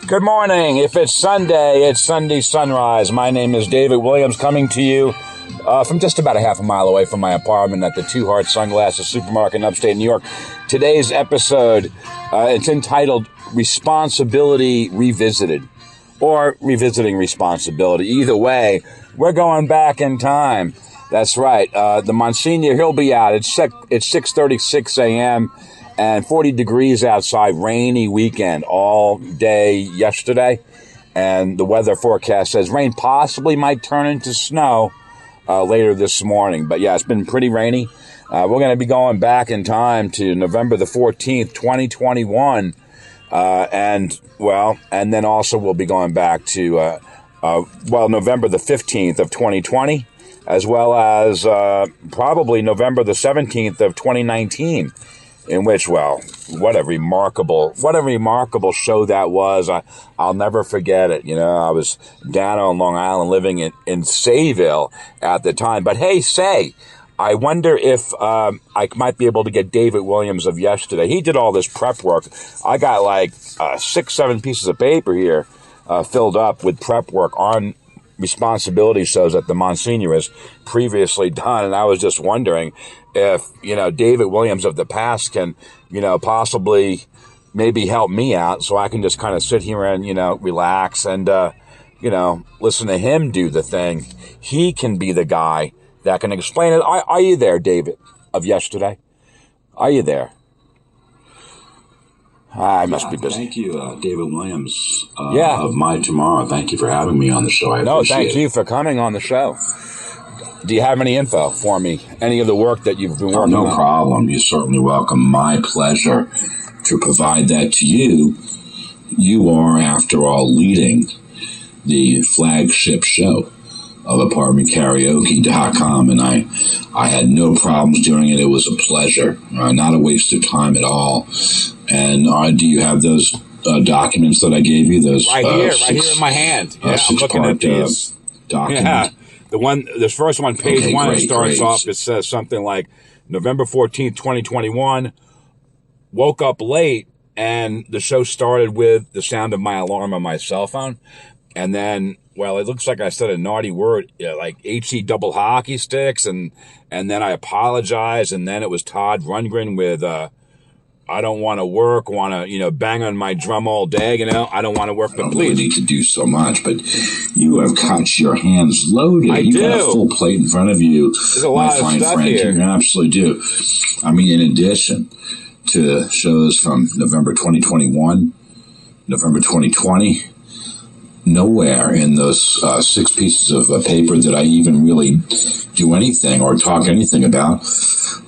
Good morning. If it's Sunday, it's Sunday sunrise. My name is David Williams, coming to you from just about a half a mile away from my apartment at the Two Heart Sunglasses Supermarket in upstate New York. Today's episode, it's entitled Responsibility Revisited, or Revisiting Responsibility. Either way, we're going back in time. That's right. The Monsignor, he'll be out. It's 6:36 a.m., and 40 degrees outside, rainy weekend all day yesterday. And the weather forecast says rain possibly might turn into snow later this morning. But yeah, it's been pretty rainy. We're going to be going back in time to November the 14th, 2021. And then also we'll be going back to, November the 15th of 2020, as well as probably November the 17th of 2019. In which, what a remarkable show that was. I'll never forget it. You know, I was down on Long Island living in Sayville at the time. But hey, I wonder if I might be able to get David Williams of yesterday. He did all this prep work. I got like 6-7 pieces of paper here filled up with prep work on responsibility shows that the Monsignor has previously done. And I was just wondering if, David Williams of the past can, possibly maybe help me out so I can just kind of sit here and, relax and, listen to him do the thing. He can be the guy that can explain it. Are you there, David, of yesterday? Are you there? I must be busy. Thank you, David Williams of My Tomorrow. Thank you for having me on the show. Thank you for coming on the show. Do you have any info for me? Any of the work that you've been working on? No problem. You're certainly welcome. My pleasure to provide that to you. You are, after all, leading the flagship show of apartmentkaraoke.com, and I had no problems doing it. It was a pleasure, not a waste of time at all. And do you have those documents that I gave you? Those right here in my hand. Yeah, I'm looking at these documents. Yeah, this first one, page one, it starts off. It says something like November 14th, 2021. Woke up late, and the show started with the sound of my alarm on my cell phone, and then. Well, it looks like I said a naughty word, like HE double hockey sticks, and then I apologized, and then it was Todd Rundgren with, I don't want to work, want to, bang on my drum all day, I don't want to work, but please. You need to do so much, but you have got your hands loaded. You've got a full plate in front of you. There's a lot of stuff here. You absolutely do. I mean, in addition to shows from November 2021, November 2020, nowhere in those 6 pieces of paper did I even really do anything or talk anything about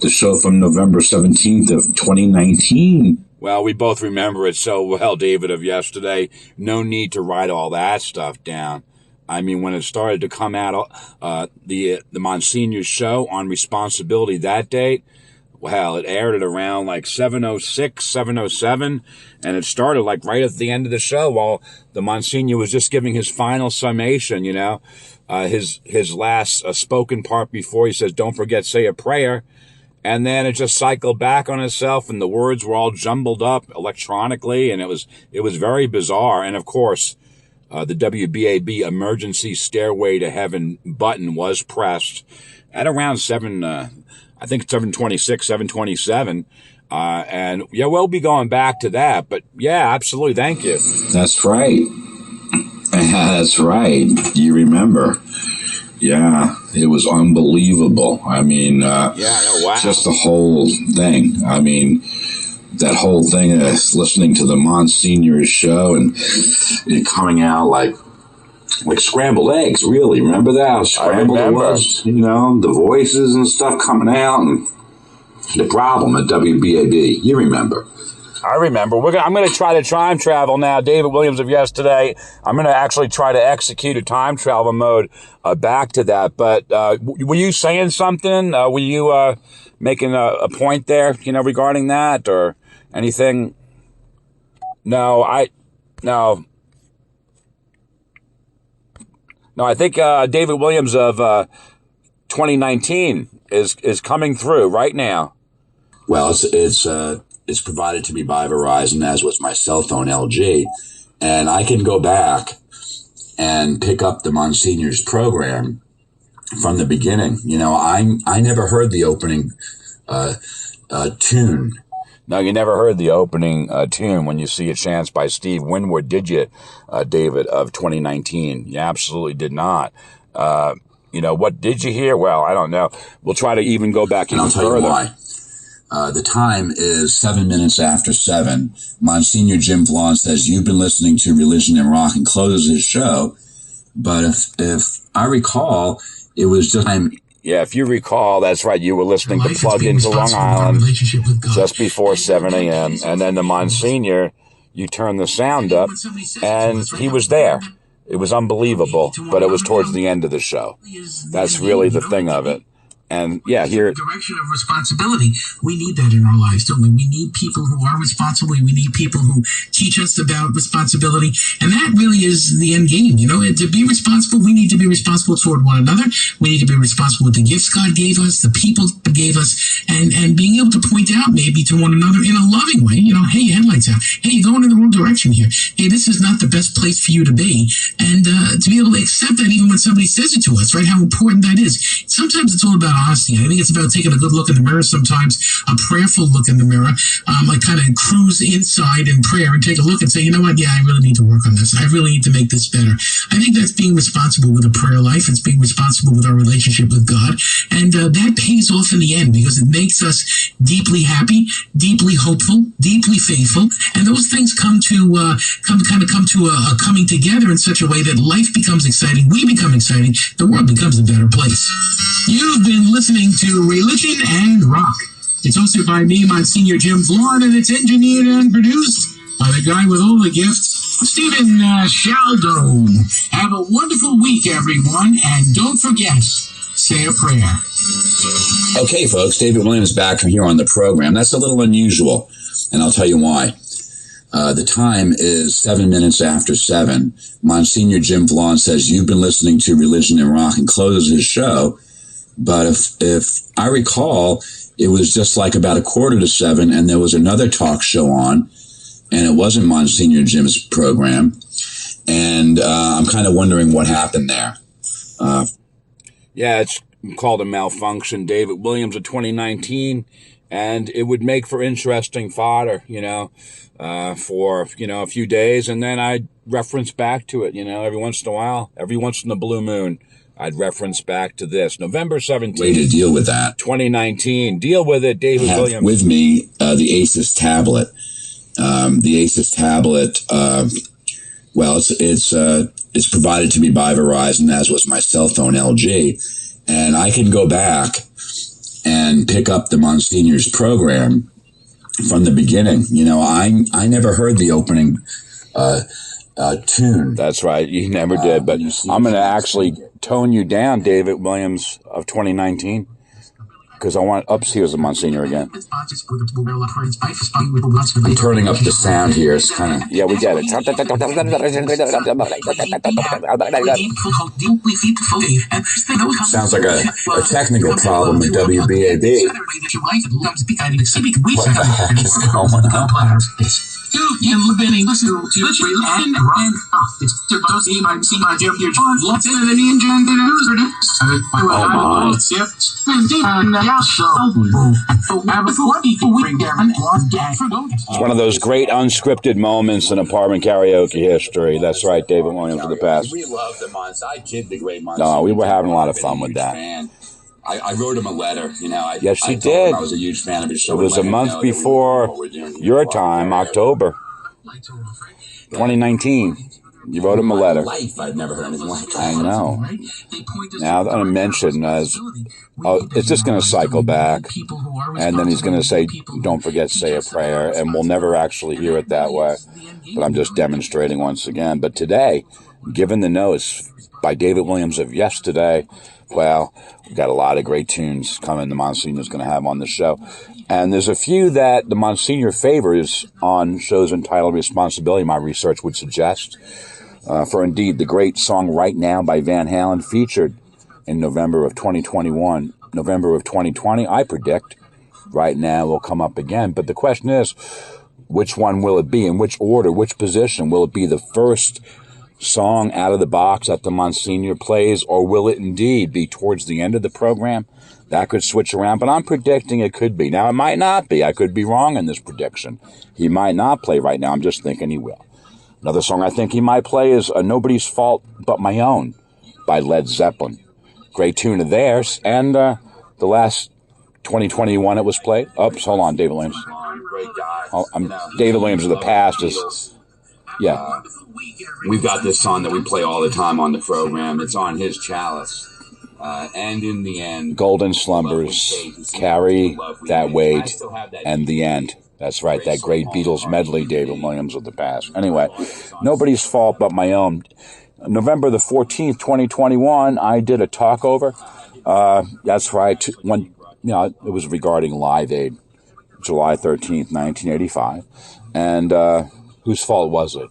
the show from November 17th of 2019. Well, we both remember it so well, David, of yesterday. No need to write all that stuff down. I mean, when it started to come out, the Monsignor show on responsibility that date, well, it aired at around like 7:06, 7:07, and it started like right at the end of the show while the Monsignor was just giving his final summation, his last spoken part before he says, don't forget, say a prayer. And then it just cycled back on itself, and the words were all jumbled up electronically, and it was very bizarre. And of course, the WBAB emergency stairway to heaven button was pressed at around 7:26, 7:27. And yeah, we'll be going back to that, but yeah, absolutely. Thank you. That's right. That's right. You remember. Yeah, it was unbelievable. I mean, wow. Just the whole thing. I mean, that whole thing of listening to the Monsignor show and it coming out like scrambled eggs, really. Remember that? How scrambled it was? The voices and stuff coming out, and the problem at WBAB. You remember. I remember. I'm going to try to time travel now. David Williams of yesterday. I'm going to actually try to execute a time travel mode back to that. But were you saying something? Were you making a point there, regarding that or anything? No, I think David Williams of 2019 is coming through right now. Well, it's provided to me by Verizon, as was my cell phone, LG. And I can go back and pick up the Monsignor's program from the beginning. You know, I never heard the opening tune. No, you never heard the opening tune, When You See a Chance by Steve Winwood, did you, David, of 2019? You absolutely did not. You know, what did you hear? Well, I don't know. We'll try to even go back even further. I'll tell you why. The time is 7 minutes after 7. Monsignor Jim Vlaun says, you've been listening to Religion and Rock, and closes his show. But if I recall, it was just time. Yeah, if you recall, that's right. You were listening to Plug Into Long Island just before 7 a.m. And then the Monsignor, you turned the sound up, and he was there. It was unbelievable, but it was towards the end of the show. That's really the thing of it. And yeah, here. Direction of responsibility. We need that in our lives, don't we? We need people who are responsible. We need people who teach us about responsibility. And that really is the end game. You know, to be responsible, we need to be responsible toward one another. We need to be responsible with the gifts God gave us, the people God gave us, and being able to point out maybe to one another in a loving way, you know, hey, headlights out. Hey, you're going in the wrong direction here. Hey, this is not the best place for you to be. And to be able to accept that even when somebody says it to us, right, how important that is. Sometimes it's all about honesty. I think it's about taking a good look in the mirror sometimes, a prayerful look in the mirror, like kind of cruise inside in prayer and take a look and say, you know what, yeah, I really need to work on this. I really need to make this better. I think that's being responsible with a prayer life. It's being responsible with our relationship with God. And that pays off in the end because it makes us deeply happy, deeply hopeful, deeply faithful. And those things come to a coming together in such a way that life becomes exciting. We become exciting. The world becomes a better place. You've been listening to Religion and Rock. It's hosted by me, Monsignor Jim Vlaun, and it's engineered and produced by the guy with all the gifts, Stephen Shaldon. Have a wonderful week, everyone, and don't forget, say a prayer. Okay, folks, David Williams back here on the program. That's a little unusual, and I'll tell you why. The time is 7 minutes after 7. Monsignor Jim Vlaun says, you've been listening to Religion and Rock, and closes his show. But if I recall, it was just like about 6:45, and there was another talk show on, and it wasn't Monsignor Jim's program. And I'm kind of wondering what happened there. Yeah, it's called a malfunction. David Williams of 2019, and it would make for interesting fodder, you know, for, you know, a few days. And then I'd reference back to it, you know, every once in a while, every once in a blue moon. I'd reference back to this. November 17th. Way to deal with that. 2019. Deal with it, David Williams. With me, the Asus tablet. The Asus tablet, well, it's provided to me by Verizon, as was my cell phone, LG. And I can go back and pick up the Monsignor's program from the beginning. You know, I never heard the opening tune. That's right. You never did. But I'm going to actually tone you down, David Williams of 2019, because I want here's the Monsignor again. I'm turning up the sound here. It's kind of, yeah, we get it. Sounds like a technical problem with WBAB. What the heck is going on? You've been listening to Religion and Rock. It's supposed to be my Jim here, John. Let's in the engine news reduce. It's one of those great unscripted moments in apartment karaoke history. That's right, David Williams of the past. We love the Mons. I kid the great Mons. No, we were having a lot of fun with that. I wrote him a letter, you know. Yes, you did. I was a huge fan of his show. It was a month before your time, October 2019. You wrote him a letter. I've never heard anything like that. I know. Now, I'm going to mention, it's just going to cycle back, and then he's going to say, don't forget, say a prayer, and we'll never actually hear it that way. But I'm just demonstrating once again. But today, given the notes by David Williams of yesterday, well, we've got a lot of great tunes coming the Monsignor's going to have on the show. And there's a few that the Monsignor favors on shows entitled Responsibility, my research would suggest. For indeed, the great song Right Now by Van Halen, featured in November of 2021. November of 2020, I predict Right Now will come up again. But the question is, Which one will it be? In which order? Which position? Will it be the first song out of the box that the Monsignor plays, or will it indeed be towards the end of the program? That could switch around, but I'm predicting it could be. Now, it might not be. I could be wrong in this prediction. He might not play right now. I'm just thinking he will. Another song I think he might play is Nobody's Fault But My Own by Led Zeppelin. Great tune of theirs. And the last 2021 it was played. Oops, hold on, David Williams. Great guy. David Williams of the past is... Yeah. We've got this song that we play all the time on the program. It's on his chalice. And in the end, Golden Slumbers, Carry That Weight, and The End. That's right, that great Beatles medley, David Williams of the past. Anyway, Nobody's Fault But My Own. November the 14th, 2021, I did a talkover. That's right, it was regarding Live Aid, July 13th, 1985. And whose fault was it?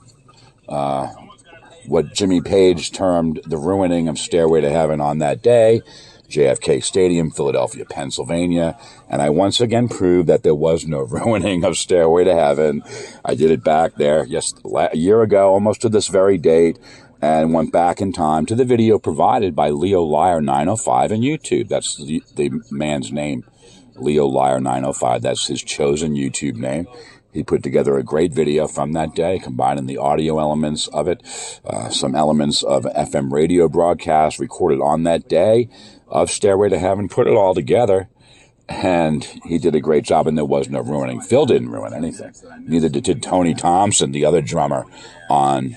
What Jimmy Page termed the ruining of Stairway to Heaven on that day, JFK Stadium, Philadelphia, Pennsylvania. And I once again proved that there was no ruining of Stairway to Heaven. I did it back there, a year ago, almost to this very date, and went back in time to the video provided by Leo Liar 905 on YouTube. That's the man's name, Leo Liar 905. That's his chosen YouTube name. He put together a great video from that day, combining the audio elements of it, some elements of FM radio broadcast recorded on that day of Stairway to Heaven, put it all together, and he did a great job, and there was no ruining. Phil didn't ruin anything. Neither did Tony Thompson, the other drummer, on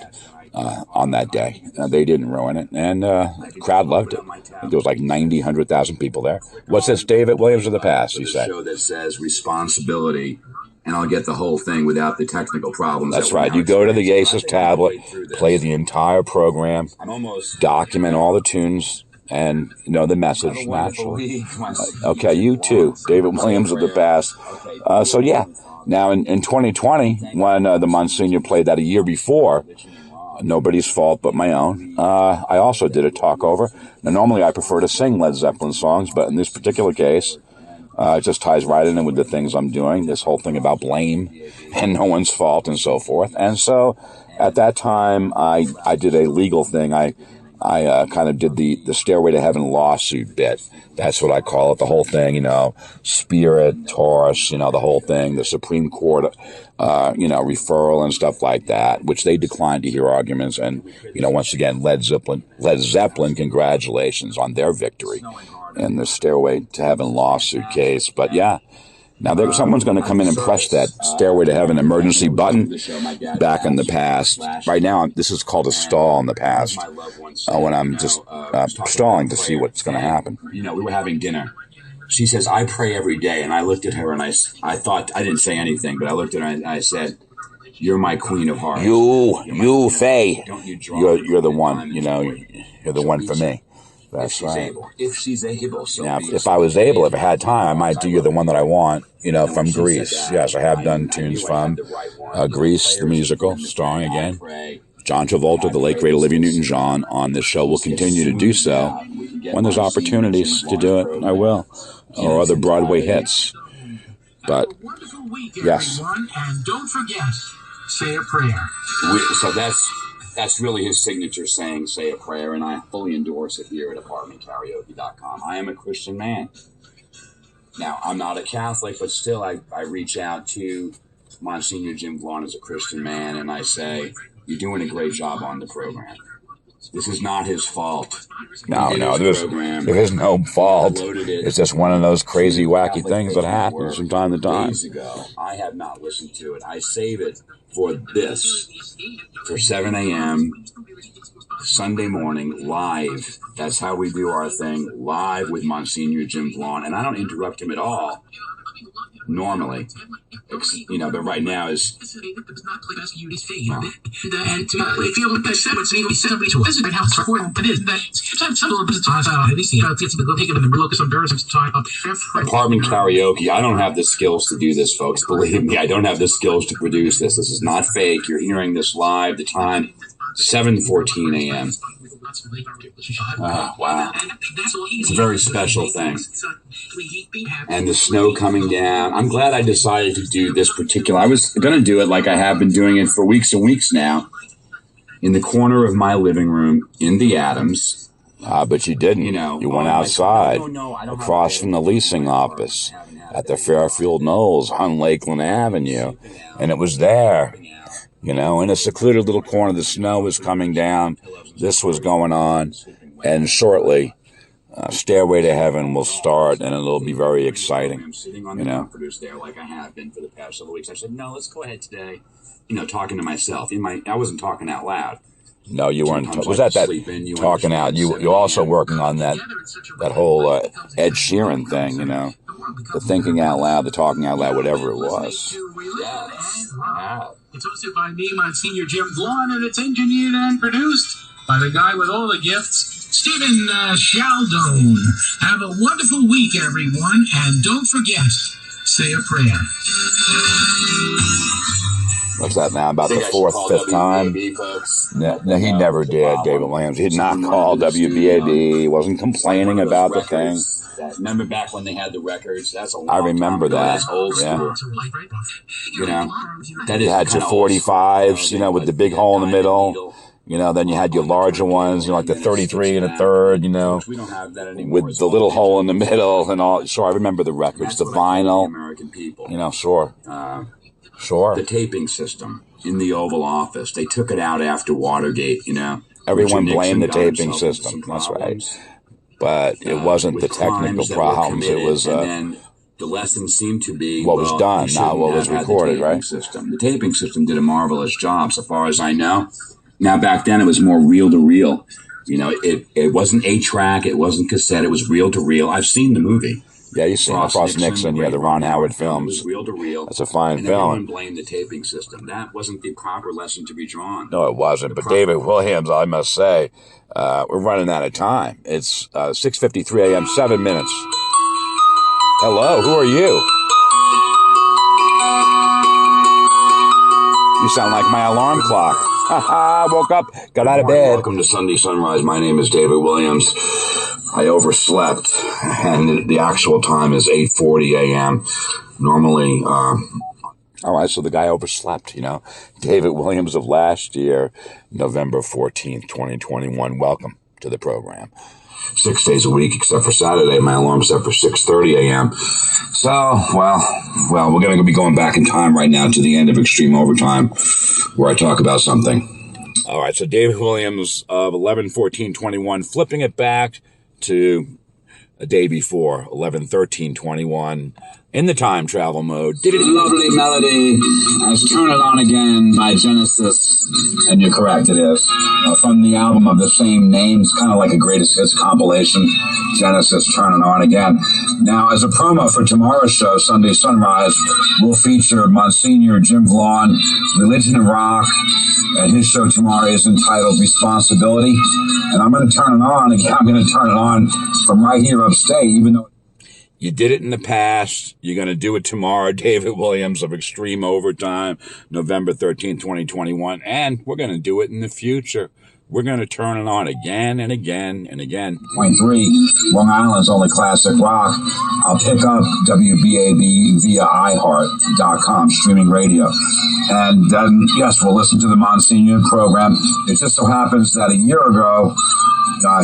that day. They didn't ruin it, and the crowd loved it. There was like 90, 100,000 people there. What's this, David Williams of the past, you say? Show that says responsibility. And I'll get the whole thing without the technical problems. That's right. You go to the Aces tablet, play the entire program, document all the tunes, and know the message naturally. Okay, you too, David Williams of the past. So yeah, now in 2020, when the Monsignor played that a year before, Nobody's Fault But My Own, I also did a talkover. Now normally I prefer to sing Led Zeppelin songs, but in this particular case, it just ties right in with the things I'm doing, this whole thing about blame and no one's fault and so forth. And so at that time, I did a legal thing. I kind of did the Stairway to Heaven lawsuit bit. That's what I call it, the whole thing, Spirit, Taurus, the whole thing, the Supreme Court, referral and stuff like that, which they declined to hear arguments. And, once again, Led Zeppelin, congratulations on their victory in the Stairway to Heaven lawsuit case. But yeah, now someone's going to come in and press that Stairway to Heaven emergency button back in the past. Right now, this is called a stall in the past, when I'm just stalling to see what's going to happen. We were having dinner. She says, I pray every day. And I looked at her and I thought, I didn't say anything, but I looked at her and I said, you're my queen of hearts. You, Faye. You're the one, you're the one for me. That's right. If she's able. So now, if I was able, if I had time, I might do You're the One That I Want, from Grease. Yes, I have done tunes from Grease, the musical, starring again John Travolta, the late great Olivia Newton-John on this show. Will continue to do so. When there's opportunities to do it, I will. Or other Broadway hits. But, yes. And don't forget, say a prayer. So that's really his signature saying, say a prayer, and I fully endorse it here at apartmentkaraoke.com. I am a Christian man. Now, I'm not a Catholic, but still I reach out to Monsignor Jim Vlaun as a Christian man, and I say, you're doing a great job on the program. This is not his fault. No, there is no fault. It's just one of those crazy, wacky things that happens from time to time. Days ago, I have not listened to it. I save it for 7 a.m. Sunday morning, live. That's how we do our thing, live with Monsignor Jim Vlaun. And I don't interrupt him at all, normally. But right now is... Apartment karaoke. I don't have the skills to do this, folks. Believe me, I don't have the skills to produce this. This is not fake. You're hearing this live. The time 7:14 a.m. Oh, wow. It's a very special thing. And the snow coming down. I'm glad I decided to do this particular. I was going to do it like I have been doing it for weeks and weeks now, in the corner of my living room in the Adams. But you didn't. You went outside, across from the leasing office, at the Fairfield Knolls on Lakeland Avenue, and it was there. In a secluded little corner, the snow was coming down. This was going on, and shortly, Stairway to Heaven will start, and it'll be very exciting. I'm sitting on the comforters there like I have been for the past several weeks. I said, no, let's go ahead today. Talking to myself. I wasn't talking out loud. No, you weren't. Was that talking out? You're also working on that whole Ed Sheeran thing, the thinking out loud, the talking out loud, whatever it was. Yes. Wow. It's hosted by me, Monsignor Jim Vlaun, and it's engineered and produced by the guy with all the gifts, Stephen Shaldone. Have a wonderful week, everyone, and don't forget, say a prayer. What's that now? About the fourth, fifth time? No, he never did, David Williams. He did not call WBAB. He wasn't complaining about the thing. Remember back when they had the records? That's a long I remember time ago. that. That's old school. That You had your 45s, with the big hole in the middle. Then you had your larger ones, like the 33 and a third, We don't have that anymore. with the little hole in the middle and all. Sure, I remember the records, the vinyl. American people. Sure. Sure. The taping system in the Oval Office. They took it out after Watergate, Everyone Richard blamed the Nixon got taping himself into system. some That's right. problems, But it wasn't the with crimes technical that were problems. It committed, was and then the lesson seemed to be what was done, you not what shouldn't was have had recorded, the taping right? system. The taping system did a marvelous job, so far as I know. Now, back then, it was more reel to reel. It wasn't 8-track, it wasn't cassette, it was reel to reel. I've seen the movie. Yeah, you've seen Frost Nixon, the Ron Howard films. It was reel to reel. That's a fine and film. everyone blamed the taping system. That wasn't the proper lesson to be drawn. No, it wasn't. But David Williams, I must say, we're running out of time. It's 6:53 a.m., 7 minutes. Hello, who are you? You sound like my alarm clock. Woke up, got out of bed. Welcome to Sunday Sunrise. My name is David Williams. I overslept, and the actual time is 8:40 a.m. Normally, All right, so the guy overslept, David Williams of last year, November 14th, 2021. Welcome to the program. 6 days a week, except for Saturday. My alarm's set for 6:30 a.m. So, well, we're going to be going back in time right now to the end of Extreme Overtime, where I talk about something. All right, so David Williams of 11/14/21, flipping it back to a day before, 11/13/21, in the time travel mode. Lovely melody as Turn It On Again by Genesis, and you're correct, it is. From the album of the same name, it's kind of like a greatest hits compilation, Genesis, Turn It On Again. Now, as a promo for tomorrow's show, Sunday Sunrise, we'll feature Monsignor Jim Vlaun, Religion&Rock, and his show tomorrow is entitled Responsibility, and I'm going to turn it on again. I'm going to turn it on from right here upstate, even though You did it in the past. You're going to do it tomorrow. David Williams of Extreme Overtime, November 13th, 2021. And we're going to do it in the future. We're going to turn it on again and again and again. 0.3, Long Island's only classic rock. I'll pick up WBAB via iHeart.com, streaming radio. And then, yes, we'll listen to the Monsignor program. It just so happens that a year ago,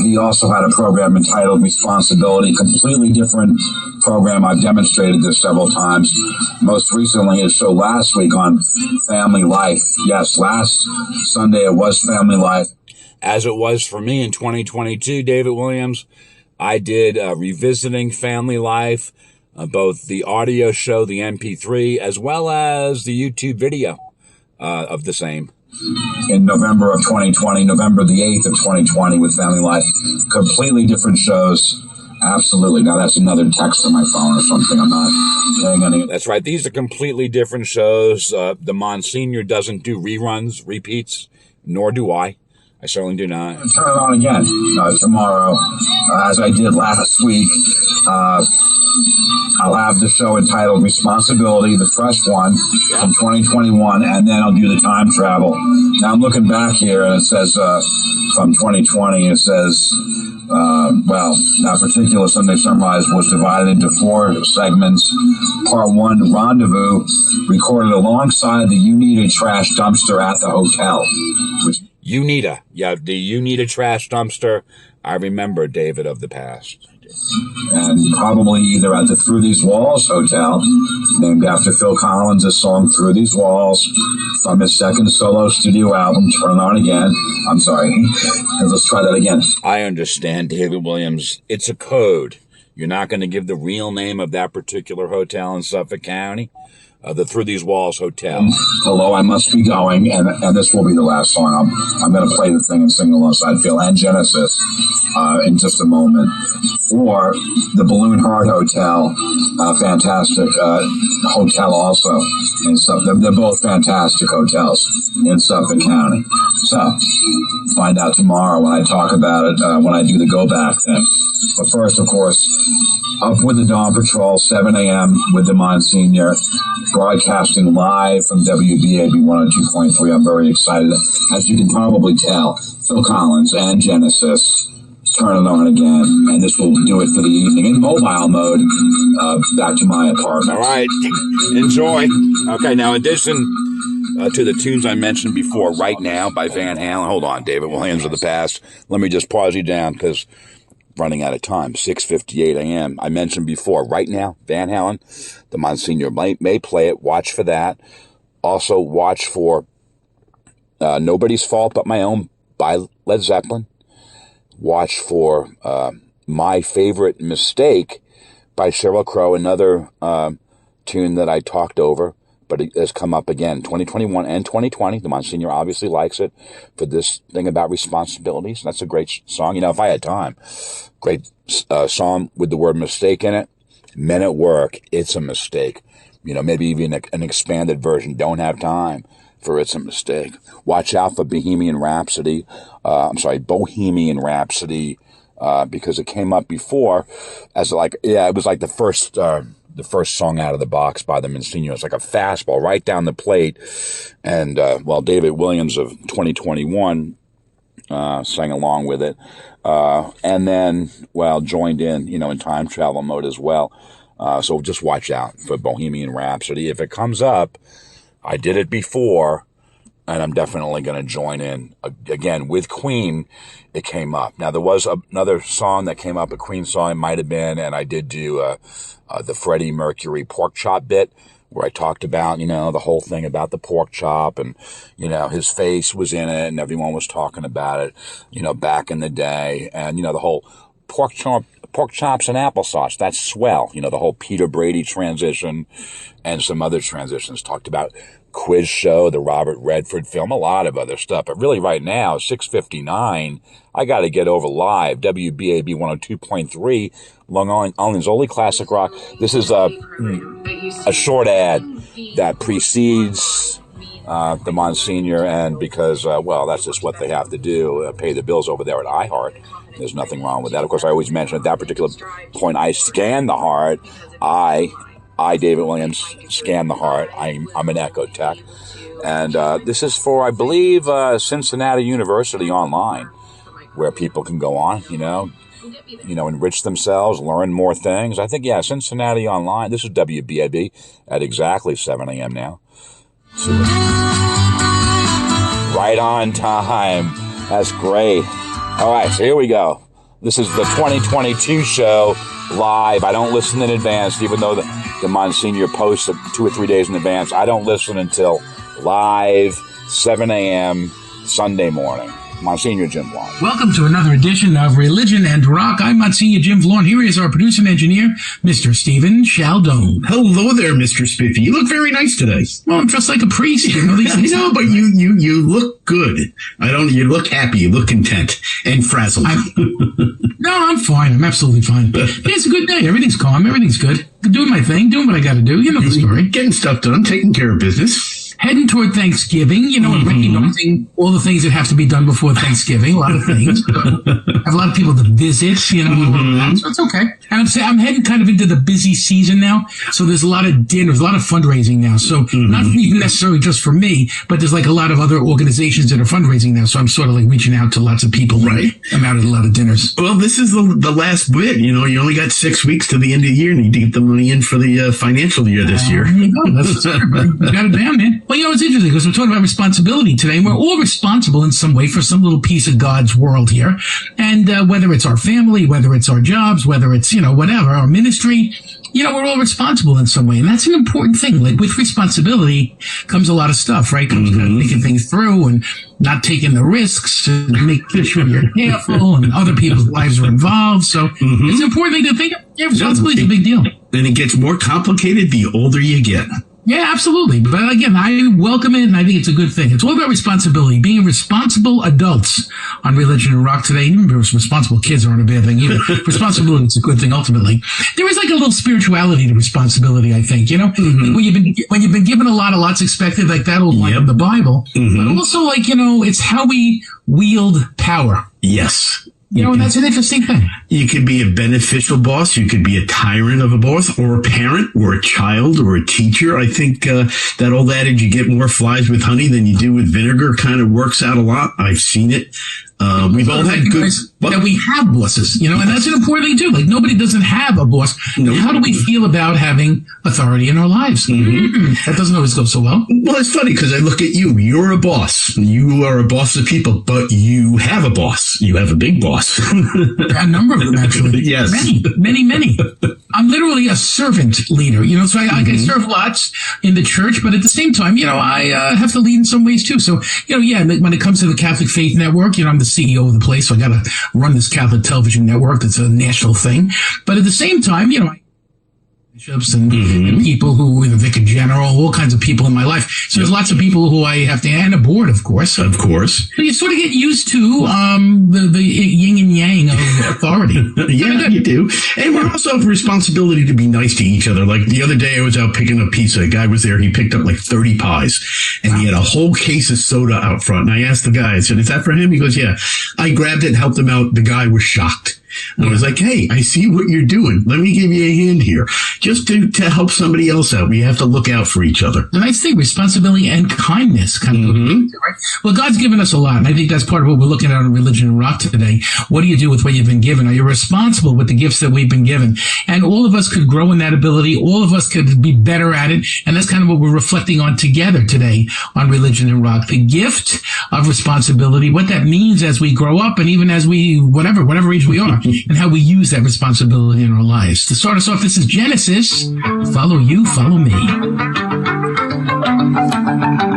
he also had a program entitled Responsibility, completely different program. I've demonstrated this several times. Most recently, his show last week on Family Life. Yes, last Sunday it was Family Life. As it was for me in 2022, David Williams, I did Revisiting Family Life, both the audio show, the MP3, as well as the YouTube video of the same. In November of 2020, November the 8th of 2020 with Family Life. Completely different shows. Absolutely. Now that's another text on my phone or something. I'm not saying any. That's right. These are completely different shows. The Monsignor doesn't do reruns, repeats, nor do I. I certainly do not. Turn it on again tomorrow, as I did last week. I'll have the show entitled Responsibility, the fresh one from 2021, and then I'll do the time travel. Now I'm looking back here, and it says from 2020, it says, that particular Sunday Sunrise was divided into 4 segments. Part 1, Rendezvous, recorded alongside the You Need a Trash dumpster at the hotel. The You Need a Trash dumpster. I remember, David, of the past. And probably either at the Through These Walls Hotel, named after Phil Collins' song Through These Walls, from his second solo studio album, Turn On Again. I'm sorry, let's try that again. I understand, David Williams. It's a code. You're not going to give the real name of that particular hotel in Suffolk County. The Through These Walls Hotel. Hello, I Must Be Going, and this will be the last song. I'm going to play the thing and sing alongside Phil and Genesis in just a moment. Or the Balloon Heart Hotel, fantastic hotel also. They're both fantastic hotels in Suffolk County. So, find out tomorrow when I talk about it, when I do the go back thing. But first, of course, up with the Dawn Patrol, 7 a.m. with the Monsignor, broadcasting live from WBAB 102.3. I'm very excited. As you can probably tell, Phil Collins and Genesis, Turn It On Again, and this will do it for the evening in mobile mode. Back to my apartment. All right, enjoy. Okay, now in addition to the tunes I mentioned before, Right Now by Van Halen. Hold on, David Williams of the past. Let me just pause you down because running out of time. 6:58 a.m. I mentioned before, Right Now, Van Halen. The Monsignor may play it. Watch for that. Also, watch for Nobody's Fault But My Own by Led Zeppelin. Watch for My Favorite Mistake by Sheryl Crow, another tune that I talked over, but it has come up again, 2021 and 2020. The Monsignor obviously likes it for this thing about responsibilities. That's a great song. If I had time, great song with the word mistake in it. Men at Work, It's a Mistake. Maybe even an expanded version, Don't Have Time for It's a Mistake. Watch out for Bohemian Rhapsody, because it came up before as it was like the first song out of the box by the Monsignor. It's like a fastball right down the plate. And, David Williams of 2021 sang along with it. And then, joined in, in time travel mode as well. So just watch out for Bohemian Rhapsody. If it comes up, I did it before, and I'm definitely going to join in. Again, with Queen, it came up. Now, there was another song that came up, a Queen song, it might have been, and I did do the Freddie Mercury pork chop bit, where I talked about, the whole thing about the pork chop, and, his face was in it, and everyone was talking about it, back in the day, and, the whole pork chops and applesauce, that's swell. The whole Peter Brady transition and some other transitions. Talked about Quiz Show, the Robert Redford film, a lot of other stuff. But really right now, 6:59, I got to get over live. WBAB 102.3, Long Island's only classic rock. This is a short ad that precedes the Monsignor, and because, that's just what they have to do, pay the bills over there at iHeart. There's nothing wrong with that. Of course, I always mention at that particular point, I scan the heart. I, David Williams, scan the heart. I'm an Echo Tech. And this is for, I believe, Cincinnati University Online, where people can go on, enrich themselves, learn more things. I think, Cincinnati Online. This is WBAB at exactly 7 a.m. now. So, right on time. That's great. All right, so here we go. This is the 2022 show live. I don't listen in advance, even though the Monsignor posts 2 or 3 days in advance. I don't listen until live, 7 a.m. Sunday morning. Monsignor Jim Vlaun. Welcome to another edition of Religion and Rock. I'm Monsignor Jim Vlaun. Here is our producer and engineer, Mr. Stephen Sheldon. Hello there, Mr. Spiffy. You look very nice today. Well, I'm dressed like a priest. These things. No, but you look good. You look happy. You look content and frazzled. No, I'm fine. I'm absolutely fine. It's a good day. Everything's calm. Everything's good. Doing my thing. Doing what I got to do. You know the story. Getting stuff done. Taking care of business. heading toward Thanksgiving, and recognizing all the things that have to be done before Thanksgiving, a lot of things. I have a lot of people to visit, so it's okay. And I'm heading kind of into the busy season now, so there's a lot of dinners, a lot of fundraising now. So not even necessarily just for me, but there's like a lot of other organizations that are fundraising now. So I'm sort of like reaching out to lots of people. Right. I'm out at a lot of dinners. Well, this is the last bit. You only got 6 weeks to the end of the year, and you need to get the money in for the financial year this year. There you go. That's you got it down, man. Well, it's interesting because we're talking about responsibility today, and we're all responsible in some way for some little piece of God's world here. And whether it's our family, whether it's our jobs, whether it's, whatever, our ministry, we're all responsible in some way. And that's an important thing. Like with responsibility comes a lot of stuff, right? Comes kind of thinking things through and not taking the risks and making sure you're careful and other people's lives are involved. So it's an important thing to think of. Yeah, responsibility is a big deal. And it gets more complicated the older you get. Yeah, absolutely. But again, I welcome it, and I think it's a good thing. It's all about responsibility, being responsible adults on Religion and Rock today. Even responsible kids aren't a bad thing either. Responsibility is a good thing ultimately. There is like a little spirituality to responsibility, I think. When you've been given lots expected, like that old line of the Bible. But also like, it's how we wield power. Yes. And that's an interesting thing. You could be a beneficial boss. You could be a tyrant of a boss or a parent or a child or a teacher. I think that old adage, you get more flies with honey than you do with vinegar, kind of works out a lot. I've seen it. We've all had good... That we have bosses, and that's an important thing too. Like nobody doesn't have a boss. No. How do we feel about having authority in our lives? That doesn't always go so well. Well, it's funny because I look at you. You're a boss. You are a boss of people, but you have a boss. You have a big boss. A number of them, actually. Yes. Many. I'm literally a servant leader, so I serve lots in the church, but at the same time, I have to lead in some ways too. So, when it comes to the Catholic Faith Network, I'm the CEO of the place, so I got to run this Catholic television network that's a national thing. But at the same time, bishops and people who, the vicar general, all kinds of people in my life. So there's lots of people who I have to, and a board, of course. Of course. So you sort of get used to the yin and yang of authority. Yeah, you do. And we also have a responsibility to be nice to each other. Like the other day, I was out picking up pizza. A guy was there. He picked up like 30 pies, and he had a whole case of soda out front. And I asked the guy, I said, "Is that for him?" He goes, "Yeah." I grabbed it and helped him out. The guy was shocked. I was like, "Hey, I see what you're doing. Let me give you a hand here." Just to help somebody else out. We have to look out for each other. The nice thing, responsibility and kindness kind of right? Well, God's given us a lot, and I think that's part of what we're looking at on Religion and Rock today. What do you do with what you've been given? Are you responsible with the gifts that we've been given? And all of us could grow in that ability. All of us could be better at it. And that's kind of what we're reflecting on together today on Religion and Rock. The gift of responsibility, what that means as we grow up and even as we, whatever age we are, and how we use that responsibility in our lives. To start us off, this is Genesis. Follow you, follow me.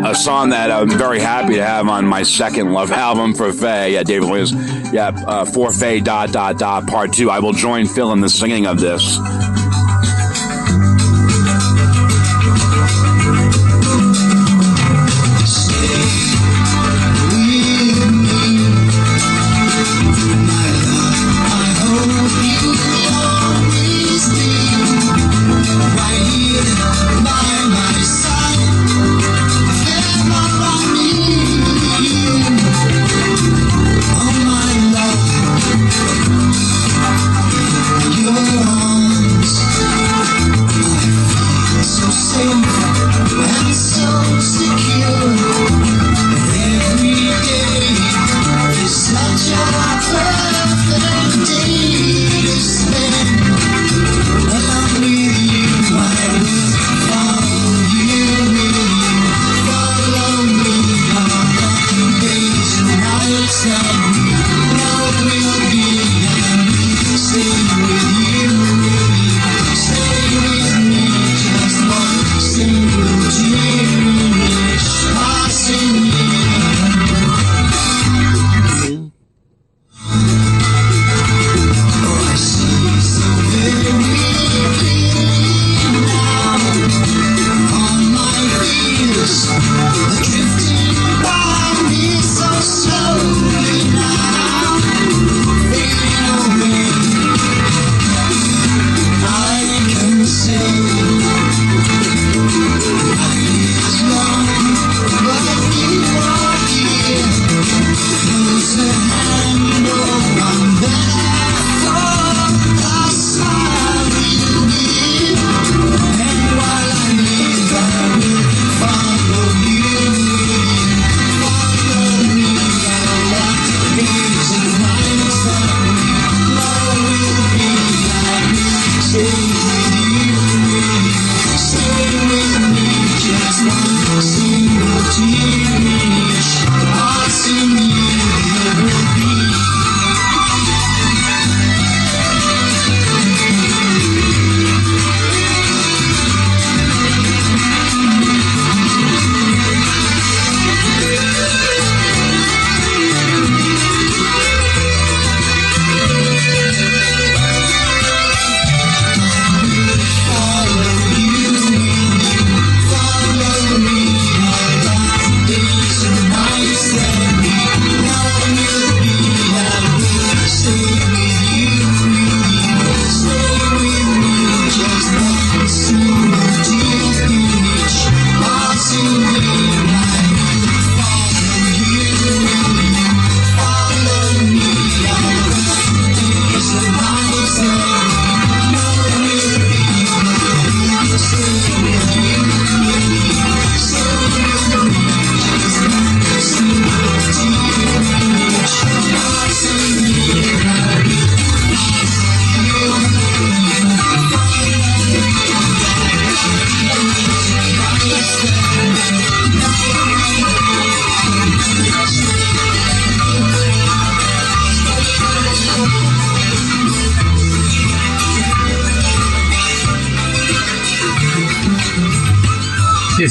A song that I'm very happy to have on my second Love album for Faye. Yeah, David Williams. Yeah, for Faye, ... part 2. I will join Phil in the singing of this. Drifting wild is so slowly now.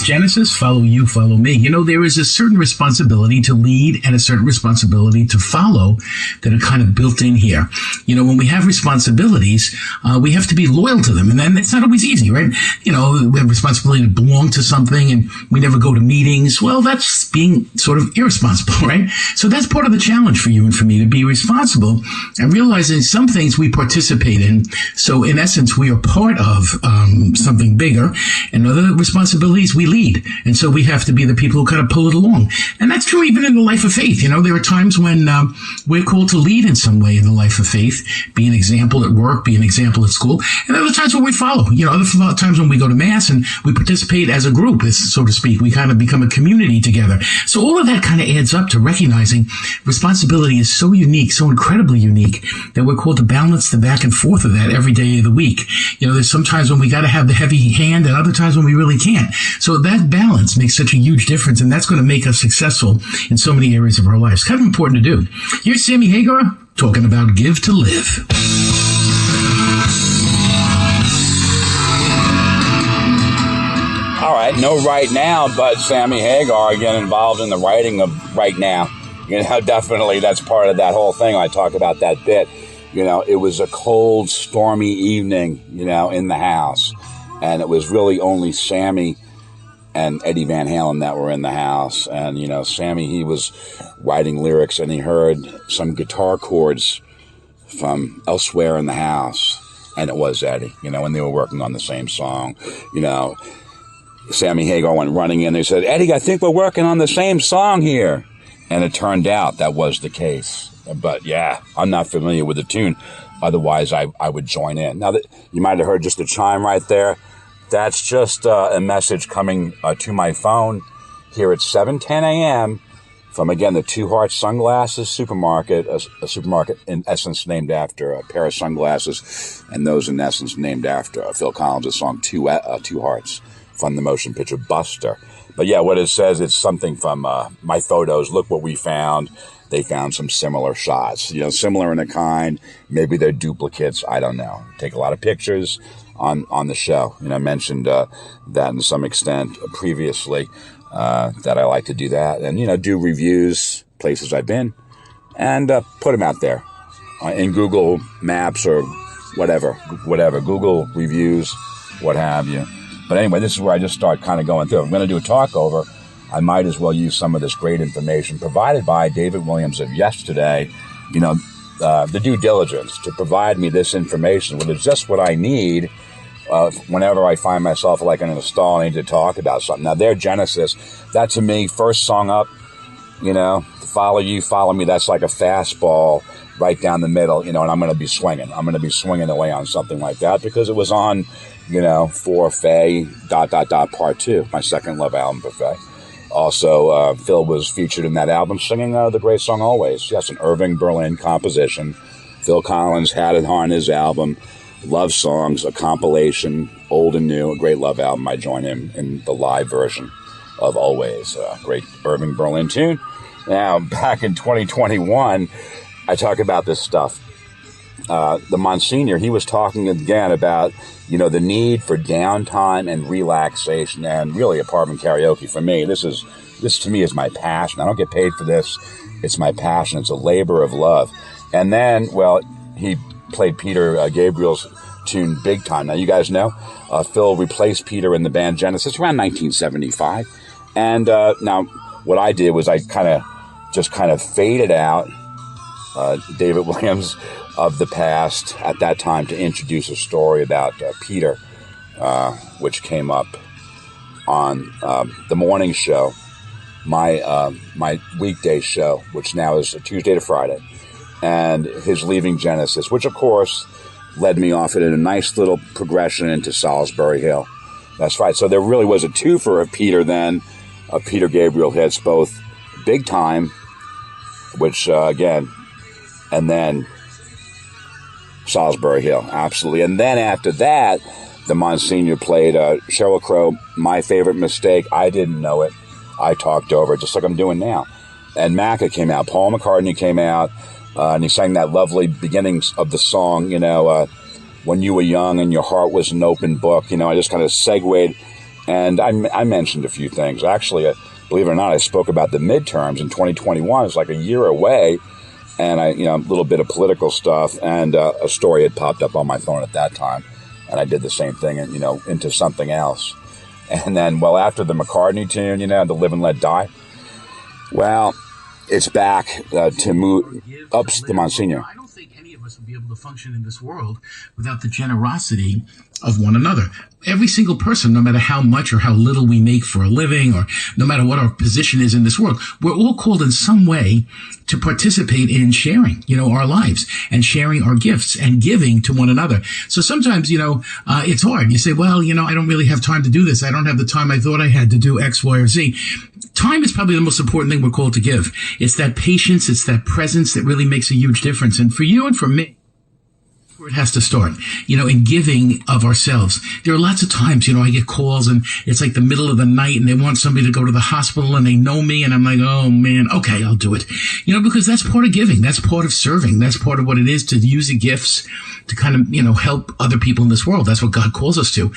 Genesis, follow you, follow me. You know, there is a certain responsibility to lead and a certain responsibility to follow that are kind of built in here. You know, when we have responsibilities, we have to be loyal to them. And then it's not always easy, right? You know, we have responsibility to belong to something and we never go to meetings. Well, that's being sort of irresponsible, right? So that's part of the challenge for you and for me, to be responsible and realizing some things we participate in. So in essence, we are part of something bigger, and other responsibilities we lead. And so we have to be the people who kind of pull it along. And that's true even in the life of faith. You know, there are times when we're called to lead in some way in the life of faith, be an example at work, be an example at school. And other times when we follow, you know, other times when we go to mass and we participate as a group, so to speak, we kind of become a community together. So all of that kind of adds up to recognizing responsibility is so unique, so incredibly unique, that we're called to balance the back and forth of that every day of the week. You know, there's sometimes when we got to have the heavy hand and other times when we really can't. So that balance makes such a huge difference, and that's going to make us successful in so many areas of our lives. Kind of important to do. Here's Sammy Hagar talking about Give to Live. All right, no right now, but Sammy Hagar getting involved in the writing of right now. You know, definitely that's part of that whole thing. I talk about that bit. You know, it was a cold, stormy evening, you know, in the house. And it was really only Sammy and Eddie Van Halen that were in the house. And, you know, Sammy, he was writing lyrics and he heard some guitar chords from elsewhere in the house. And it was Eddie, you know, and they were working on the same song. You know, Sammy Hagar went running in. They said, Eddie, I think we're working on the same song here. And it turned out that was the case. But yeah, I'm not familiar with the tune. Otherwise, I would join in. Now, you might have heard just a chime right there. That's just a message coming to my phone here at 7:10 a.m. from, again, the Two Hearts Sunglasses Supermarket, a supermarket in essence named after a pair of sunglasses, and those in essence named after Phil Collins' song Two Hearts from the motion picture Buster. But yeah, what it says, it's something from my photos. Look what we found. They found some similar shots, you know, similar in a kind. Maybe they're duplicates. I don't know. Take a lot of pictures on the show. You know, I mentioned that in some extent previously, that I like to do that. And, you know, do reviews, places I've been, and put them out there in Google Maps or whatever, Google reviews, what have you. But anyway, this is where I just start kind of going through. If I'm going to do a talk over, I might as well use some of this great information provided by David Williams of yesterday, you know, the due diligence to provide me this information, which is just what I need whenever I find myself like in a stall and I need to talk about something. Now, their Genesis, that to me, first song up, you know, follow you, follow me, that's like a fastball right down the middle, you know, and I'm going to be swinging. I'm going to be swinging away on something like that because it was on, you know, for Faye, ... part 2, my second love album for Faye. Also, Phil was featured in that album singing the great song Always. Yes, an Irving Berlin composition. Phil Collins had it on his album, Love Songs, a compilation, old and new, a great love album. I join him in the live version of Always, a great Irving Berlin tune. Now, back in 2021, I talk about this stuff. The Monsignor, he was talking again about, you know, the need for downtime and relaxation and really apartment karaoke. For me, this to me is my passion. I don't get paid for this. It's my passion. It's a labor of love. And then, well, he played Peter Gabriel's tune Big Time. Now, you guys know, Phil replaced Peter in the band Genesis around 1975. And now what I did was I kind of faded out David Williams of the past at that time to introduce a story about Peter, which came up on the morning show, my weekday show, which now is a Tuesday to Friday, and his leaving Genesis, which of course led me off in a nice little progression into Salisbury Hill. That's right. So there really was a twofer of Peter then, of Peter Gabriel hits, both Big Time, which again, and then Salisbury Hill, absolutely. And then after that, the Monsignor played Sheryl Crow, My Favorite Mistake. I didn't know it. I talked over it, just like I'm doing now. And Macca came out. Paul McCartney came out, and he sang that lovely beginnings of the song, you know, when you were young and your heart was an open book. You know, I just kind of segued And I mentioned a few things. Actually, believe it or not, I spoke about the midterms in 2021. It's like a year away. And a little bit of political stuff, and a story had popped up on my phone at that time. And I did the same thing, and, into something else. And then, after the McCartney tune, the Live and Let Die, it's back to move up the Monsignor. I don't think any of us would be able to function in this world without the generosity of one another. Every single person, no matter how much or how little we make for a living, or no matter what our position is in this world, we're all called in some way to participate in sharing, our lives and sharing our gifts and giving to one another. So sometimes, it's hard. You say, I don't really have time to do this. I don't have the time I thought I had to do X, Y, or Z. Time is probably the most important thing we're called to give. It's that patience. It's that presence that really makes a huge difference. And for you and for me, where it has to start, in giving of ourselves. There are lots of times, I get calls and it's like the middle of the night and they want somebody to go to the hospital and they know me and I'm like, oh man, okay, I'll do it. Because that's part of giving. That's part of serving. That's part of what it is to use the gifts to kind of, help other people in this world. That's what God calls us to.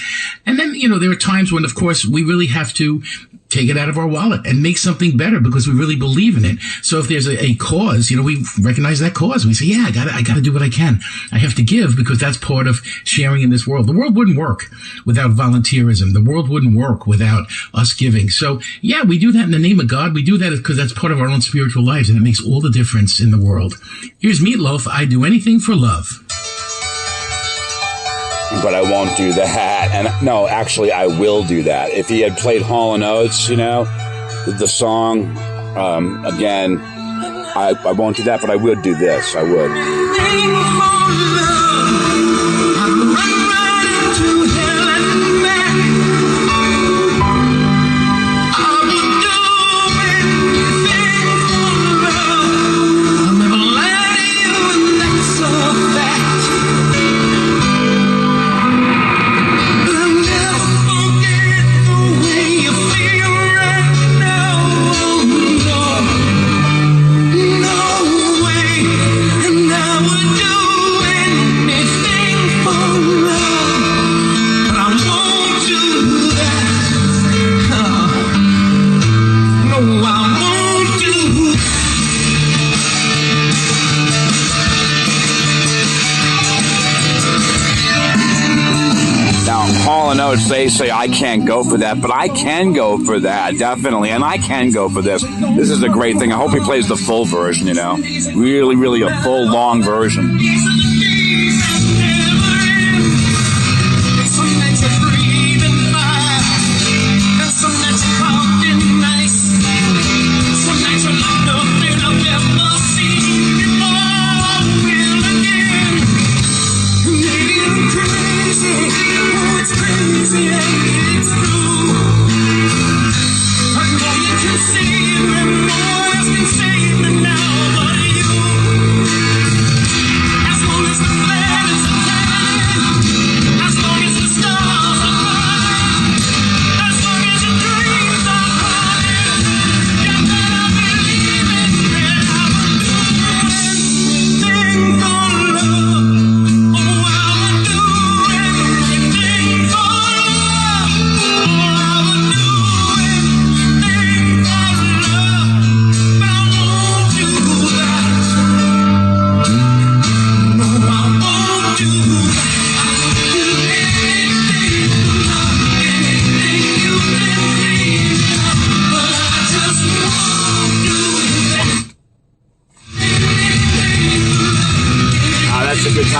And then, there are times when, of course, we really have to take it out of our wallet and make something better because we really believe in it. So if there's a cause, we recognize that cause. We say, I gotta do what I can. I have to give because that's part of sharing in this world. The world wouldn't work without volunteerism. The world wouldn't work without us giving. So we do that in the name of God. We do that because that's part of our own spiritual lives and it makes all the difference in the world. Here's Meatloaf. I do anything for love. But I won't do that. And no, actually, I will do that. If he had played Hall & Oates, the song, again, I won't do that, but I would do this. I would. They say I can't go for that, but I can go for that, definitely, and I can go for this. This is a great thing. I hope he plays the full version, really, really a full, long version.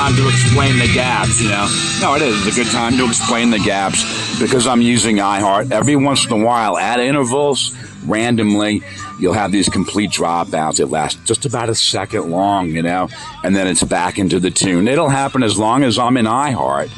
To explain the gaps, No, it is. It's a good time to explain the gaps because I'm using iHeart. Every once in a while, at intervals, randomly, you'll have these complete dropouts. It lasts just about a second long, and then it's back into the tune. It'll happen as long as I'm in iHeart.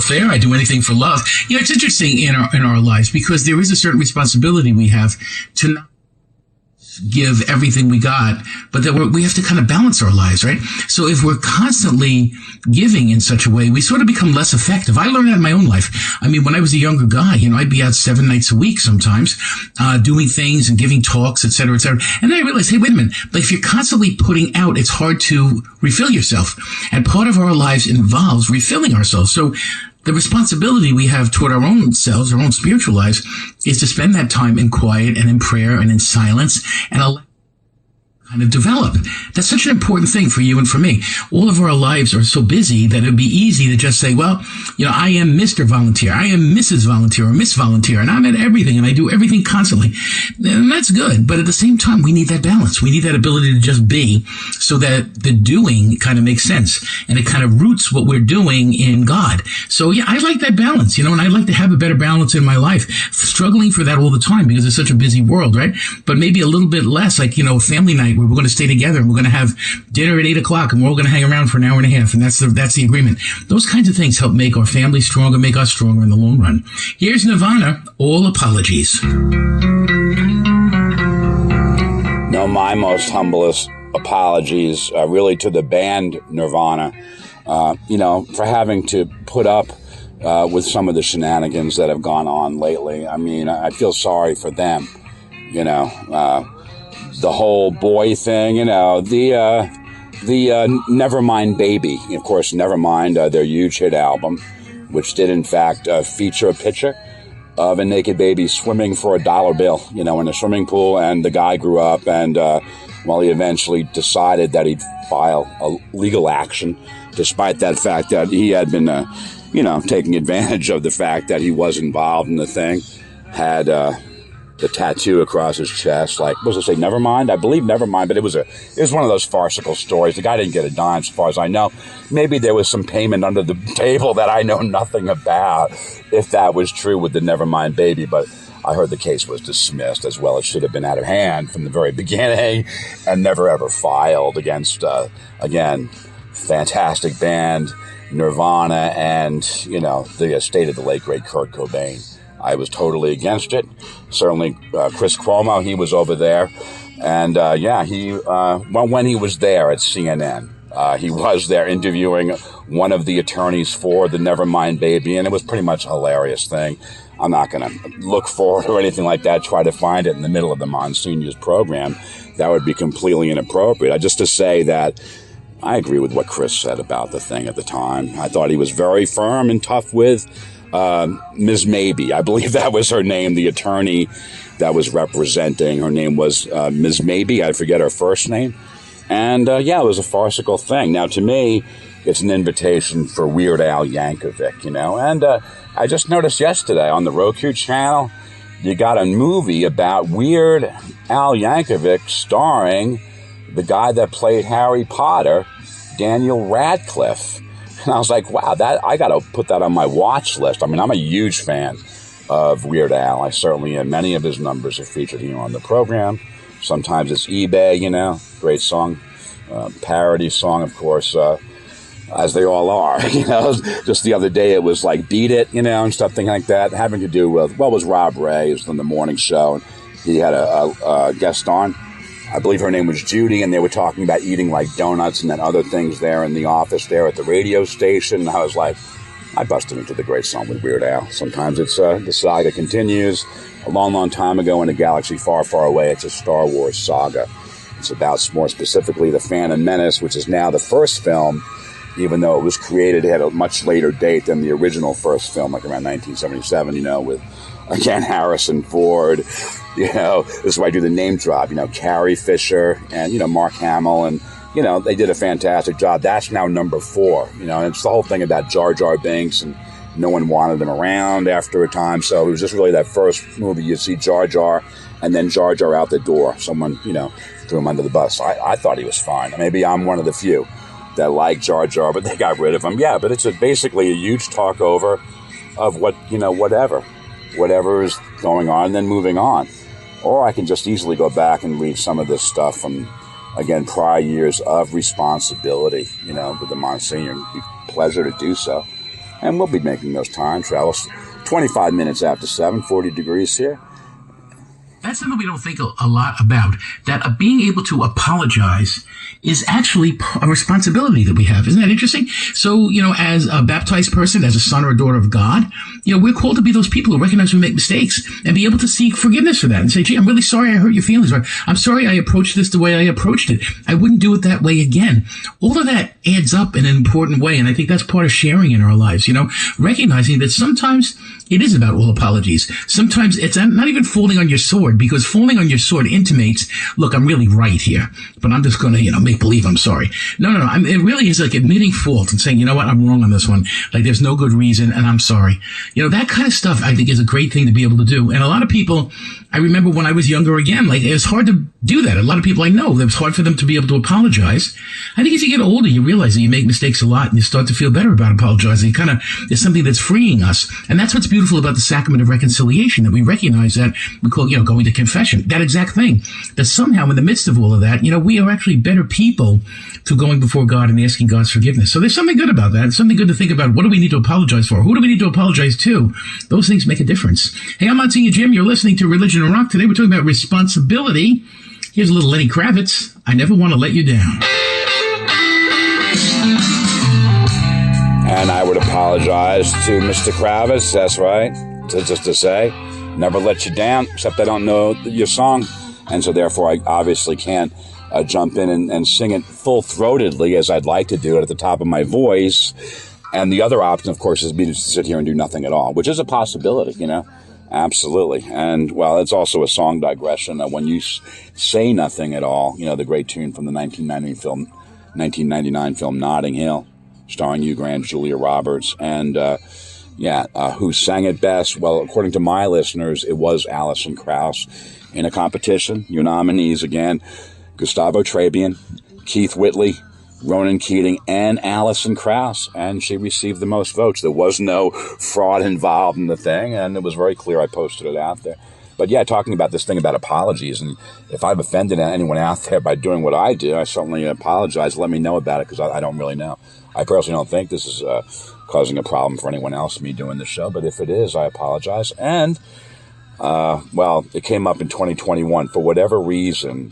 There, I do anything for love. You know, it's interesting in our lives because there is a certain responsibility we have to not give everything we got, but that we have to kind of balance our lives, right? So if we're constantly giving in such a way, we sort of become less effective. I learned that in my own life. I mean, when I was a younger guy, you know, I'd be out 7 nights a week sometimes, doing things and giving talks, et cetera, et cetera. And then I realized, hey, wait a minute. Like if you're constantly putting out, it's hard to refill yourself. And part of our lives involves refilling ourselves. So the responsibility we have toward our own selves, our own spiritual lives, is to spend that time in quiet and in prayer and in silence and allow kind of develop. That's such an important thing for you and for me. All of our lives are so busy that it would be easy to just say, well, you know, I am Mr. Volunteer, I am Mrs. Volunteer or Miss Volunteer, and I'm at everything and I do everything constantly. And that's good. But at the same time, we need that balance. We need that ability to just be so that the doing kind of makes sense and it kind of roots what we're doing in God. So yeah, I like that balance, you know, and I'd like to have a better balance in my life, struggling for that all the time because it's such a busy world, right? But maybe a little bit less, like, you know, family night where we're going to stay together and we're going to have dinner at 8 o'clock and we're all going to hang around for an hour and a half. And that's the agreement. Those kinds of things help make our family stronger, make us stronger in the long run. Here's Nirvana, All Apologies. No, my most humblest apologies really to the band Nirvana, you know, for having to put up with some of the shenanigans that have gone on lately. I mean, I feel sorry for them, you know, the whole boy thing, you know, the Nevermind Baby, of course, Nevermind, their huge hit album, which did in fact feature a picture of a naked baby swimming for a dollar bill, you know, in a swimming pool. And the guy grew up and, well, he eventually decided that he'd file a legal action, despite that fact that he had been, you know, taking advantage of the fact that he was involved in the thing, had the tattoo across his chest, like, what was it say, Nevermind? I believe Nevermind, but it was one of those farcical stories. The guy didn't get a dime, as far as I know. Maybe there was some payment under the table that I know nothing about, if that was true with the Nevermind Baby, but I heard the case was dismissed, as well. It should have been out of hand from the very beginning and never ever filed against, again, fantastic band, Nirvana, and, you know, the estate of the late, great Kurt Cobain. I was totally against it. Certainly, Chris Cuomo, he was over there. And, yeah, well, when he was there at CNN, he was there interviewing one of the attorneys for the Nevermind Baby, and it was pretty much a hilarious thing. I'm not going to look for it or anything like that, try to find it in the middle of the Monsignor's program. That would be completely inappropriate. Just to say that I agree with what Chris said about the thing at the time. I thought he was very firm and tough with Ms. Maybe. I believe that was her name, the attorney that was representing. Her name was Ms. Maybe. I forget her first name. And, yeah, it was a farcical thing. Now, to me, it's an invitation for Weird Al Yankovic, you know. And I just noticed yesterday on the Roku channel, you got a movie about Weird Al Yankovic starring the guy that played Harry Potter, Daniel Radcliffe. And I was like, wow, I got to put that on my watch list. I mean, I'm a huge fan of Weird Al. I certainly am. Many of his numbers are featured here on the program. Sometimes it's eBay, you know, great song, parody song, of course, as they all are, you know. Just the other day, it was like Beat It, you know, and something like that, having to do with, well, it was Rob Ray, it was on the morning show, and he had a guest on. I believe her name was Judy, and they were talking about eating like donuts and then other things there in the office there at the radio station. And I was like, I busted into the great song with Weird Al. Sometimes it's the saga continues. A long, long time ago in a galaxy far, far away, it's a Star Wars saga. It's about, more specifically, the Phantom Menace, which is now the first film, even though it was created at a much later date than the original first film, like around 1977, with, again, Harrison Ford. This is why I do the name drop, Carrie Fisher and, Mark Hamill, and, they did a fantastic job. That's now number 4, and it's the whole thing about Jar Jar Binks, and no one wanted him around after a time, so it was just really that first movie you see Jar Jar, and then Jar Jar out the door. Someone, threw him under the bus. I thought he was fine. Maybe I'm one of the few that like Jar Jar, but they got rid of him. Yeah, but it's basically a huge talk over of whatever is going on, and then moving on. Or I can just easily go back and read some of this stuff from, again, prior years of responsibility, with the Monsignor. It'd be a pleasure to do so. And we'll be making those time travels. 25 minutes after 7, 40 degrees here. That's something we don't think a lot about, that being able to apologize is actually a responsibility that we have. Isn't that interesting? So, as a baptized person, as a son or a daughter of God, we're called to be those people who recognize we make mistakes and be able to seek forgiveness for that and say, gee, I'm really sorry I hurt your feelings. Or I'm sorry I approached this the way I approached it. I wouldn't do it that way again. All of that adds up in an important way. And I think that's part of sharing in our lives, recognizing that sometimes it is about all apologies. Sometimes it's not even falling on your sword, because falling on your sword intimates, look, I'm really right here, but I'm just going to, make believe I'm sorry. No. It really is like admitting fault and saying, you know what, I'm wrong on this one. Like, there's no good reason, and I'm sorry. That kind of stuff I think is a great thing to be able to do. And a lot of people, I remember when I was younger, again, like, it was hard to do that. A lot of people I know, it was hard for them to be able to apologize. I think as you get older, you realize that you make mistakes a lot, and you start to feel better about apologizing. It kind of is something that's freeing us. And that's what's beautiful about the sacrament of reconciliation, that we recognize that we call, going to confession, that exact thing, that somehow in the midst of all of that, we are actually better people to going before God and asking God's forgiveness. So there's something good about that. It's something good to think about. What do we need to apologize for? Who do we need to apologize to? Those things make a difference. Hey, I'm Monsignor Jim. You're listening to Religion and Rock. Today we're talking about responsibility. Here's a little Lenny Kravitz. I never want to let you down. And I would apologize to Mr. Kravitz. That's right. Just to say, never let you down, except I don't know your song. And so therefore I obviously can't jump in and sing it full-throatedly as I'd like to do it at the top of my voice. And the other option, of course, is me to sit here and do nothing at all, which is a possibility, Absolutely. And, well, it's also a song digression. When you say nothing at all, the great tune from the 1999 film Notting Hill, starring Hugh Grant, Julia Roberts, and, who sang it best? Well, according to my listeners, it was Alison Krauss. In a competition, your nominees again, Gustavo Trabian, Keith Whitley, Ronan Keating, and Alison Krauss, and she received the most votes. There was no fraud involved in the thing, and it was very clear. I posted it out there. But yeah, talking about this thing about apologies, and if I've offended anyone out there by doing what I do, I certainly apologize. Let me know about it, because I don't really know. I personally don't think this is causing a problem for anyone else, me doing the show, but if it is, I apologize. And, it came up in 2021. For whatever reason,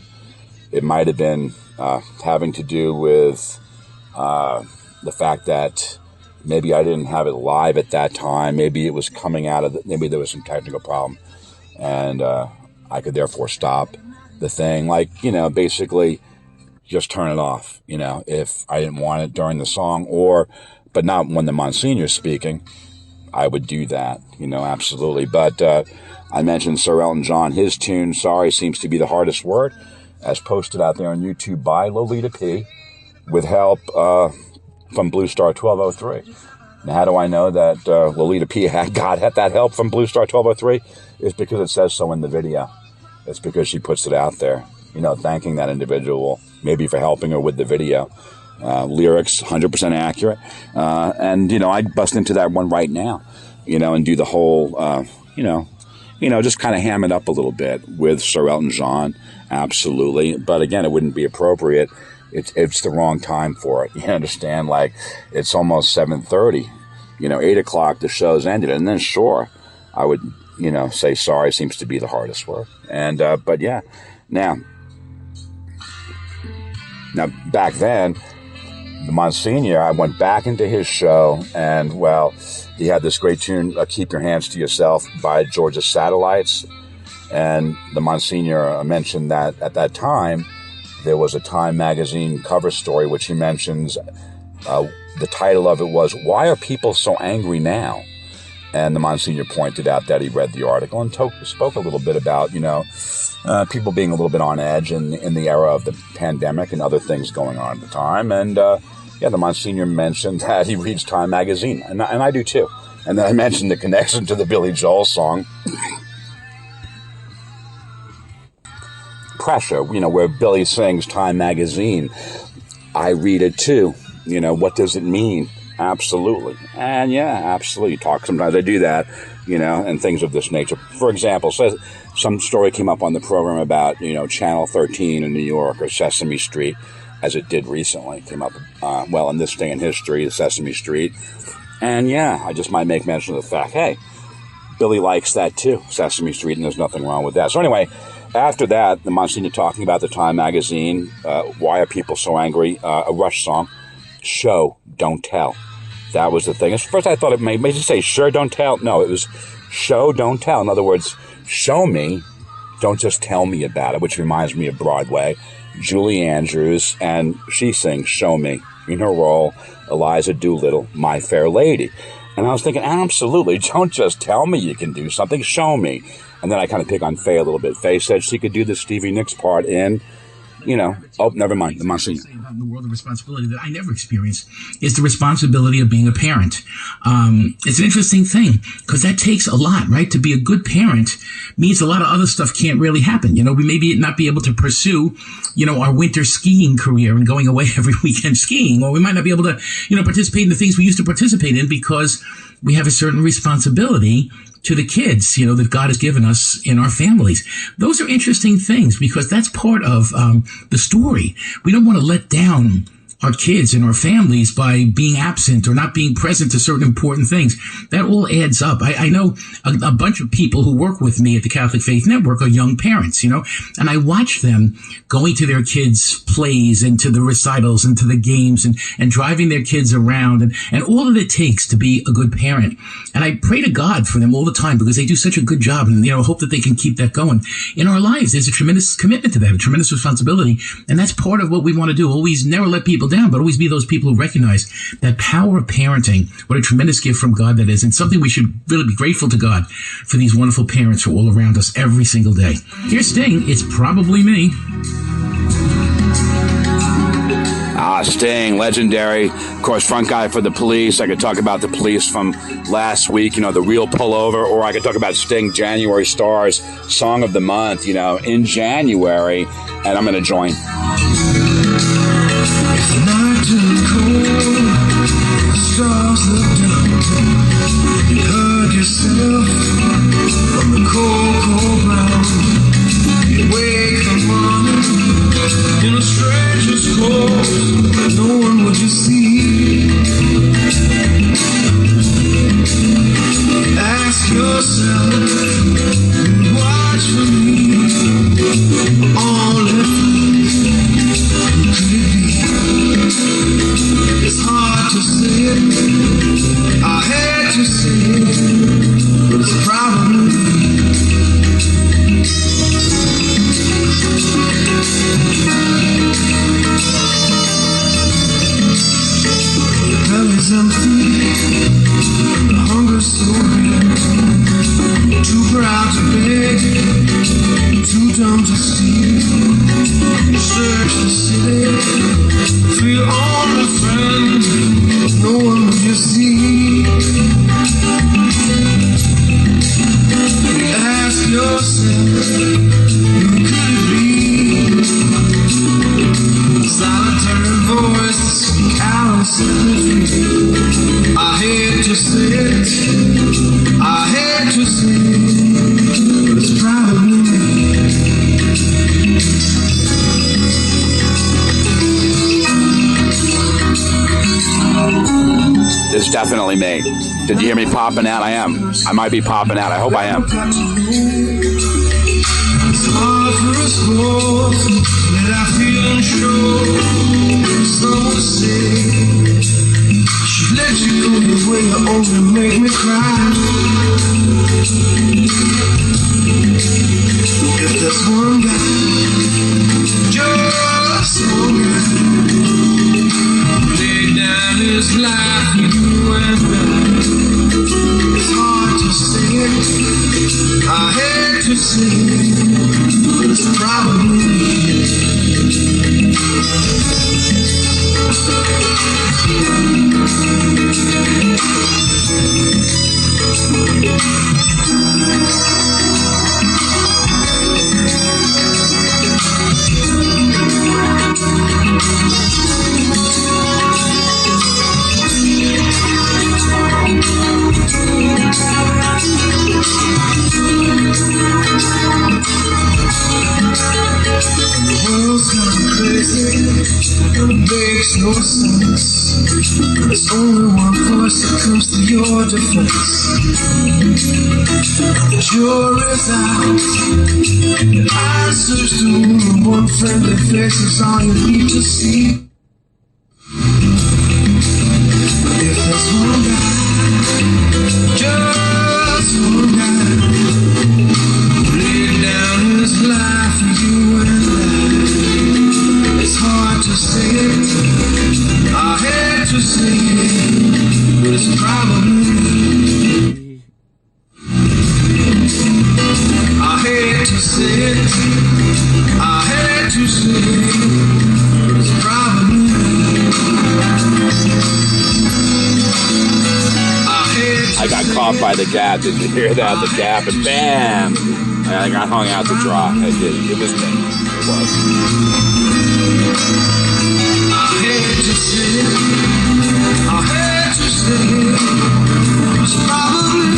it might have been having to do with the fact that maybe I didn't have it live at that time. Maybe it was coming out of maybe there was some technical problem, and I could therefore stop the thing. Like, basically just turn it off, if I didn't want it during the song, but not when the Monsignor's speaking. I would do that, absolutely. But I mentioned Sir Elton John. His tune, Sorry Seems to Be the Hardest Word, as posted out there on YouTube by Lolita P, with help from Blue Star 1203. Now, how do I know that Lolita P got that help from Blue Star 1203? It's because it says so in the video. It's because she puts it out there, thanking that individual, maybe for helping her with the video. Lyrics, 100% accurate. And, I'd bust into that one right now, and do the whole, just kind of ham it up a little bit with Sir Elton John. Absolutely. But again, it wouldn't be appropriate. It's the wrong time for it. You understand? Like, it's almost 7:30, 8 o'clock, the show's ended. And then sure, I would, say sorry seems to be the hardest word. And, but yeah, now back then, the Monsignor, I went back into his show, and, well, he had this great tune, Keep Your Hands to Yourself by Georgia Satellites. And the Monsignor mentioned that at that time, there was a Time magazine cover story, which he mentions. The title of it was, Why Are People So Angry Now? And the Monsignor pointed out that he read the article and spoke a little bit about, people being a little bit on edge in the era of the pandemic and other things going on at the time. And, the Monsignor mentioned that he reads Time magazine, and I do too. And then I mentioned the connection to the Billy Joel song, Pressure, where Billy sings Time magazine. I read it too. What does it mean? Absolutely. And absolutely. Sometimes I do that, and things of this nature. For example, some story came up on the program about, Channel 13 in New York or Sesame Street, as it did recently. It came up, in this day in history, Sesame Street. And I just might make mention of the fact, hey, Billy likes that too, Sesame Street, and there's nothing wrong with that. So anyway, after that, the Monsignor talking about the Time magazine, Why Are People So Angry? A Rush song, Show, Don't Tell. That was the thing. At first I thought it made you say, sure, don't tell. No, it was show, don't tell. In other words, show me, don't just tell me about it, which reminds me of Broadway. Julie Andrews, and she sings Show Me. In her role, Eliza Doolittle, My Fair Lady. And I was thinking, absolutely, don't just tell me you can do something, show me. And then I kind of pick on Faye a little bit. Faye said she could do the Stevie Nicks part in, never mind, the Monsignor. The world of responsibility that I never experienced is the responsibility of being a parent. It's an interesting thing because that takes a lot, right? To be a good parent means a lot of other stuff can't really happen. We maybe not be able to pursue, our winter skiing career and going away every weekend skiing, or we might not be able to, participate in the things we used to participate in because we have a certain responsibility to the kids, that God has given us in our families. Those are interesting things because that's part of the story. We don't want to let down our kids and our families by being absent or not being present to certain important things. That all adds up. I know a bunch of people who work with me at the Catholic Faith Network are young parents, and I watch them going to their kids' plays and to the recitals and to the games and driving their kids around and all that it takes to be a good parent. And I pray to God for them all the time because they do such a good job and, hope that they can keep that going. In our lives, there's a tremendous commitment to that, a tremendous responsibility. And that's part of what we want to do. Always never let people down, but always be those people who recognize that power of parenting. What a tremendous gift from God that is, and something we should really be grateful to God for these wonderful parents who are all around us every single day. Here's Sting, It's Probably Me. Sting, legendary. Of course, front guy for the Police. I could talk about the Police from last week, the real pullover, or I could talk about Sting, January Stars, Song of the Month, in January, and I'm going to join. Stars look down. You hug yourself from the cold ground. You wake the morning in a stranger's cold. No one would you see. Ask yourself, watch for me. Only who could it be? It's hard to say it, I hate to say it, but it's probably me. The belly's empty, the hunger's so real, too proud to beg, too dumb to steal. You search the city for your only friend, no one will you see. You ask yourself, who could it be? The solitary voice that speaks out and set me free. I hate to say it, I hate to say it, but it's probably me. It's definitely me. Did you hear me popping out? I am. I might be popping out. I hope I am. It's hard for us both that I feel unsure. Some would say let you go the way you only make me cry. If there's one guy, just one guy, laid down his life for you and I, it's hard to say it, I hate to say it, but it's probably the world's gone crazy, it makes no sense. There's only one voice that comes to your defense. The jury's out, and I search the room, one friendly face is all you need to see. But if there's one guy, just one guy, laid down his life for you and I, it's hard to say it, I hate to say it, but it's probably I hate to say it, I hate to say it, but it's probably I got caught by the gap. Did you hear that? The gap, and bam! And I got hung out to dry. I did. It was me. It was. I hate to say it, I hate to say it, it's probably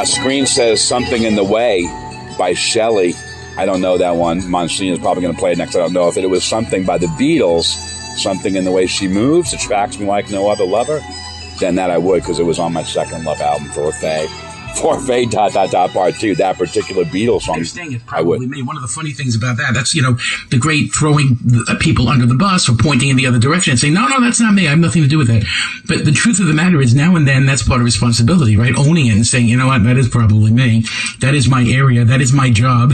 Screen says Something in the Way by Shelley. I don't know that one. Monsignor is probably going to play it next. I don't know if it was something by the Beatles, Something in the Way She Moves, Attracts Me Like No Other Lover. Then that I would, because it was on my second love album, Forfait, part 2, that particular Beatles song. Understanding it probably me. One of the funny things about that's, the great throwing people under the bus or pointing in the other direction and saying, no, that's not me. I have nothing to do with that. But the truth of the matter is now and then that's part of responsibility, right? Owning it and saying, you know what, that is probably me. That is my area. That is my job,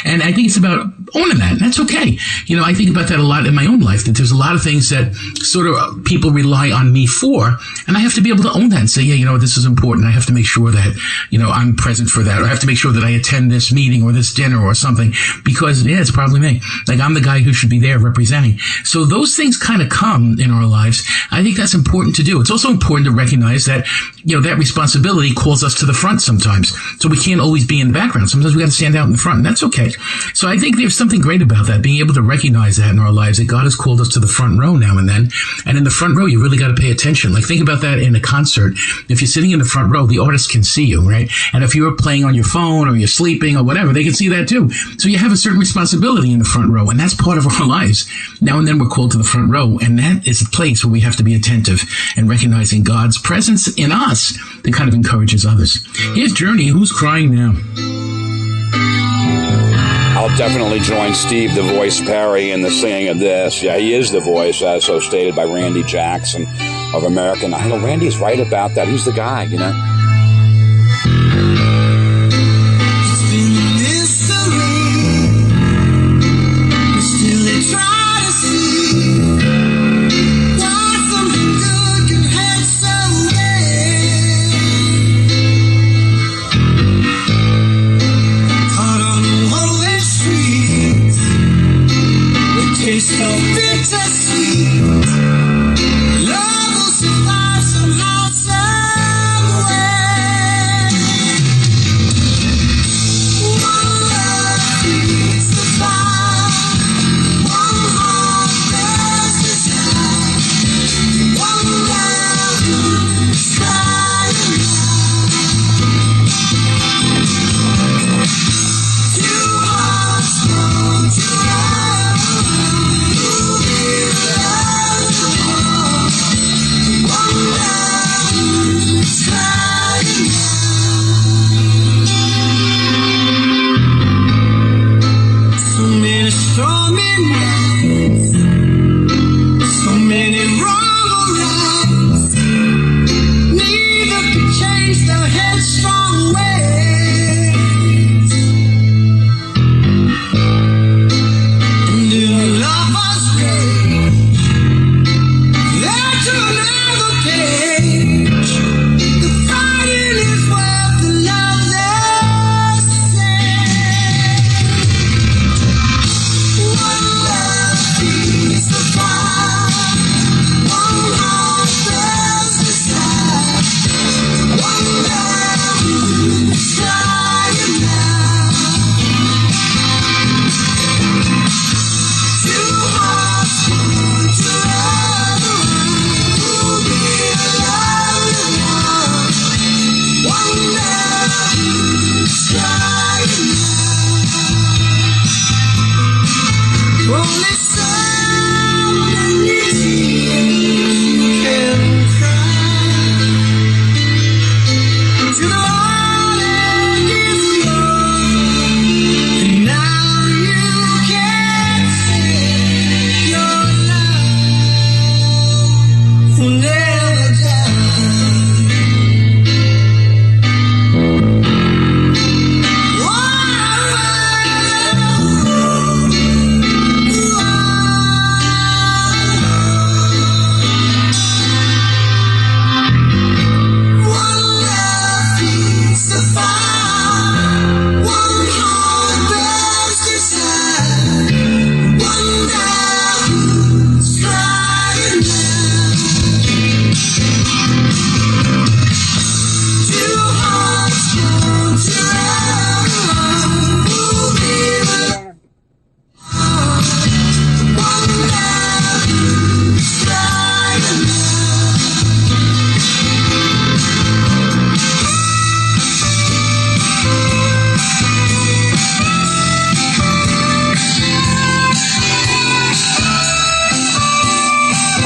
and I think it's about owning that. That's okay. I think about that a lot in my own life, that there's a lot of things that sort of people rely on me for, and I have to be able to own that and say, yeah, this is important. I have to make sure that I'm present for that, or I have to make sure that I attend this meeting or this dinner or something, because it's probably me. Like, I'm the guy who should be there representing. So those things kind of come in our lives. I think that's important to do. It's also important to recognize that, that responsibility calls us to the front sometimes. So we can't always be in the background. Sometimes we got to stand out in the front, and that's okay. So I think there's something great about that, being able to recognize that in our lives, that God has called us to the front row now and then. And in the front row, you really got to pay attention. Like, think about that in a concert. If you're sitting in the front row, the artist can see you, right? And if you're playing on your phone or you're sleeping or whatever, they can see that too. So you have a certain responsibility in the front row, and that's part of our lives. Now and then we're called to the front row, and that is a place where we have to be attentive and recognizing God's presence in us that kind of encourages others. Here's Journey, Who's Crying Now? I'll definitely join Steve the Voice Perry in the singing of this. Yeah, he is the voice, as so stated by Randy Jackson of American Idol. Randy's right about that. He's the guy, Love will survive somehow, some way.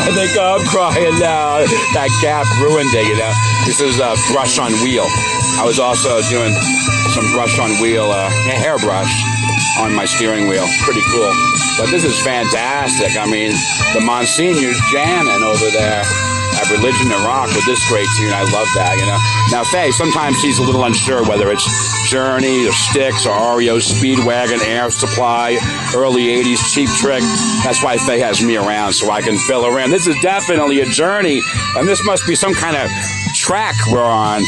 I think, oh, I'm crying now. That gap ruined it, you know. This is brush on wheel. I was also doing some brush on wheel, hairbrush on my steering wheel. Pretty cool. But this is fantastic. I mean, the Monsignor's jamming over there at Religion&Rock with this great tune. I love that, you know. Now, Faye, sometimes she's a little unsure whether it's Journey or Styx or REO, Speedwagon, Air Supply, early 80s, Cheap Trick. That's why Faye has me around, so I can fill her in. This is definitely a journey, and this must be some kind of track we're on.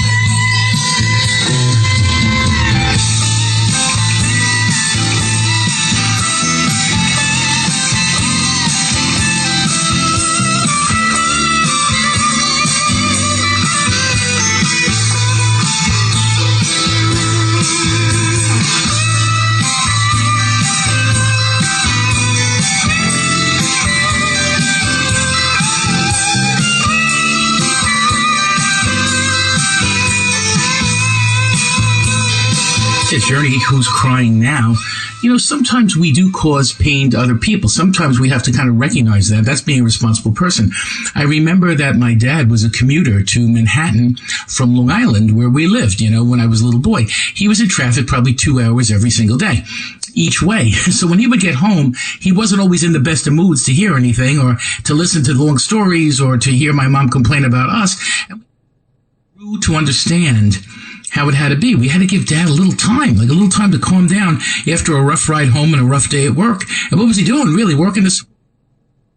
Journey, who's crying now, you know, sometimes we do cause pain to other people. Sometimes we have to kind of recognize that. That's being a responsible person. I remember that my dad was a commuter to Manhattan from Long Island, where we lived, you know, when I was a little boy. He was in traffic probably 2 hours every single day, each way. So when he would get home, he wasn't always in the best of moods to hear anything or to listen to long stories or to hear my mom complain about us. And we grew to understand how it had to be. We had to give Dad a little time to calm down after a rough ride home and a rough day at work. And what was he doing? Really working this.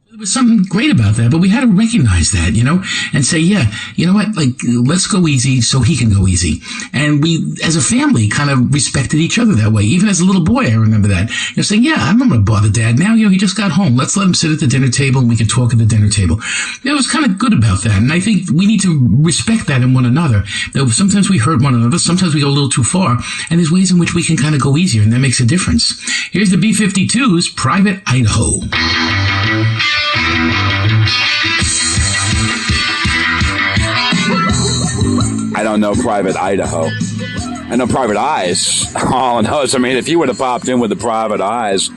There was something great about that, but we had to recognize that, you know, and say, yeah, you know what, like, let's go easy so he can go easy. And we, as a family, kind of respected each other that way. Even as a little boy, I remember that. You know, saying, yeah, I'm not going to bother Dad now. You know, he just got home. Let's let him sit at the dinner table and we can talk at the dinner table. You know, it was kind of good about that. And I think we need to respect that in one another. That sometimes we hurt one another. Sometimes we go a little too far. And there's ways in which we can kind of go easier, and that makes a difference. Here's the B-52's Private Idaho. I don't know Private Idaho. I know Private Eyes. Hall & Oates. I mean, if you would have popped in with the Private Eyes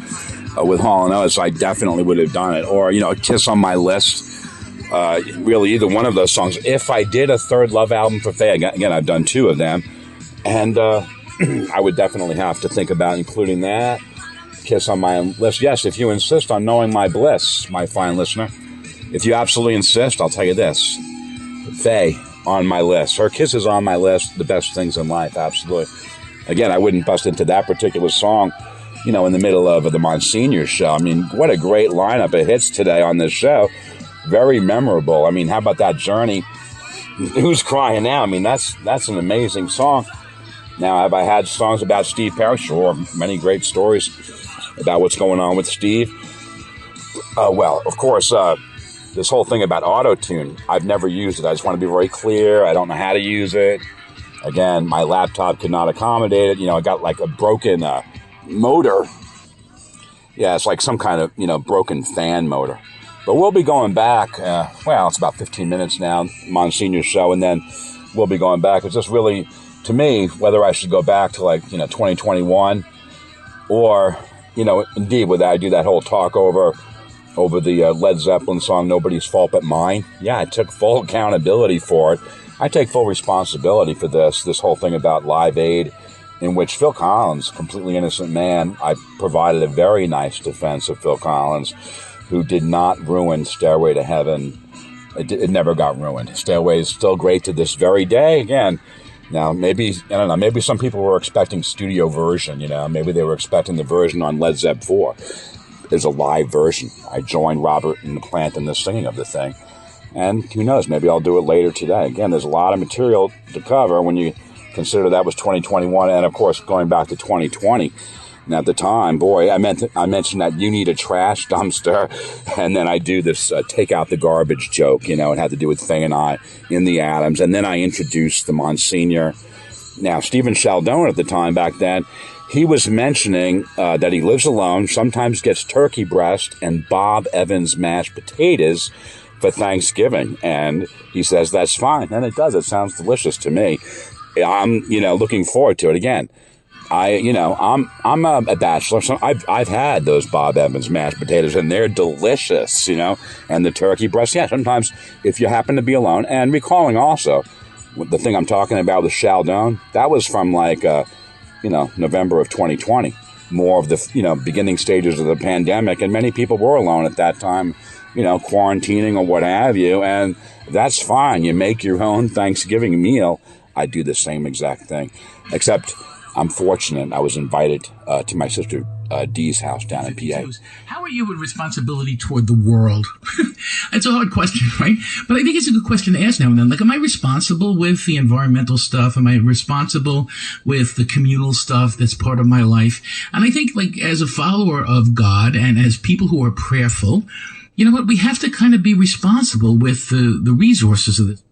with Hall & Oates, I definitely would have done it. Or, you know, Kiss on My List. Really, either one of those songs. If I did a third Love album for Faye, again, I've done two of them. And I would definitely have to think about including that. Kiss on My List. Yes, if you insist on knowing my bliss, my fine listener. If you absolutely insist, I'll tell you this. Faye on my list. Her Kiss is on my list. The best things in life, absolutely. Again, I wouldn't bust into that particular song, you know, in the middle of the Monsignor show. I mean, what a great lineup of hits today on this show. Very memorable. I mean, how about that Journey? Who's Crying Now? I mean, that's an amazing song. Now, have I had songs about Steve Perry? Sure. Many great stories about what's going on with Steve. Well, of course, this whole thing about auto-tune, I've never used it. I just want to be very clear. I don't know how to use it. Again, my laptop could not accommodate it. You know, I got like a broken motor. Yeah, it's like some kind of, you know, broken fan motor. But we'll be going back. Well, it's about 15 minutes now, Monsignor show, and then we'll be going back. It's just really, to me, whether I should go back to like, you know, 2021 or, you know, indeed, whether I do that whole talk over the Led Zeppelin song, Nobody's Fault But Mine. Yeah, I took full accountability for it. I take full responsibility for this whole thing about Live Aid, in which Phil Collins, completely innocent man, I provided a very nice defense of Phil Collins, who did not ruin Stairway to Heaven. It never got ruined. Stairway is still great to this very day. Again, now maybe, I don't know, maybe some people were expecting studio version, you know, maybe they were expecting the version on Led Zepp 4. There's a live version. I joined Robert and the Plant in the singing of the thing. And who knows, maybe I'll do it later today. Again, there's a lot of material to cover when you consider that was 2021 and, of course, going back to 2020. And at the time, boy, I mentioned that you need a trash dumpster. And then I do this take out the garbage joke, you know, it had to do with Faye and I in the Adams. And then I introduced the Monsignor. Now, Stephen Sheldon at the time back then, he was mentioning that he lives alone, sometimes gets turkey breast and Bob Evans mashed potatoes for Thanksgiving. And he says, that's fine. And it does. It sounds delicious to me. I'm, you know, looking forward to it. Again, I'm a bachelor, so I've had those Bob Evans mashed potatoes, and they're delicious, and the turkey breast. Yeah, sometimes if you happen to be alone, and recalling also, the thing I'm talking about with Chaldon, that was from November of 2020, more of the, beginning stages of the pandemic, and many people were alone at that time, quarantining or what have you, and that's fine. You make your own Thanksgiving meal. I do the same exact thing, except I'm fortunate. I was invited to my sister Dee's house down in PA. How are you with responsibility toward the world? It's a hard question, right? But I think it's a good question to ask now and then. Like, am I responsible with the environmental stuff? Am I responsible with the communal stuff that's part of my life? And I think, like, as a follower of God and as people who are prayerful, you know what? We have to kind of be responsible with the resources of this.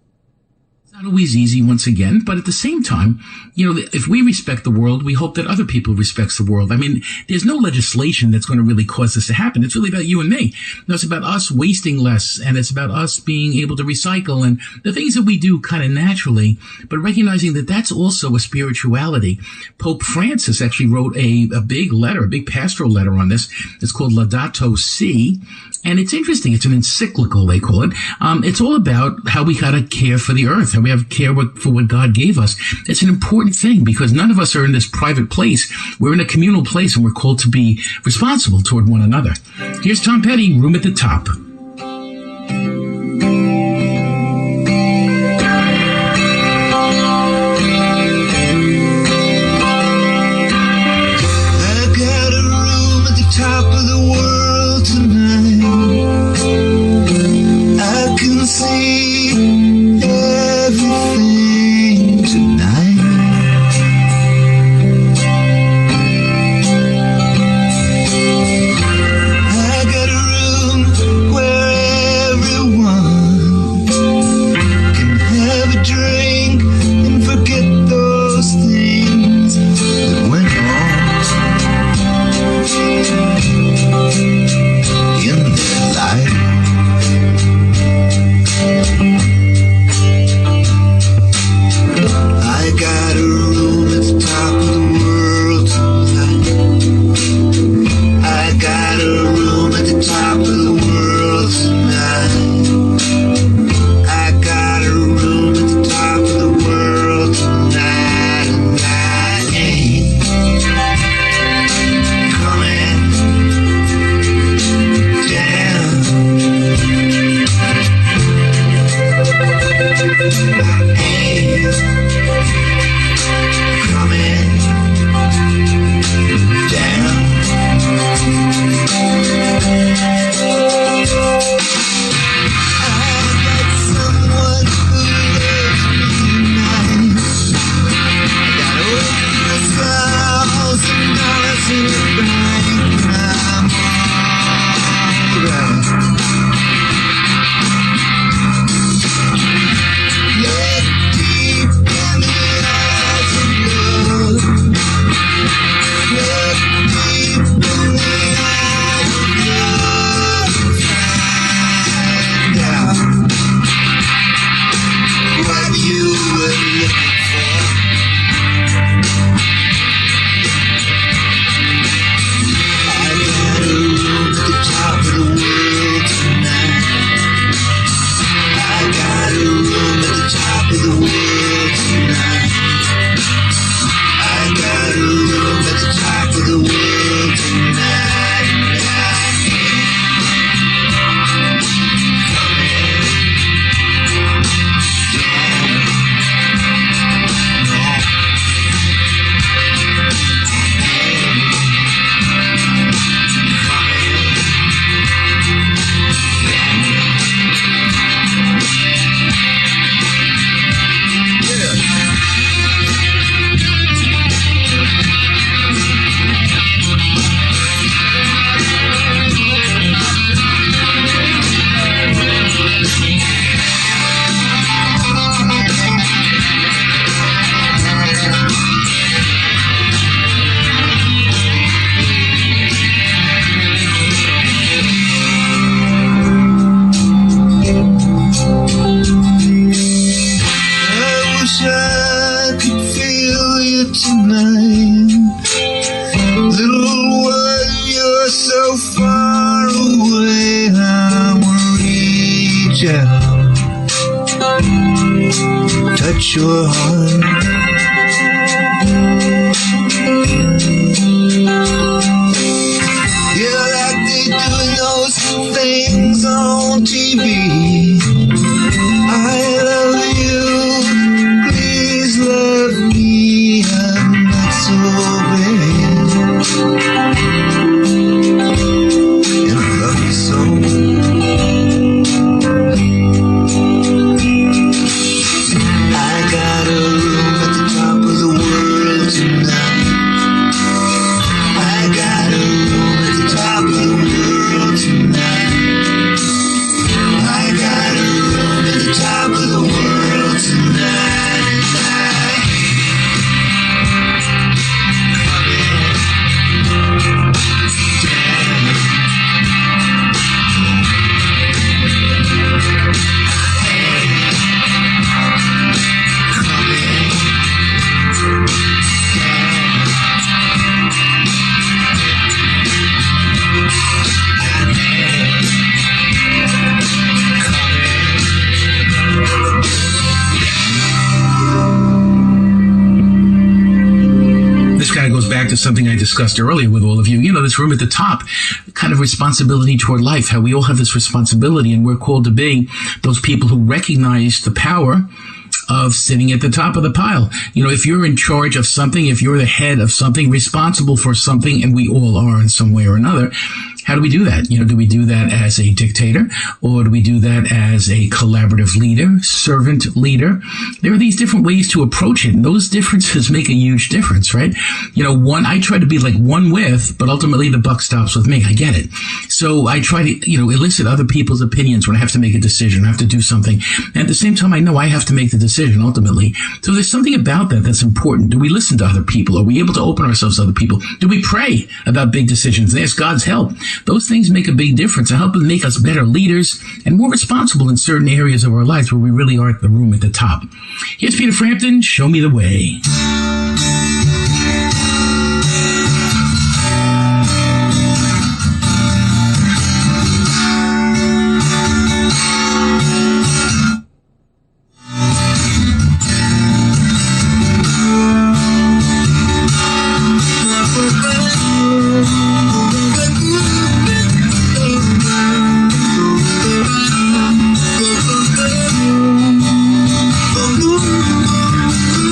Not always easy, once again, but at the same time, if we respect the world, we hope that other people respect the world. I mean, there's no legislation that's going to really cause this to happen. It's really about you and me. It's about us wasting less, and it's about us being able to recycle and the things that we do kind of naturally, but recognizing that that's also a spirituality. Pope Francis actually wrote a big letter, a big pastoral letter on this. It's called Laudato Si. And it's interesting. It's an encyclical, they call it. It's all about how we gotta care for the earth, how we have care for what God gave us. It's an important thing because none of us are in this private place. We're in a communal place, and we're called to be responsible toward one another. Here's Tom Petty, Room at the Top. I got a room at the top of the world tonight. I can see everything tonight. I got a room where everyone can have a drink and forget those things that went wrong in their life. I got a room at the top of the world tonight. I got a room at the top of the world tonight. I got a room at the top of the world tonight, and I ain't coming down. I ain't coming down. I got someone who loves me nice. I got $1,000 in the bank, and I'm alright. Yeah. down, touch your heart. Yeah, like they do those things on TV. I love you, please love me, I'm not so bad. And I love you so. I got a room at the top of the world tonight. I got a room at the top of the world tonight. I got a room at the top of the world tonight. This kind of goes back to something I discussed earlier with all of you. You know, this room at the top, kind of responsibility toward life, how we all have this responsibility, and we're called to be those people who recognize the power of sitting at the top of the pile. You know, if you're in charge of something, if you're the head of something, responsible for something, and we all are in some way or another, how do we do that? You know, do we do that as a dictator, or do we do that as a collaborative leader, servant leader? There are these different ways to approach it, and those differences make a huge difference, right? You know, I try to be like one with, but ultimately the buck stops with me. I get it. So I try to, you know, elicit other people's opinions when I have to make a decision, I have to do something. And at the same time, I know I have to make the decision ultimately. So there's something about that that's important. Do we listen to other people? Are we able to open ourselves to other people? Do we pray about big decisions and ask God's help? Those things make a big difference and help make us better leaders and more responsible in certain areas of our lives where we really are at the room at the top. Here's Peter Frampton, Show Me the Way.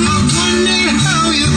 I wonder how you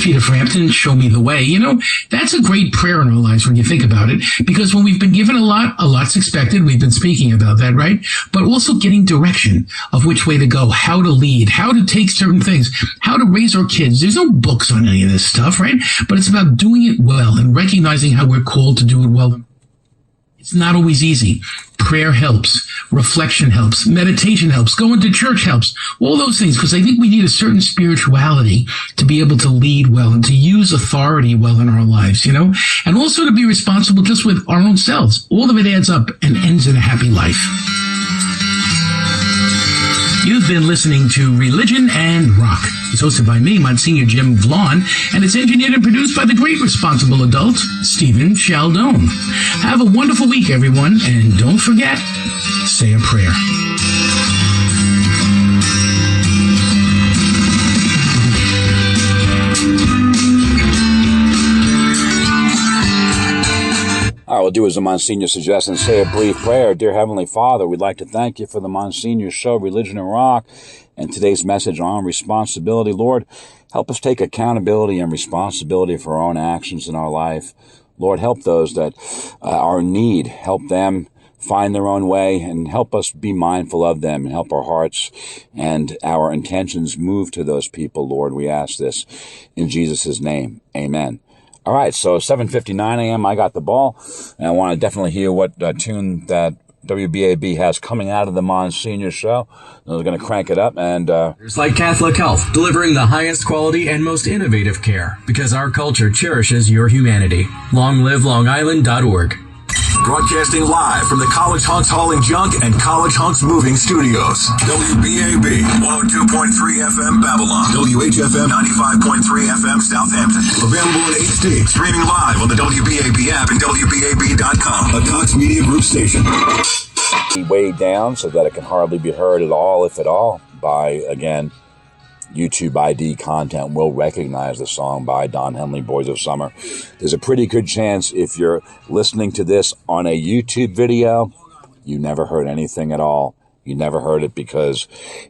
feet of Frampton, show me the way. You know, that's a great prayer in our lives when you think about it, because when we've been given a lot's expected. We've been speaking about that, right? But also getting direction of which way to go, how to lead, how to take certain things, how to raise our kids. There's no books on any of this stuff, right? But it's about doing it well and recognizing how we're called to do it well. It's not always easy. Prayer helps. Reflection helps. Meditation helps. Going to church helps. All those things, because I think we need a certain spirituality to be able to lead well and to use authority well in our lives, you know? And also to be responsible just with our own selves. All of it adds up and ends in a happy life. You've been listening to Religion and Rock. It's hosted by me, Monsignor Jim Vlaun, and it's engineered and produced by the great responsible adult, Stephen Chaldone. Have a wonderful week, everyone, and don't forget, say a prayer. All right, we'll do as the Monsignor suggests and say a brief prayer. Dear Heavenly Father, we'd like to thank you for the Monsignor show, Religion and Rock, and today's message on responsibility. Lord, help us take accountability and responsibility for our own actions in our life. Lord, help those that are in need. Help them find their own way and help us be mindful of them and help our hearts and our intentions move to those people, Lord. We ask this in Jesus' name. Amen. All right, so 7:59 a.m., I got the ball, and I want to definitely hear what tune that WBAB has coming out of the Monsignor show. I was going to crank it up, and It's like Catholic Health, delivering the highest quality and most innovative care, because our culture cherishes your humanity. LongLiveLongIsland.org. Broadcasting live from the College Hunks Hauling Junk and College Hunks Moving Studios. WBAB 102.3 FM Babylon. WHFM 95.3 FM Southampton. Available in HD. Streaming live on the WBAB app and WBAB.com. A Cox Media Group station. Weighed down so that it can hardly be heard at all, if at all, by, again, YouTube ID content will recognize the song by Don Henley, Boys of Summer. There's a pretty good chance if you're listening to this on a YouTube video, you never heard anything at all. You never heard it because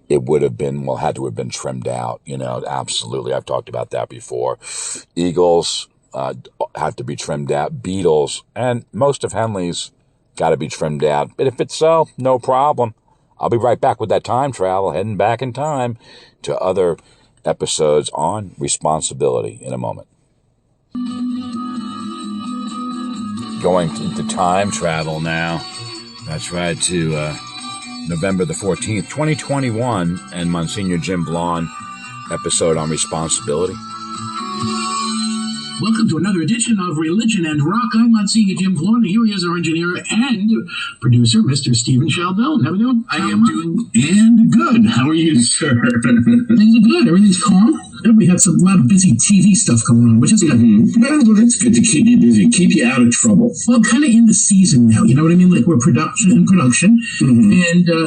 it would have been, well, had to have been trimmed out. You know, absolutely. I've talked about that before. Eagles have to be trimmed out. Beatles and most of Henley's got to be trimmed out. But if it's so, no problem. I'll be right back with that time travel, heading back in time to other episodes on responsibility in a moment. Going into time travel now. That's right, to November the 14th, 2021, and Monsignor Jim Vlaun episode on responsibility. Welcome to another edition of Religion and Rock. I'm Monsignor Jim Vlaun. Here he is, our engineer and producer, Mr. Stephen Chaldone. How are we doing? I am doing and good. How are you, sir? Things are good. Everything's calm. We had a lot of busy TV stuff going on, which is good. Well, that's good to keep you busy, keep you out of trouble. Well, I'm kind of in the season now. You know what I mean? Like we're in production. And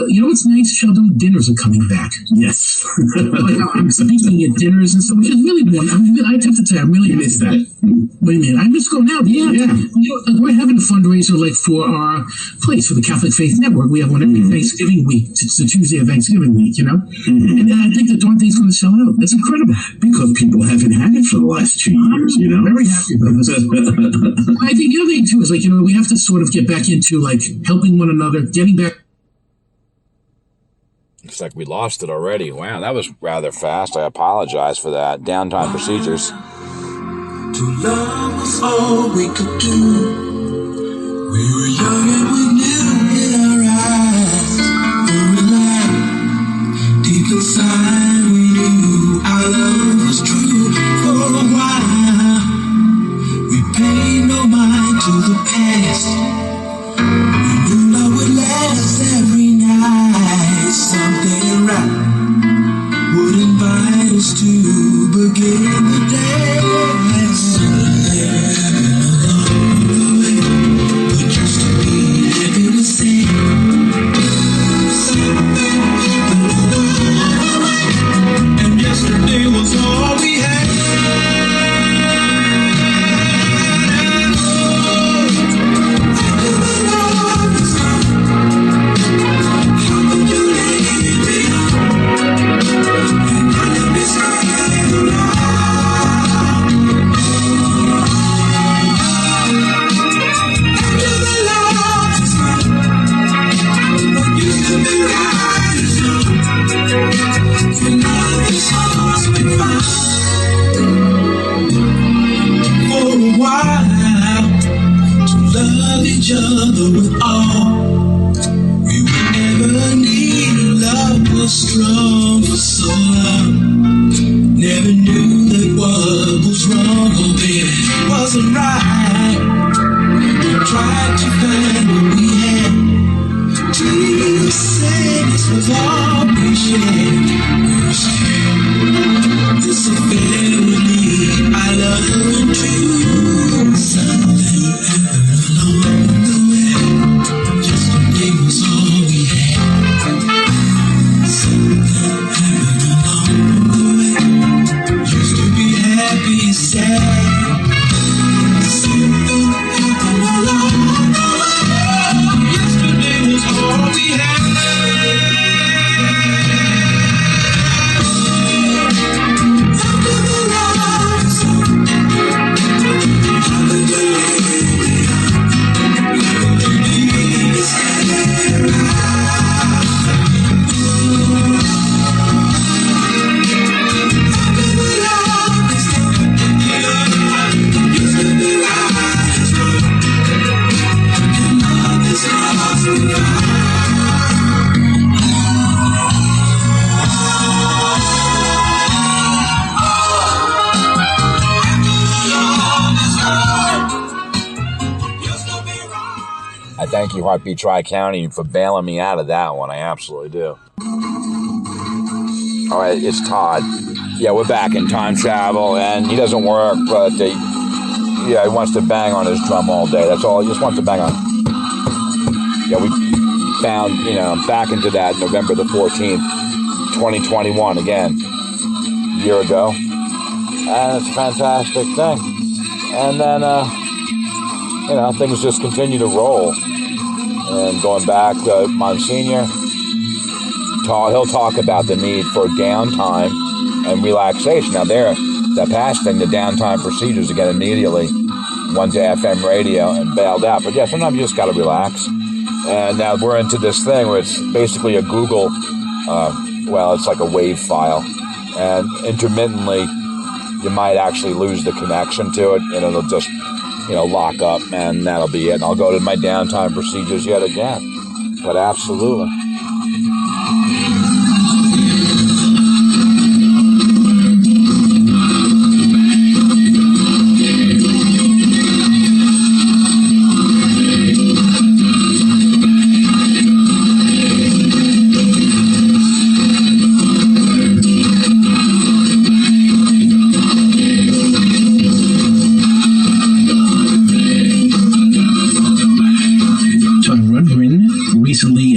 you know what's nice? Sheldon, dinners are coming back. Yes. Like, I'm speaking at dinners and stuff, which is really one. I have to say, I really miss that. What do you mean? I miss going out. Yeah. You know, we're having a fundraiser like for our place, for the Catholic Faith Network. We have one every Thanksgiving week. It's the Tuesday of Thanksgiving week, you know? And I think the darn thing's going to sell out. That's incredible. Because people haven't had it for the last 2 years, you know? I'm very happy about this. I think the other thing, too, is like, you know, we have to sort of get back into, like, helping one another, getting back. Looks like we lost it already. Wow, that was rather fast. I apologize for that. Downtime procedures. To love was all we could do. We were young and we knew in our eyes for a light. Deep inside we knew our love was true. For a while we paid no mind to the past. We knew love would last every night. Something right would invite us to begin the day. you find what we had? You said this was all we shared. This affair with me, I love you too. Something happened along the way. Yesterday was all we had. Something happened along the way. Used to be happy and sad. Something happened along the way. Yesterday was all we had. I thank you, Heartbeat Tri-County, for bailing me out of that one. I absolutely do. All right, it's Todd. Yeah, we're back in time travel, and he doesn't work, but he wants to bang on his drum all day. That's all. He just wants to bang on. Yeah, we found, back into that November the 14th, 2021, again, a year ago. And it's a fantastic thing. And then, things just continue to roll. And going back, Monsignor, he'll talk about the need for downtime and relaxation. Now, that past thing, the downtime procedures to get immediately went to FM radio and bailed out. But yeah, sometimes you just got to relax. And now we're into this thing where it's basically a Google, it's like a wave file. And intermittently, you might actually lose the connection to it, and it'll just, lock up, and that'll be it. And I'll go to my downtime procedures yet again. But absolutely.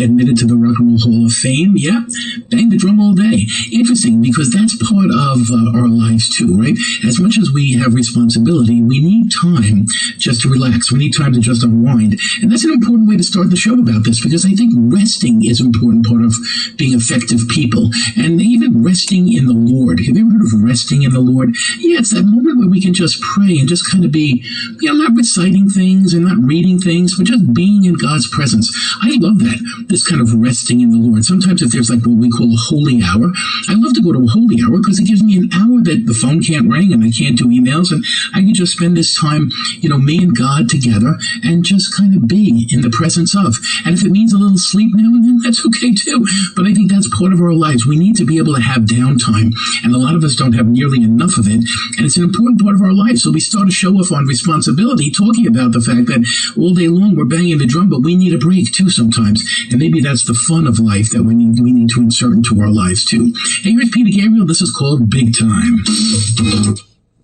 Admitted to the Rock and Roll Hall of Fame. Yeah, bang the drum all day. Interesting, because that's part of our lives too, right? As much as we have responsibility, we need time just to relax. We need time to just unwind. And that's an important way to start the show about this, because I think resting is an important part of being effective people. And even resting in the Lord. Have you ever heard of resting in the Lord? Yeah, it's that moment where we can just pray and just kind of be, not reciting things and not reading things, but just being in God's presence. I love that. This kind of resting in the Lord. Sometimes if there's like what we call a holy hour, I love to go to a holy hour because it gives me an hour that the phone can't ring and I can't do emails, and I can just spend this time, me and God together and just kind of be in the presence of. And if it means a little sleep now and then, that's okay too. But I think that's part of our lives. We need to be able to have downtime, and a lot of us don't have nearly enough of it, and it's an important part of our life. So we start to show off on responsibility, talking about the fact that all day long we're banging the drum, but we need a break too sometimes. And maybe that's the fun of life that we need to insert into our lives too. Hey, here's Peter Gabriel. This is called Big Time.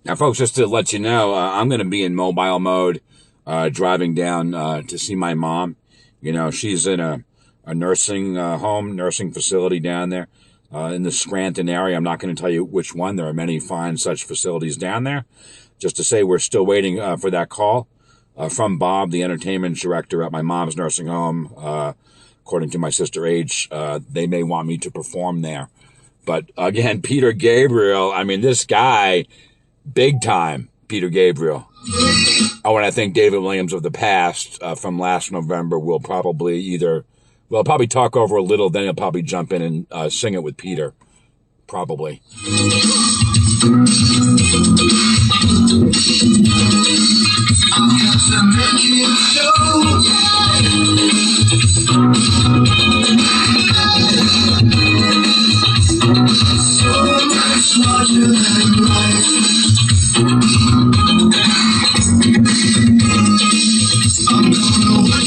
Now, folks, just to let you know, I'm going to be in mobile mode, driving down to see my mom. She's in a nursing home, nursing facility down there in the Scranton area. I'm not going to tell you which one. There are many fine such facilities down there. Just to say we're still waiting for that call from Bob, the entertainment director at my mom's nursing home. According to my sister H, they may want me to perform there. But again, Peter Gabriel, this guy, big time, Peter Gabriel. Oh, and I think David Williams of the past from last November will probably probably talk over a little, then he'll probably jump in and sing it with Peter. Probably. Larger than life. I'm gonna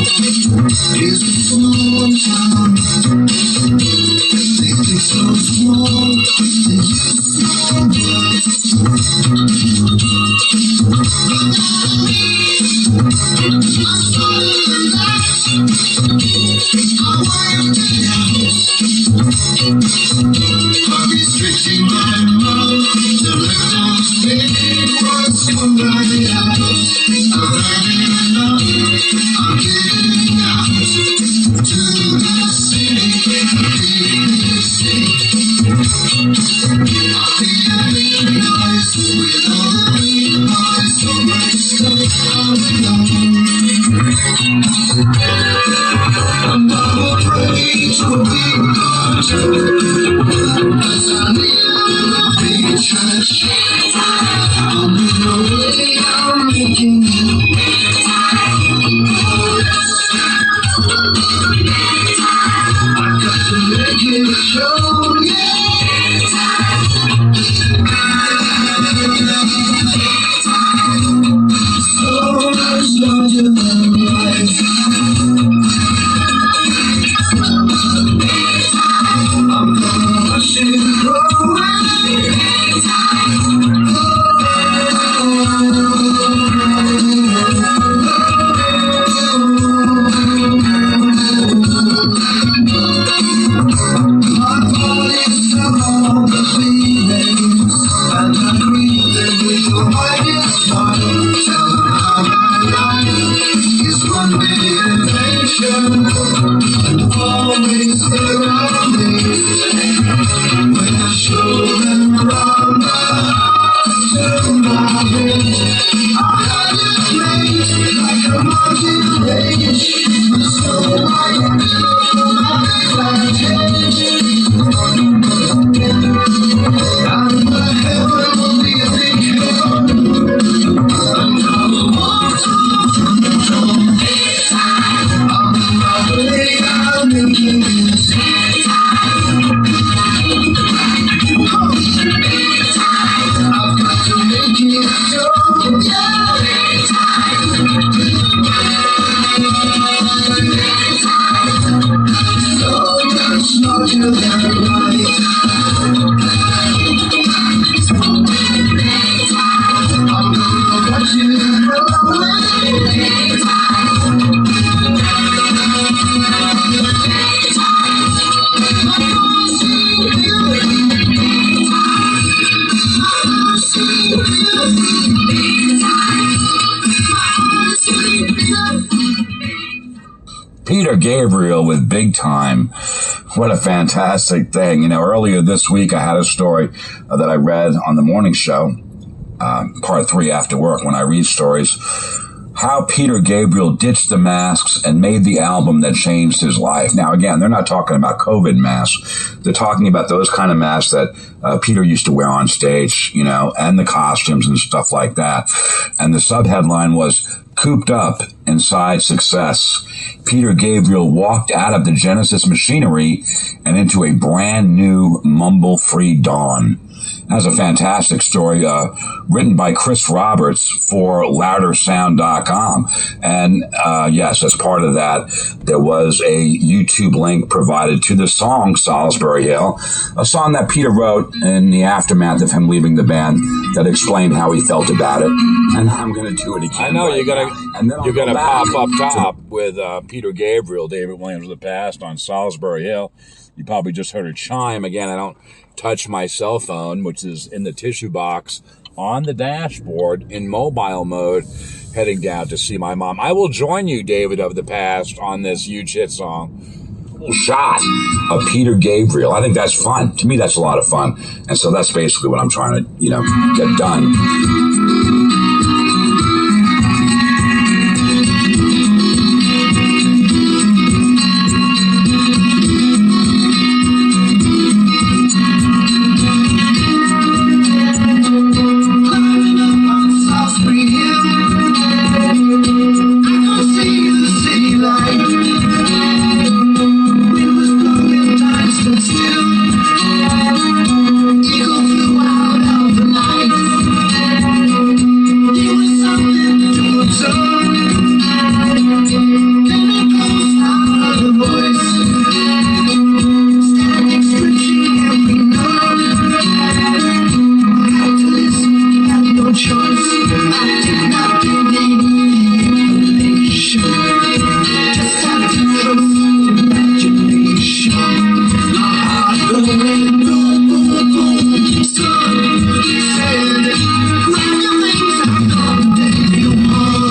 Is a small town. They think so small, they use small words. I saw the light, I wiped it out. I'll be stretching my mouth to let those big words come right out. I'm running enough, I'm getting out to the city, big city. I'll be having nice with all the big boys, so much stuff going on. I'm not afraid to be caught, 'cause I live in a big church. I'm in the way I'm making it. I got to make it show, yeah. So much larger than life. I'm gonna watch it grow. Peter Gabriel with Big Time. What a fantastic thing. You know, earlier this week I had a story that I read on the morning show, part 3 after work when I read stories, how Peter Gabriel ditched the masks and made the album that changed his life. Now, again, they're not talking about COVID masks. They're talking about those kind of masks that Peter used to wear on stage, you know, and the costumes and stuff like that. And the subheadline was, "Cooped up inside success, Peter Gabriel walked out of the Genesis machinery and into a brand new mumble-free dawn." That's a fantastic story, written by Chris Roberts for loudersound.com. And yes, as part of that, there was a YouTube link provided to the song Salisbury Hill, a song that Peter wrote in the aftermath of him leaving the band that explained how he felt about it. And I'm going to do it again. I know you're going to pop up top with Peter Gabriel, David Williams of the Past on Salisbury Hill. You probably just heard a chime. Again, I don't touch my cell phone, which is in the tissue box on the dashboard in mobile mode, heading down to see my mom. I will join you, David of the Past, on this huge hit song. Shot of Peter Gabriel. I think that's fun. To me, that's a lot of fun. And so that's basically what I'm trying to, get done. Eagle flew out of the night. choice. I did not believe in manipulation. Just have to trust imagination. My heart going boom, boom, boom. Somebody said, grab your things and come take you home.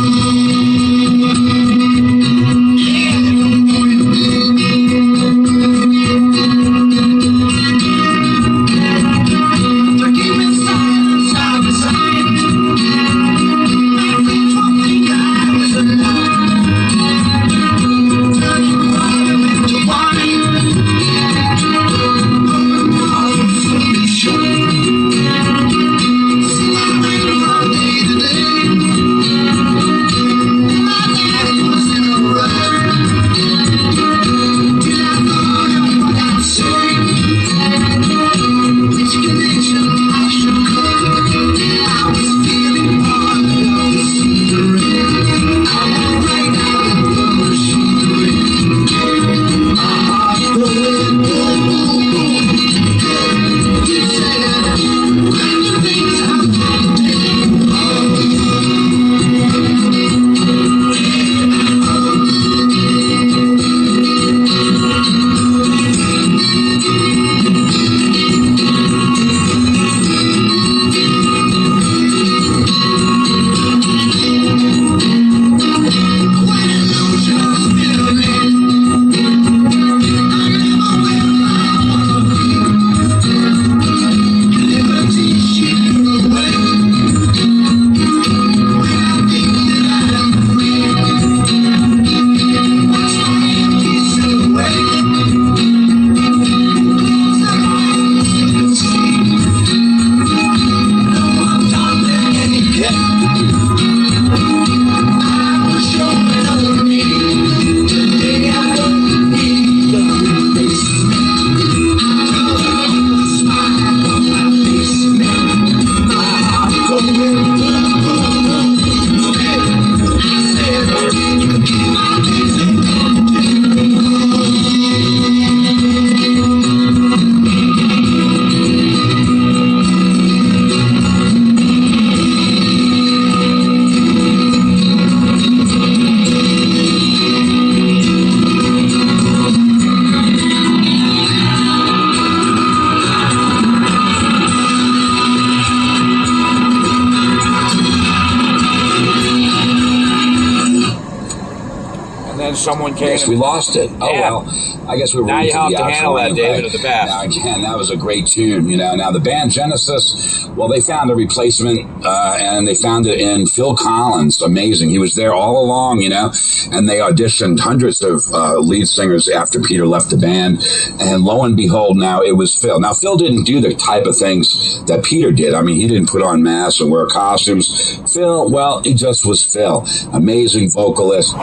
Someone came. Yes, we lost it. Oh, yeah. well, I guess we were now you have to handle that, David, of the past. Now, again, that was a great tune, you know. Now, the band Genesis, well, they found a replacement, and they found it in Phil Collins. Amazing. He was there all along, you know, and they auditioned hundreds of lead singers after Peter left the band, and lo and behold, now it was Phil. Now, Phil didn't do the type of things that Peter did. I mean, he didn't put on masks and wear costumes. Phil, well, he just was Phil. Amazing vocalist.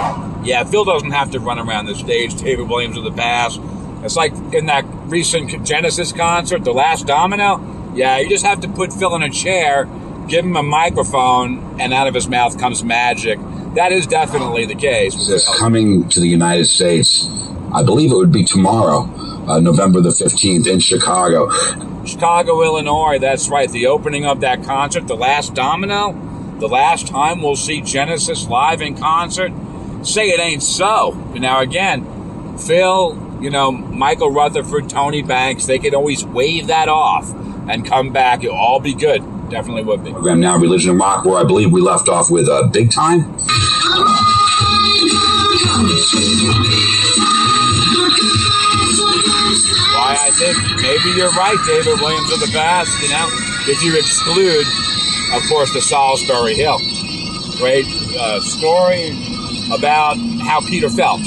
Yeah, Phil doesn't have to run around the stage, David Williams of the past. It's like in that recent Genesis concert, The Last Domino. Yeah, you just have to put Phil in a chair, give him a microphone, and out of his mouth comes magic. That is definitely the case. It's coming to the United States. I believe it would be tomorrow, November the 15th in Chicago. Chicago, Illinois, that's right. The opening of that concert, The Last Domino. The last time we'll see Genesis live in concert. Say it ain't so. Now, again, Phil, you know, Michael Rutherford, Tony Banks, they could always wave that off and come back. It'll all be good. Definitely would be. Program now, Religion and Rock, where I believe we left off with Big Time. Why, I think maybe you're right, David Williams of the past, you know, if you exclude, of course, the Salisbury Hill. Great story about how Peter felt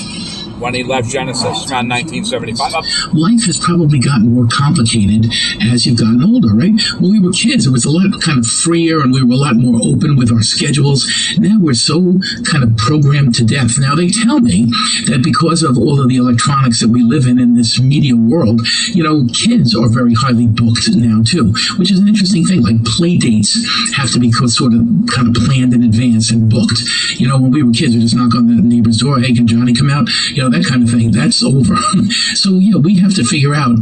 when he left Genesis around 1975. Life has probably gotten more complicated as you've gotten older, right? When we were kids, it was a lot kind of freer and we were a lot more open with our schedules. Now we're so kind of programmed to death. Now they tell me that because of all of the electronics that we live in this media world, you know, kids are very highly booked now too, which is an interesting thing. Like play dates have to be sort of kind of planned in advance and booked. You know, when we were kids, we just knock on the neighbor's door. Hey, can Johnny come out? You know, that kind of thing, that's over. So, yeah, we have to figure out,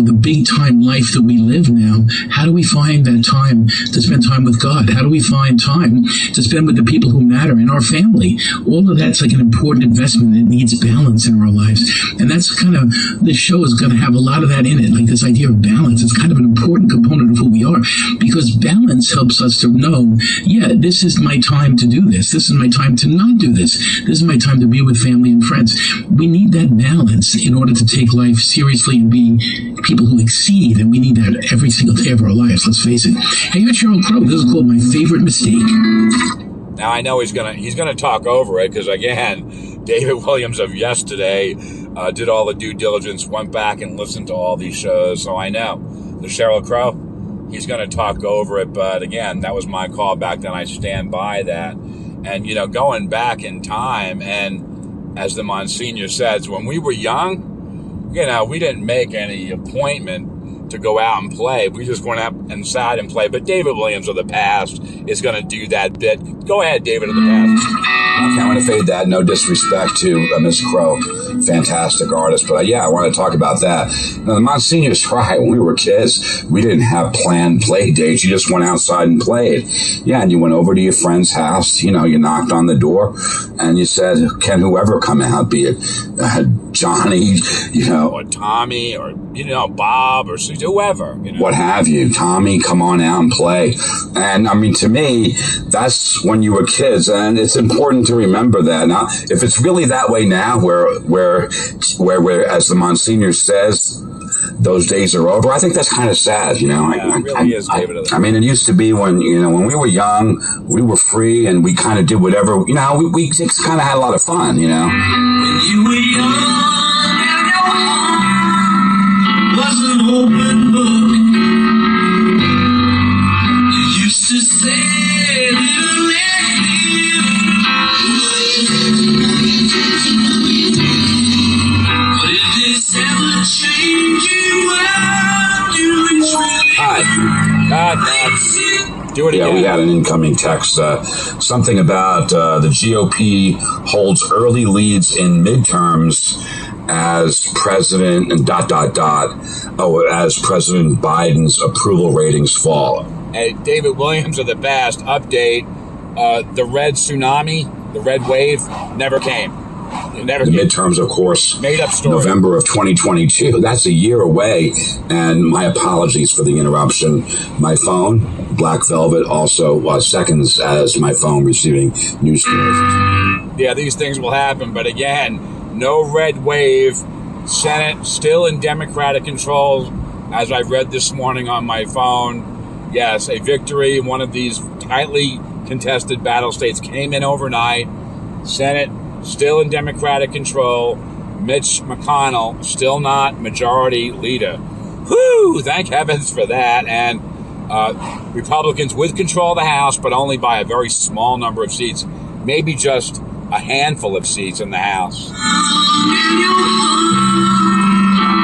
the big time life that we live now. How do we find that time to spend time with God? How do we find time to spend with the people who matter in our family? All of that's like an important investment that needs balance in our lives. And that's kind of, this show is going to have a lot of that in it, like this idea of balance. It's kind of an important component of who we are, because balance helps us to know, yeah, this is my time to do this. This is my time to not do this. This is my time to be with family and friends. We need that balance in order to take life seriously and be people who exceed, and we need that every single day of our lives, let's face it. Hey, you're Sheryl Crow. This is called My Favorite Mistake. Now, I know he's gonna talk over it, because, again, David Williams of yesterday did all the due diligence, went back and listened to all these shows, so I know. The Sheryl Crow, he's going to talk over it, but again, that was my call back then. I stand by that. And, going back in time, and as the Monsignor says, when we were young, we didn't make any appointment to go out and play. We just went out inside and play. But David Williams of the past is going to do that bit. Go ahead, David of the past. Okay, I'm going to fade that. No disrespect to Miss Crow. Fantastic artist. But I want to talk about that. Now, the Monsignor's right. When we were kids, we didn't have planned play dates. You just went outside and played. Yeah, and you went over to your friend's house. You knocked on the door and you said, can whoever come out, be it Johnny, or Tommy, or, Bob, or whoever, what have you. Tommy, come on out and play. And I mean, to me, that's when you were kids, and it's important to remember that. Now, if it's really that way now, where as the Monsignor says, those days are over, I think that's kind of sad, Yeah, it really is, David. I mean, it used to be when we were young, we were free, and we kind of did whatever, we just kind of had a lot of fun, When you were young and your heart was an open book, you used to say, live and let live. But if this ever change you, well, you reach God, do it again. Yeah, we had an incoming text. Something about the GOP holds early leads in midterms as president and ... as President Biden's approval ratings fall. Hey, David Williams of the past, update. The red tsunami, the red wave, never came. The midterms, of course, made up story. November of 2022. That's a year away. And my apologies for the interruption. My phone, Black Velvet, also seconds as my phone receiving news stories. Yeah, these things will happen. But again, no red wave. Senate still in Democratic control. As I read this morning on my phone, yes, a victory in one of these tightly contested battle states came in overnight. Senate still in Democratic control. Mitch McConnell still not majority leader. Whew, thank heavens for that. And Republicans with control of the House, but only by a very small number of seats. Maybe just a handful of seats in the House.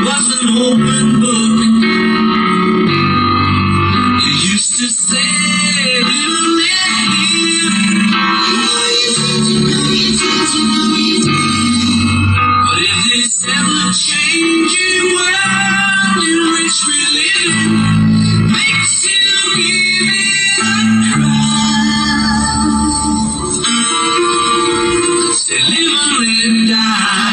Was an open book. You used to say, little but if this ever change you, well, you rich religion makes you give it a try. Say, live and let die.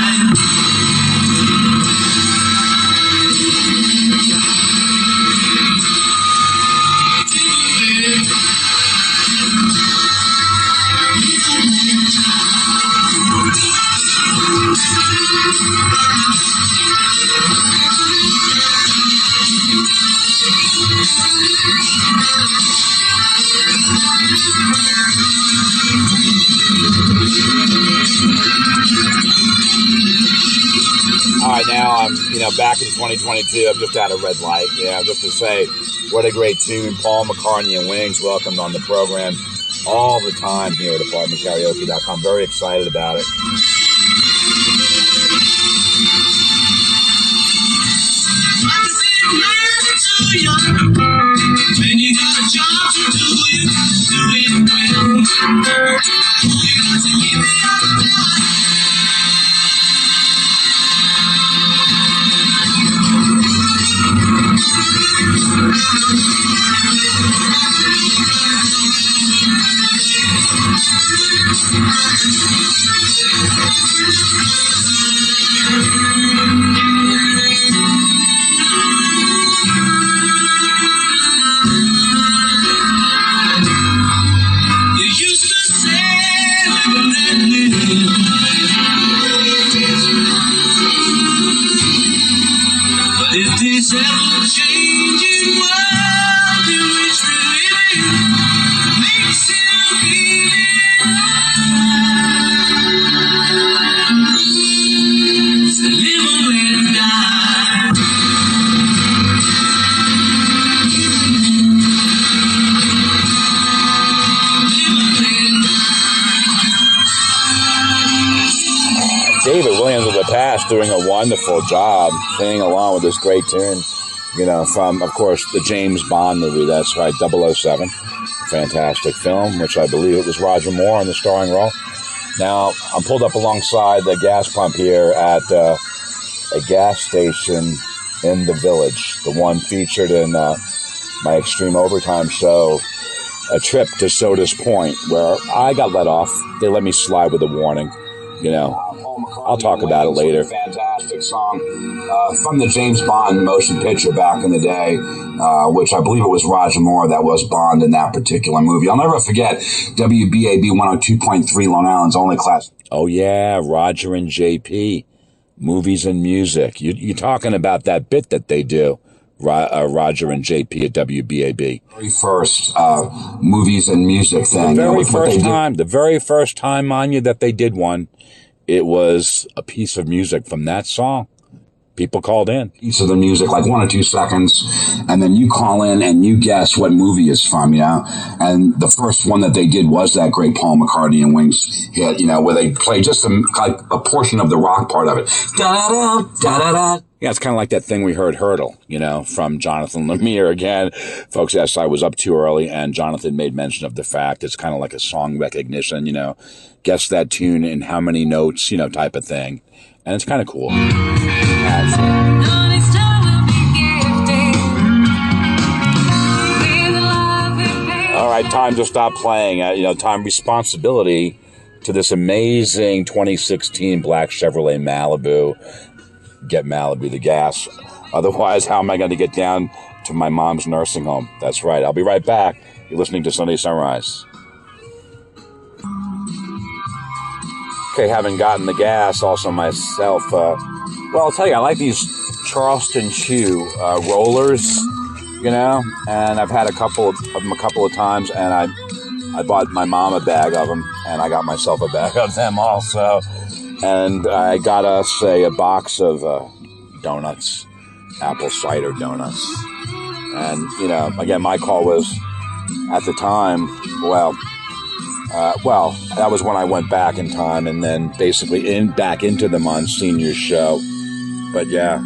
All right, now I'm, back in 2022. I'm just at a red light. Yeah, just to say, what a great tune. Paul McCartney and Wings welcomed on the program all the time here at apartmentkaraoke.com. Very excited about it. When you got a job to do, you got to do it well. You got to give it up. David Williams of the past doing a wonderful job singing along with this great tune, from, of course, the James Bond movie. That's right, 007. Fantastic film, which I believe it was Roger Moore in the starring role. Now, I'm pulled up alongside the gas pump here at a gas station in the village, the one featured in my Extreme Overtime show, A Trip to Soda's Point, where I got let off. They let me slide with a warning. I'll talk about it later. Fantastic song from the James Bond motion picture back in the day, which I believe it was Roger Moore that was Bond in that particular movie. I'll never forget WBAB 102.3 Long Island's only class. Oh, yeah, Roger and JP, movies and music. You're talking about that bit that they do. Roger and JP at WBAB. Very first movies and music thing. The very first time, mind you, that they did one, it was a piece of music from that song. People called in. Piece of the music, like 1 or 2 seconds, and then you call in and you guess what movie it's from, And the first one that they did was that great Paul McCartney and Wings hit, where they play just a portion of the rock part of it. Da-da-da, da-da-da. Yeah, it's kind of like that thing we heard, Hurdle, from Jonathan Lemire again. Folks, yes, I was up too early, and Jonathan made mention of the fact it's kind of like a song recognition, guess that tune in how many notes, type of thing. And it's kind of cool. All right, time to stop playing. Time responsibility to this amazing 2016 black Chevrolet Malibu. Get Malibu the gas. Otherwise, how am I going to get down to my mom's nursing home? That's right. I'll be right back. You're listening to Sunday Sunrise. Okay, having gotten the gas, also myself, I'll tell you, I like these Charleston Chew rollers, and I've had a couple of them a couple of times, and I bought my mom a bag of them, and I got myself a bag of them also, and I got us a box of donuts, apple cider donuts, and, again, my call was, at the time, that was when I went back in time and then basically back into the Monsignor show. But yeah.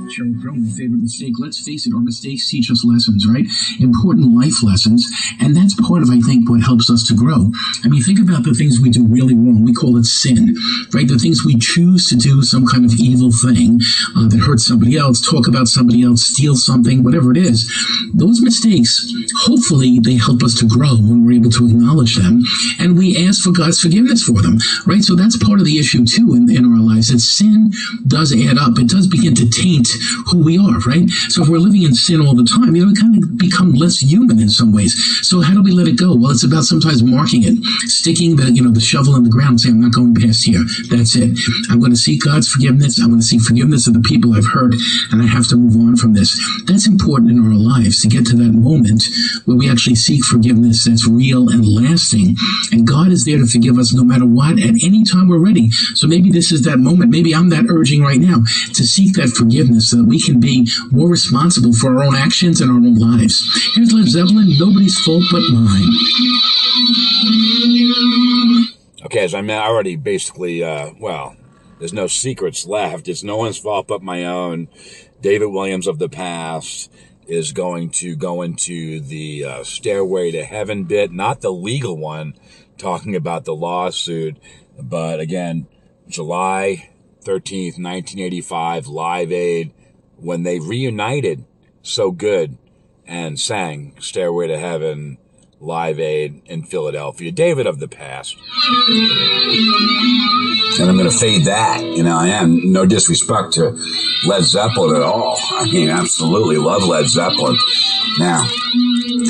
Cheryl Crow, my favorite mistake. Let's face it, our mistakes teach us lessons, right? Important life lessons. And that's part of, I think, what helps us to grow. I mean, think about the things we do really wrong. We call it sin, right? The things we choose to do, some kind of evil thing that hurts somebody else, talk about somebody else, steal something, whatever it is. Those mistakes, hopefully, they help us to grow when we're able to acknowledge them. And we ask for God's forgiveness for them, right? So that's part of the issue, too, in our lives, that sin does add up. It does begin to taint who we are, right? So if we're living in sin all the time, we kind of become less human in some ways. So how do we let it go? Well, it's about sometimes marking it, sticking the shovel in the ground, saying, I'm not going past here. That's it. I'm going to seek God's forgiveness. I'm going to seek forgiveness of the people I've hurt, and I have to move on from this. That's important in our lives to get to that moment where we actually seek forgiveness that's real and lasting. And God is there to forgive us no matter what, at any time we're ready. So maybe this is that moment. Maybe I'm that urging right now to seek that forgiveness so that we can be more responsible for our own actions and our own lives. Here's Led Zeppelin, Nobody's Fault But Mine. Okay, as I already basically, there's no secrets left. It's no one's fault but my own. David Williams of the past is going to go into the Stairway to Heaven bit, not the legal one, talking about the lawsuit, but again, July 13th, 1985, Live Aid, when they reunited so good and sang Stairway to Heaven, Live Aid in Philadelphia. David of the past. And I'm going to fade that. I am. No disrespect to Led Zeppelin at all. I mean, absolutely love Led Zeppelin. Now,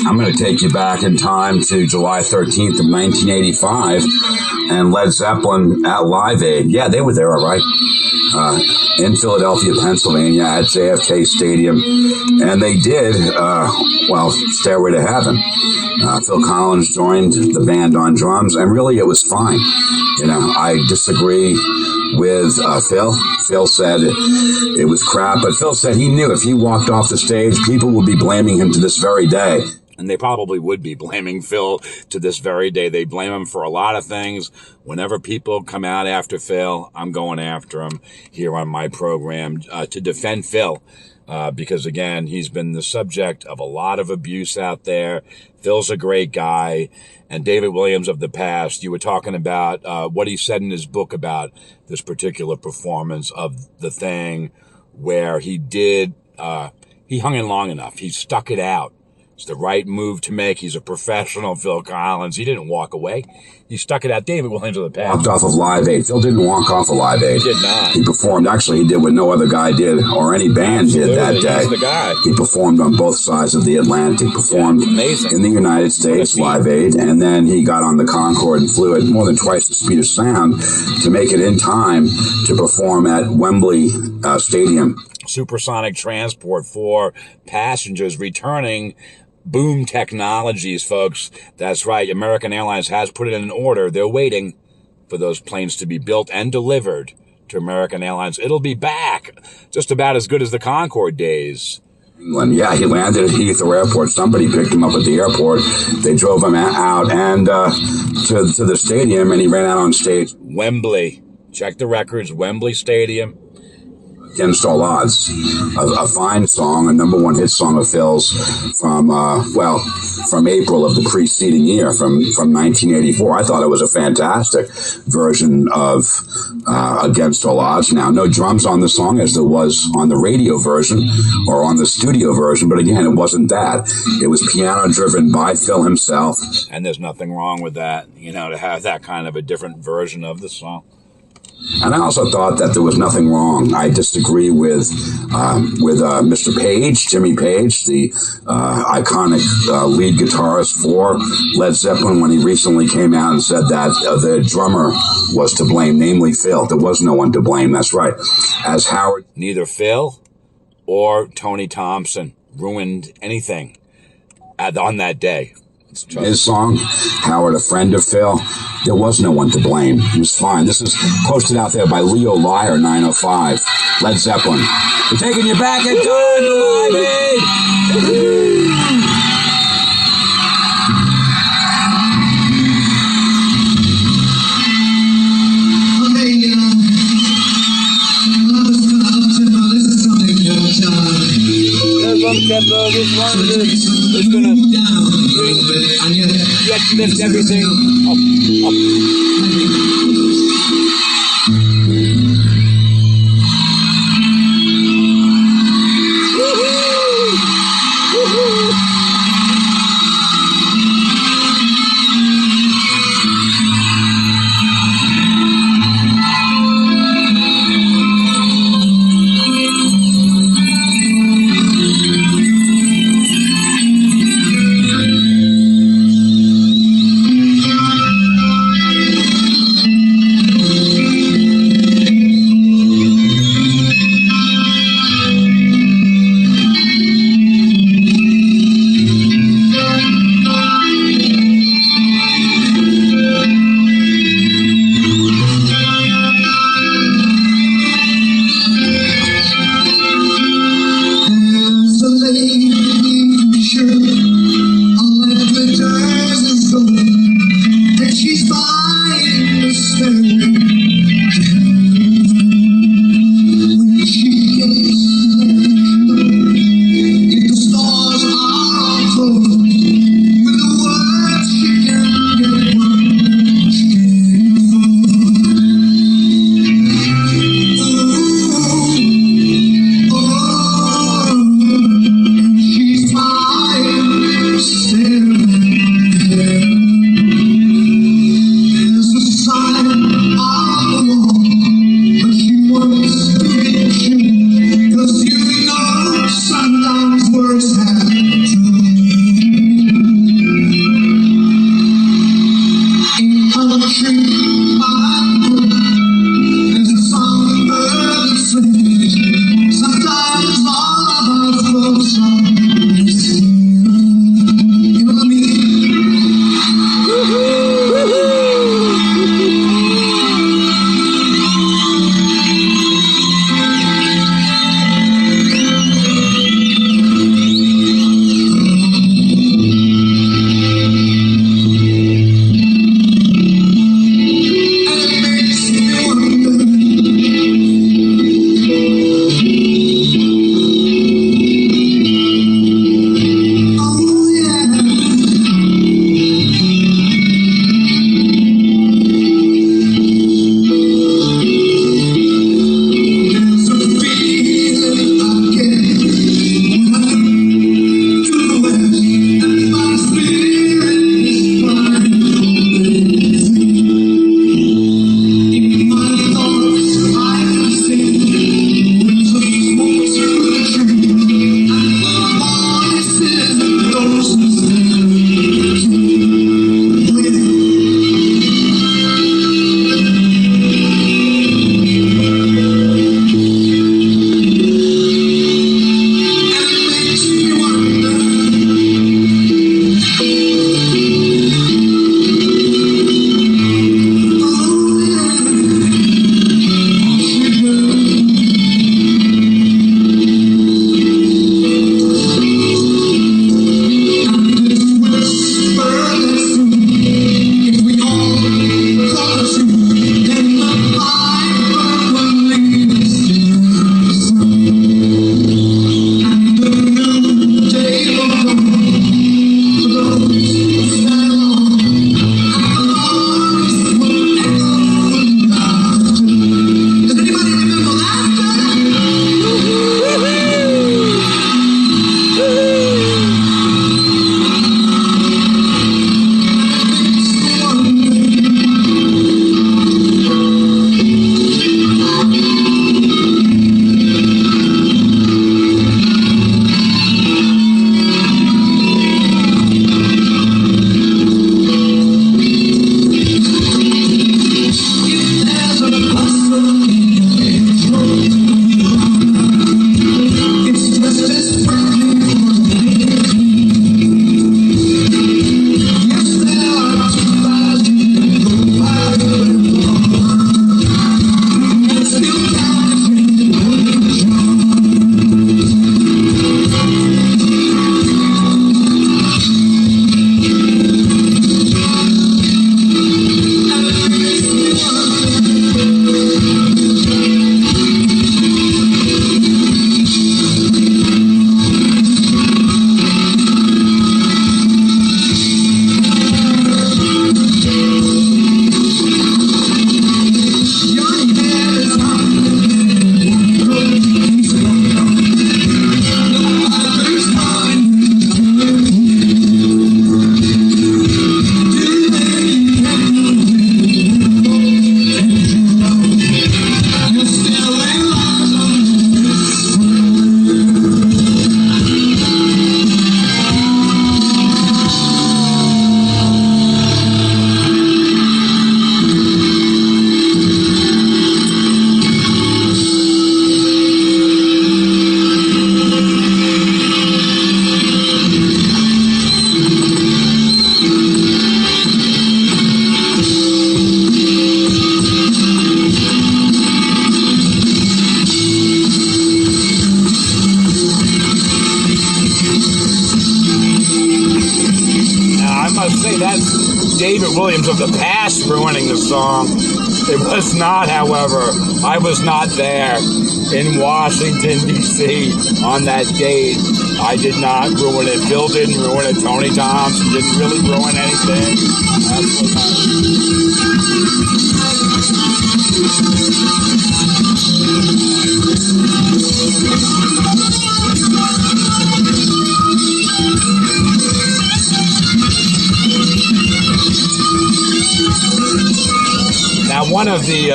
I'm going to take you back in time to July 13th of 1985 and Led Zeppelin at Live Aid. Yeah, they were there, all right. In Philadelphia, Pennsylvania at JFK Stadium. And they did, Stairway to Heaven. Phil Collins joined the band on drums, and really it was fine. I disagree with Phil. Phil said it was crap, but Phil said he knew if he walked off the stage, people would be blaming him to this very day. And they probably would be blaming Phil to this very day. They blame him for a lot of things. Whenever people come out after Phil, I'm going after him here on my program to defend Phil. Because again, he's been the subject of a lot of abuse out there. Phil's a great guy. And David Williams of the past, you were talking about what he said in his book about this particular performance of The Thing, where he hung in long enough. He stuck it out. It's the right move to make. He's a professional, Phil Collins. He didn't walk away. He stuck it out. David Williams of the past. Walked off of Live Aid. Phil didn't walk off of Live Aid. He did not. He performed. Actually, he did what no other guy did or any band did that day. He's the guy. He performed on both sides of the Atlantic. Performed in the United States, Live Aid, and then he got on the Concorde and flew at more than twice the speed of sound to make it in time to perform at Wembley Stadium. Supersonic transport for passengers returning. Boom technologies, folks. That's right. American Airlines has put it in order. They're waiting for those planes to be built and delivered to American Airlines. It'll be back just about as good as the Concorde days. England. Yeah, he landed at Heathrow Airport. Somebody picked him up at the airport. They drove him out and to the stadium, and he ran out on stage. Wembley. Check the records. Wembley Stadium. Against All Odds, a fine song, a #1 hit song of Phil's from April of the preceding year, from 1984. I thought it was a fantastic version of Against All Odds. Now, no drums on the song as there was on the radio version or on the studio version, but again, it wasn't that. It was piano driven by Phil himself. And there's nothing wrong with that, to have that kind of a different version of the song. And I also thought that there was nothing wrong. I disagree with Mr. Page, Jimmy Page, the iconic lead guitarist for Led Zeppelin, when he recently came out and said that the drummer was to blame, namely Phil. There was no one to blame. That's right. As Howard, neither Phil or Tony Thompson ruined anything on that day. His song, Howard, a friend of Phil, there was no one to blame. He was fine. This is posted out there by Leo Liar 905. Led Zeppelin. We're taking you back in time to Live Aid. This one is gonna lift everything up. Williams of the past ruining the song. It was not, however. I was not there in Washington, D.C. on that date. I did not ruin it. Bill didn't ruin it. Tony Thompson didn't really ruin anything. Absolutely not. Now, one of the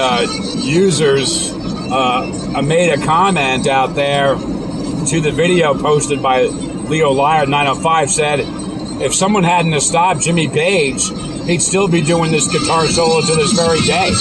users made a comment out there to the video posted by Leo Liar 905, said if someone hadn't have stopped Jimmy Page, he'd still be doing this guitar solo to this very day.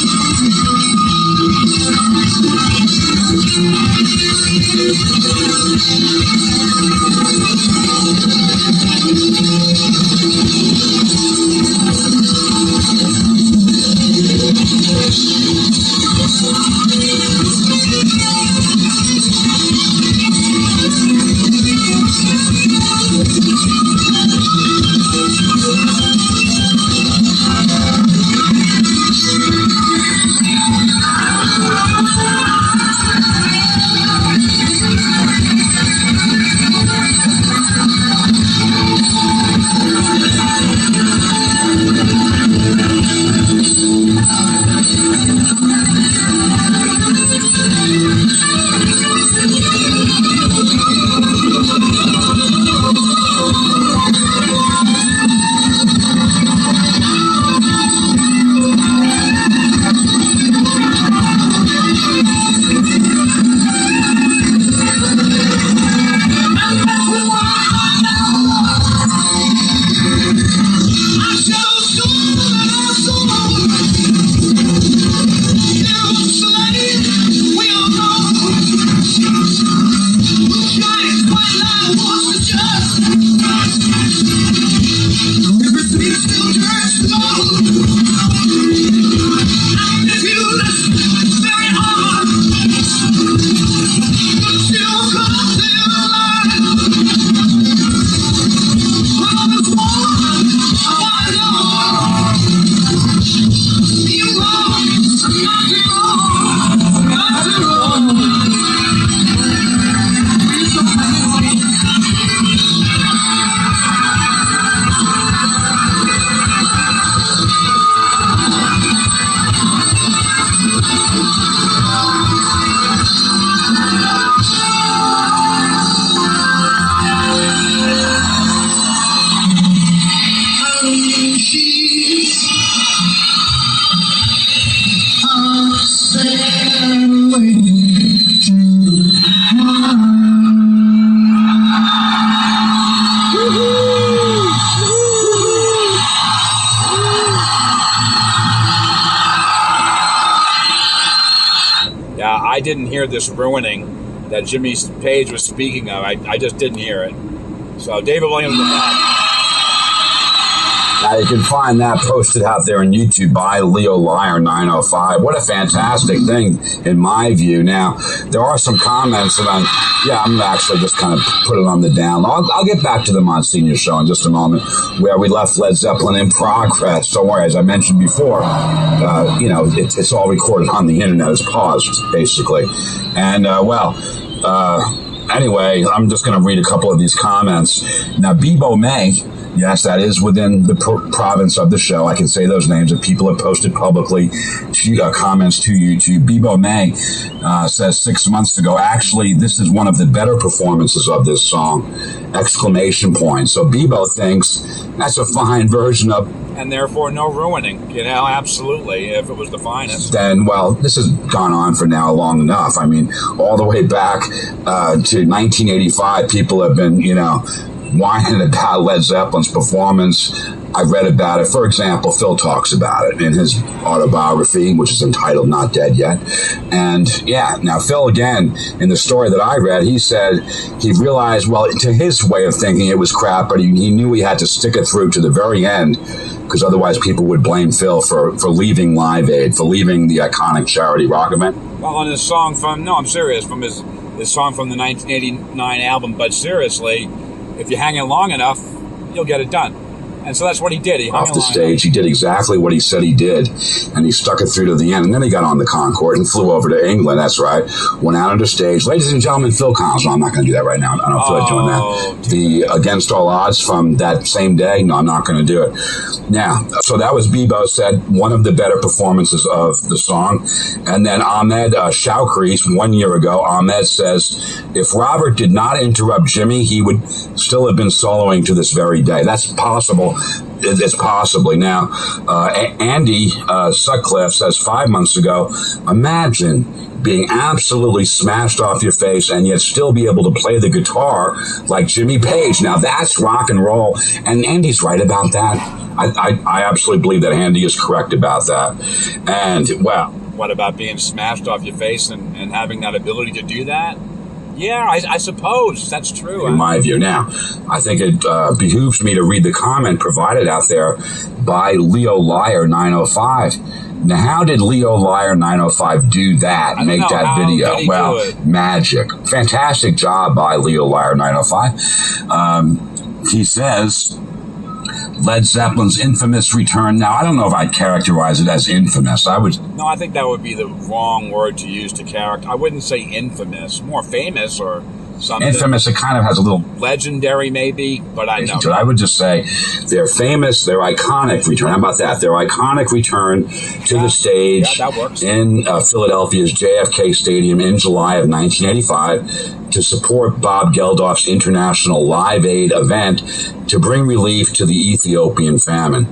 I didn't hear this ruining that Jimmy Page was speaking of. I just didn't hear it. So David Williams. Now you can find that posted out there on YouTube by Leo Liar 905. What a fantastic thing, in my view. Now, there are some comments, and I'm actually just kind of put it on the down. I'll get back to the Monsignor show in just a moment, where we left Led Zeppelin in progress. Don't worry, as I mentioned before, it's all recorded on the internet. It's paused, basically. And, anyway, I'm just going to read a couple of these comments. Now, Bebo May, yes, that is within the province of the show. I can say those names that people have posted publicly comments to YouTube. Bebo May says 6 months ago, actually, this is one of the better performances of this song! Exclamation point. So Bebo thinks that's a fine version of... And therefore no ruining, absolutely, if it was the finest. Then, well, this has gone on for now long enough. I mean, all the way back to 1985, people have been, whining about Led Zeppelin's performance. I've read about it. For example, Phil talks about it in his autobiography, which is entitled Not Dead Yet. And now Phil, again, in the story that I read, he said he realized, well, to his way of thinking, it was crap, but he knew he had to stick it through to the very end, because otherwise people would blame Phil for leaving Live Aid, for leaving the iconic charity rock event. Well, on his song from his song from the 1989 album, But Seriously, if you hang it long enough, you'll get it done. And so that's what he did. He hung off the stage. He did exactly what he said he did, and he stuck it through to the end. And then he got on the Concorde and flew over to England. That's right. Went out onto stage. Ladies and gentlemen, Phil Collins. No, I'm not going to do that right now. I don't feel like doing that. The Against All Odds from that same day. No, I'm not going to do it. Now, so that was Bebo said, one of the better performances of the song. And then Ahmed Shawkri, 1 year ago, Ahmed says, if Robert did not interrupt Jimmy, he would still have been soloing to this very day. That's possible. It's possibly. Now, Andy Sutcliffe says 5 months ago, imagine being absolutely smashed off your face and yet still be able to play the guitar like Jimmy Page. Now, that's rock and roll. And Andy's right about that. I absolutely believe that Andy is correct about that. And, well, what about being smashed off your face and having that ability to do that? Yeah, I suppose that's true. In my view. Now, I think it behooves me to read the comment provided out there by Leo Liar 905. Now, how did Leo Liar 905 do that, make that video? Well, magic. Fantastic job by Leo Liar 905. He says, Led Zeppelin's infamous return. Now, I don't know if I'd characterize it as infamous. No, I think that would be the wrong word to use to characterize. I wouldn't say infamous. More famous or something. Infamous, it kind of has a little... legendary, maybe, but I know. I would just say their famous, their iconic return. How about that? Their iconic return to the stage that works. In Philadelphia's JFK Stadium in July of 1985 to support Bob Geldof's international Live Aid event to bring relief to the Ethiopian famine.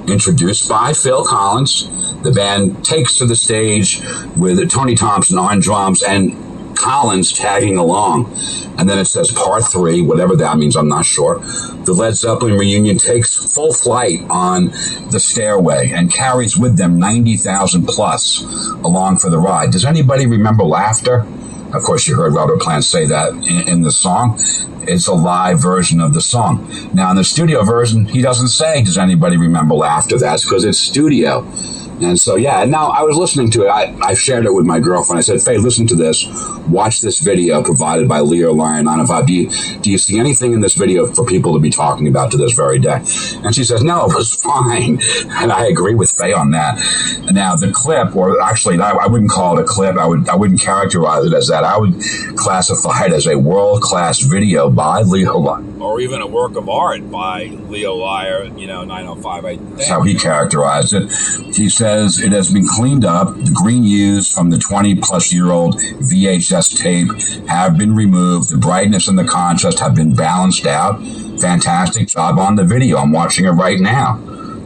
Introduced by Phil Collins, the band takes to the stage with Tony Thompson on drums and Collins tagging along. And then it says part 3, whatever that means, I'm not sure. The Led Zeppelin reunion takes full flight on the stairway and carries with them 90,000 plus along for the ride. Does anybody remember Laughter? Of course, you heard Robert Plant say that in the song. It's a live version of the song. Now, in the studio version, he doesn't say, does anybody remember Laughter? That's because it's studio. And so, yeah, and now I was listening to it. I shared it with my girlfriend. I said, Faye, listen to this. Watch this video provided by Leo Lion 905. Do you see anything in this video for people to be talking about to this very day? And she says, no, it was fine. And I agree with Faye on that. Now, the clip, or actually, I wouldn't call it a clip. I wouldn't characterize it as that. I would classify it as a world-class video by Leo Lion. Or even a work of art by Leo Liar, 905, I think. That's how he characterized it. He says, it has been cleaned up. The green hues from the 20-plus-year-old VHS tape have been removed. The brightness and the contrast have been balanced out. Fantastic job on the video. I'm watching it right now.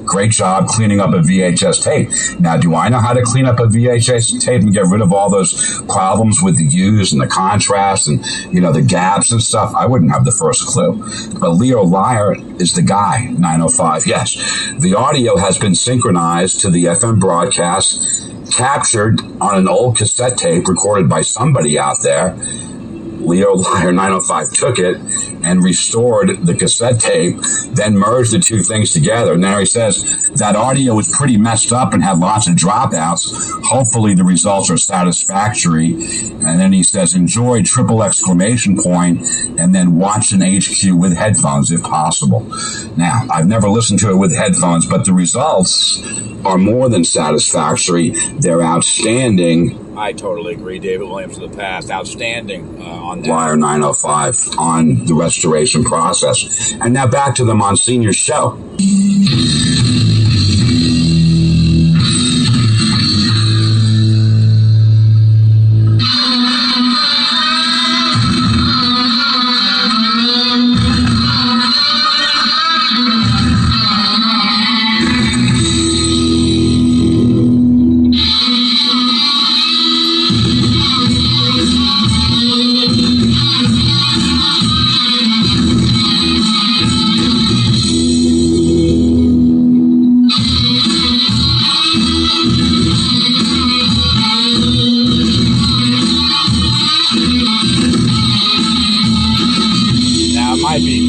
Great job cleaning up a VHS tape. Now, do I know how to clean up a VHS tape and get rid of all those problems with the hues and the contrast and, the gaps and stuff? I wouldn't have the first clue. But Leo Liar is the guy, 905. Yes, the audio has been synchronized to the FM broadcast, captured on an old cassette tape recorded by somebody out there. Leo Liar 905 took it and restored the cassette tape, then merged the two things together. Now he says that audio was pretty messed up and had lots of dropouts. Hopefully the results are satisfactory. And then he says, enjoy ! And then watch an HQ with headphones if possible. Now, I've never listened to it with headphones, but the results are more than satisfactory. They're outstanding. I totally agree. David Williams of the past, outstanding on that. Liar 905 on the restoration process. And now back to the Monsignor show.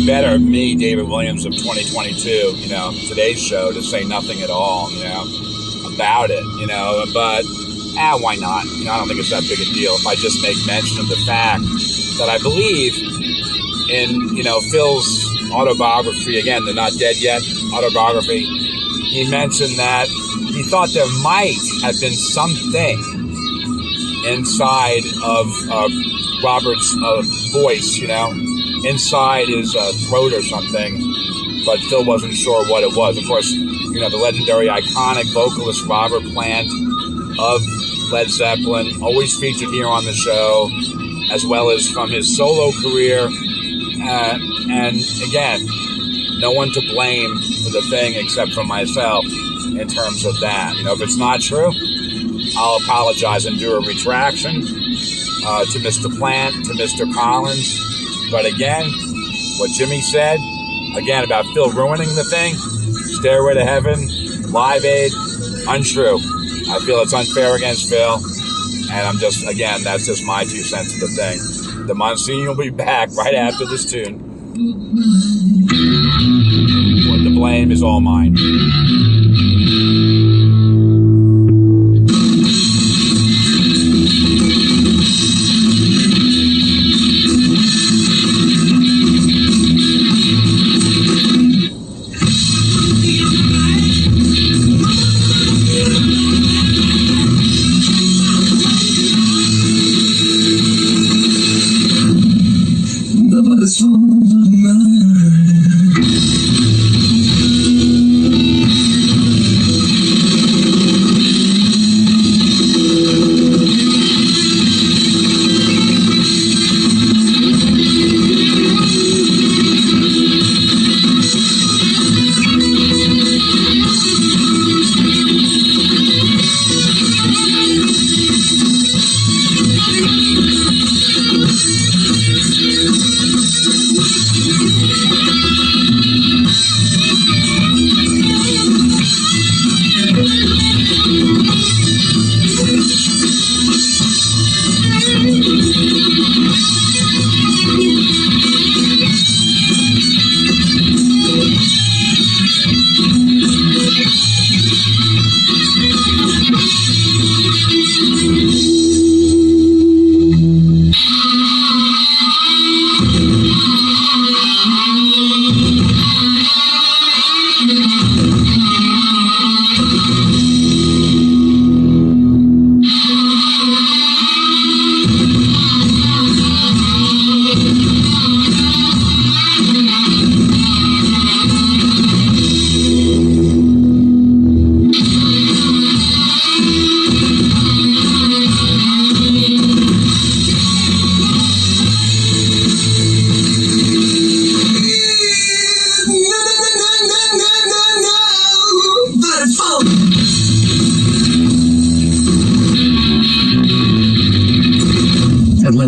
Better me, David Williams of 2022, today's show, to say nothing at all, about it, but why not? I don't think it's that big a deal if I just make mention of the fact that I believe in, Phil's autobiography, again, They're Not Dead Yet, autobiography, he mentioned that he thought there might have been something inside of Robert's voice, inside his throat or something, but Phil wasn't sure what it was. Of course, the legendary, iconic vocalist Robert Plant of Led Zeppelin, always featured here on the show, as well as from his solo career. And again, no one to blame for the thing except for myself in terms of that. If it's not true, I'll apologize and do a retraction to Mr. Plant, to Mr. Collins. But again, what Jimmy said, again, about Phil ruining the thing, Stairway to Heaven, Live Aid, untrue. I feel it's unfair against Phil. And I'm just, again, that's just my 2 cents of the thing. The Monsignor will be back right after this tune. The blame is all mine.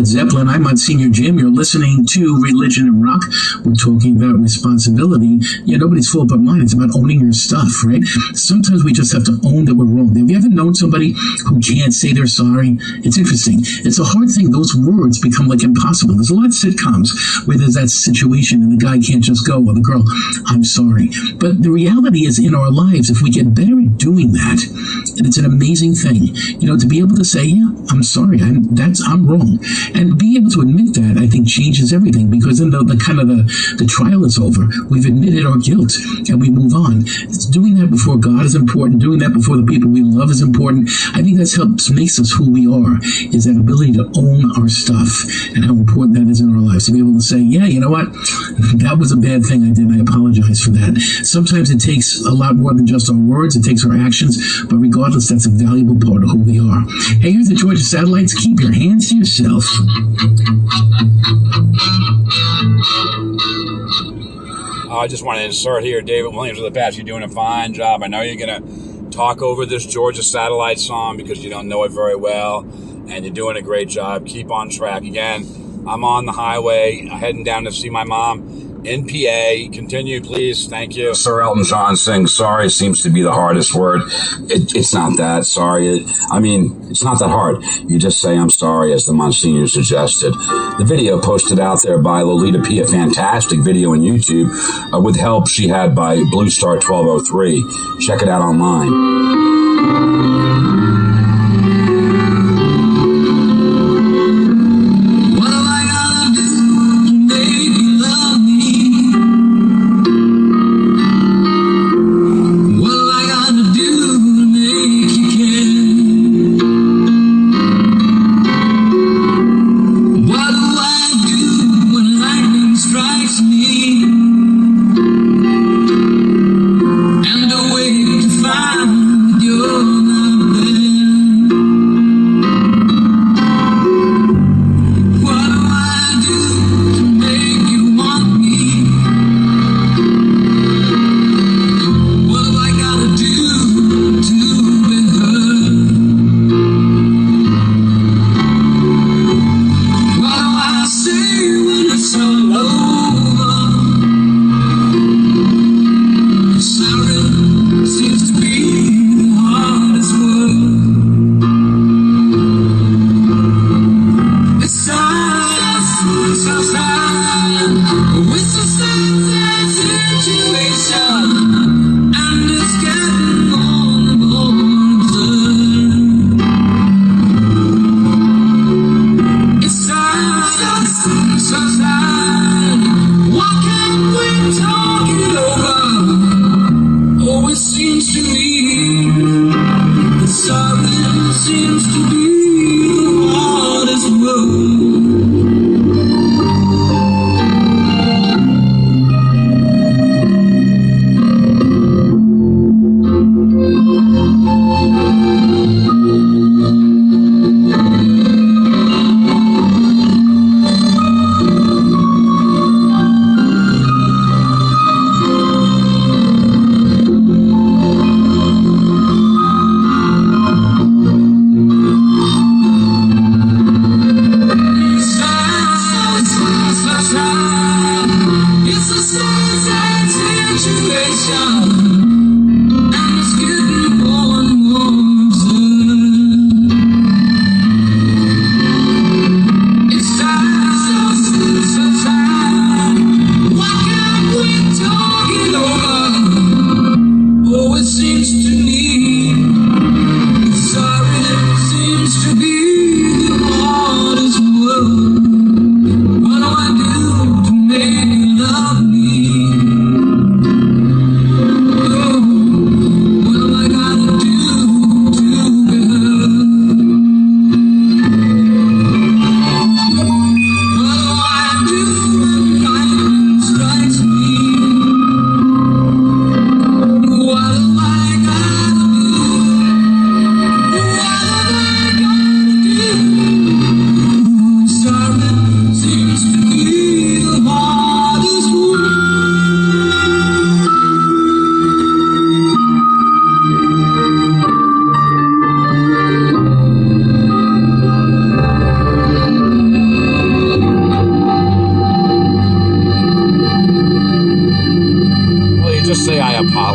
Zeppelin. I'm Monsignor Jim. You're listening to Religion and Rock. We're talking about responsibility. Nobody's fault but mine. It's about owning your stuff, right? Sometimes we just have to own that we're wrong. Have you ever known somebody who can't say they're sorry? It's interesting. It's a hard thing. Those words become like impossible. There's a lot of sitcoms where there's that situation and the guy can't just go, or the girl, I'm sorry. But the reality is, in our lives, if we get better at doing that, and it's an amazing thing, to be able to say, yeah, I'm sorry, I'm wrong. And being able to admit that, I think, changes everything, because then the trial is over. We've admitted our guilt and we move on. It's doing that before God is important. Doing that before the people we love is important. I think that's makes us who we are, is that ability to own our stuff and how important that is in our lives. To be able to say, yeah, you know what? That was a bad thing I did. I apologize for that. Sometimes it takes a lot more than just our words. It takes our actions. But regardless, that's a valuable part of who we are. Hey, here's the Georgia Satellites. Keep your hands to yourself. I just want to insert here, David Williams of the past. You're doing a fine job. I know you're going to talk over this Georgia Satellite song because you don't know it very well, and you're doing a great job. Keep on track. Again, I'm on the highway, heading down to see my mom in PA. Continue, please. Thank you. Sir Elton John sings sorry seems to be the hardest word. It's not that. Sorry. It's not that hard. You just say, I'm sorry, as the Monsignor suggested. The video posted out there by Lolita P, a fantastic video on YouTube, with help she had by Blue Star 1203. Check it out online.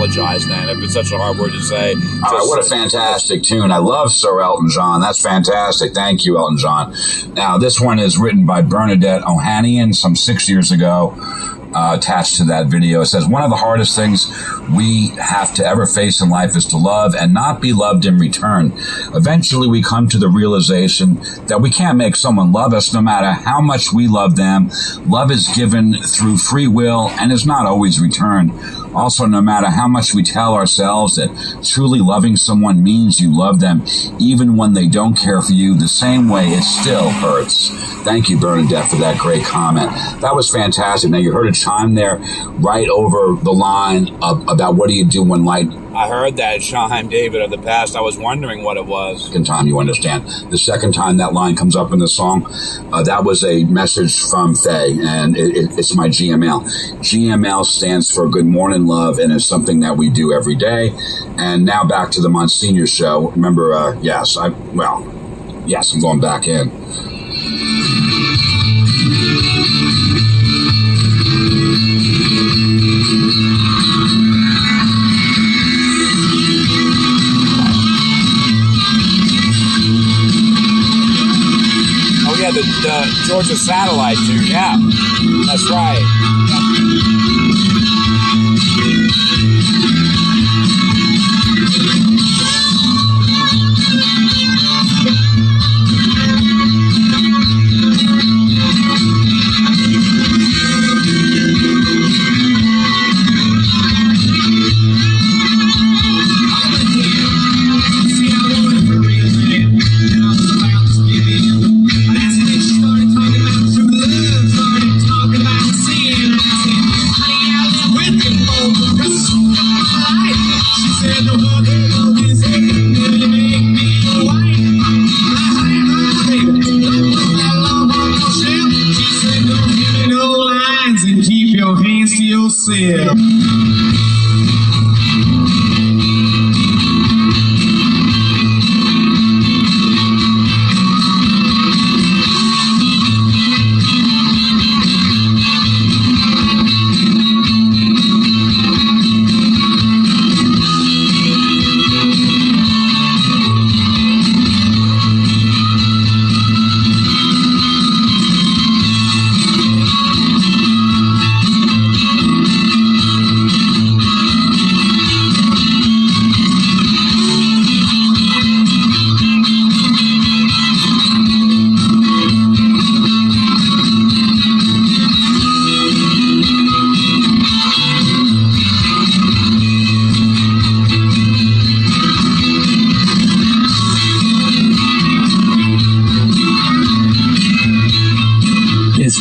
apologize then if it's such a hard word to say. All right, what a fantastic tune. I love Sir Elton John. That's fantastic. Thank you, Elton John. Now, this one is written by Bernadette Ohanian some 6 years ago. Attached to that video, it says, one of the hardest things we have to ever face in life is to love and not be loved in return. Eventually, we come to the realization that we can't make someone love us no matter how much we love them. Love is given through free will and is not always returned. Also, no matter how much we tell ourselves that truly loving someone means you love them, even when they don't care for you the same way, it still hurts. Thank you, Bernadette, for that great comment. That was fantastic. Now, you heard a chime there right over the line about what do you do when light... I heard that chime, David, of the past. I was wondering what it was. Second time, you understand. The second time that line comes up in the song, that was a message from Faye, and it's my GML. GML stands for Good Morning Love, and it's something that we do every day. And now back to the Monsignor show. Remember, yes, I'm going back in. Oh, yeah, the Georgia Satellite tune, yeah. That's right.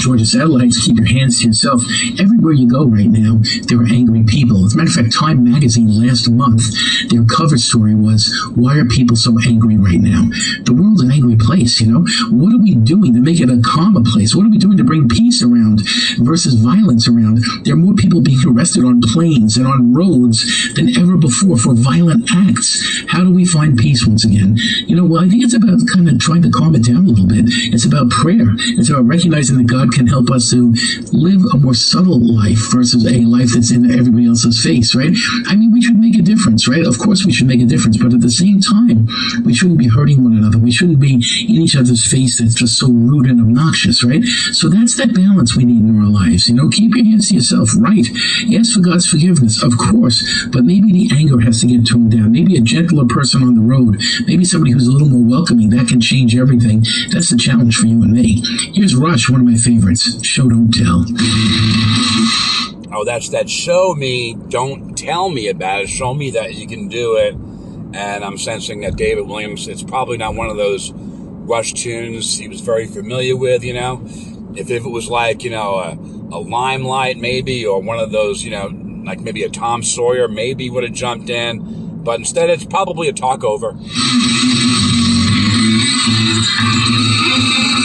Georgia Satellites, keep your hands to yourself. Everywhere you go right now, there are angry people. As a matter of fact, Time magazine last month, their cover story was, why are people so angry right now? The world's an angry place, you know? What are we doing to make it a calmer place? What are we doing to bring peace around versus violence around? There are more people being arrested on planes and on roads than ever before for violent acts. How do we find peace once again? You know, well, I think it's about kind of trying to calm it down a little bit. It's about prayer. It's about recognizing that God can help us to live a more subtle life versus a life that's in everybody else's face, right? I mean, we should make a difference, right? Of course we should make a difference, but at the same time, we shouldn't be hurting one another. We shouldn't be in each other's face that's just so rude and obnoxious, right? So that's that balance we need in our lives. You know, keep your hands to yourself, right? Ask for God's forgiveness, of course, but maybe the anger has to get toned down. Maybe a gentler person on the road, maybe somebody who's a little more welcoming, that can change everything. That's the challenge for you and me. Here's Rush, one of my favorites, Show Don't Tell. Oh, that's that show me, don't tell me about it. Show me that you can do it. And I'm sensing that David Williams, it's probably not one of those Rush tunes he was very familiar with, you know. If it was like, you know, a Limelight maybe, or one of those, you know, like maybe a Tom Sawyer maybe would have jumped in. But instead it's probably a talkover.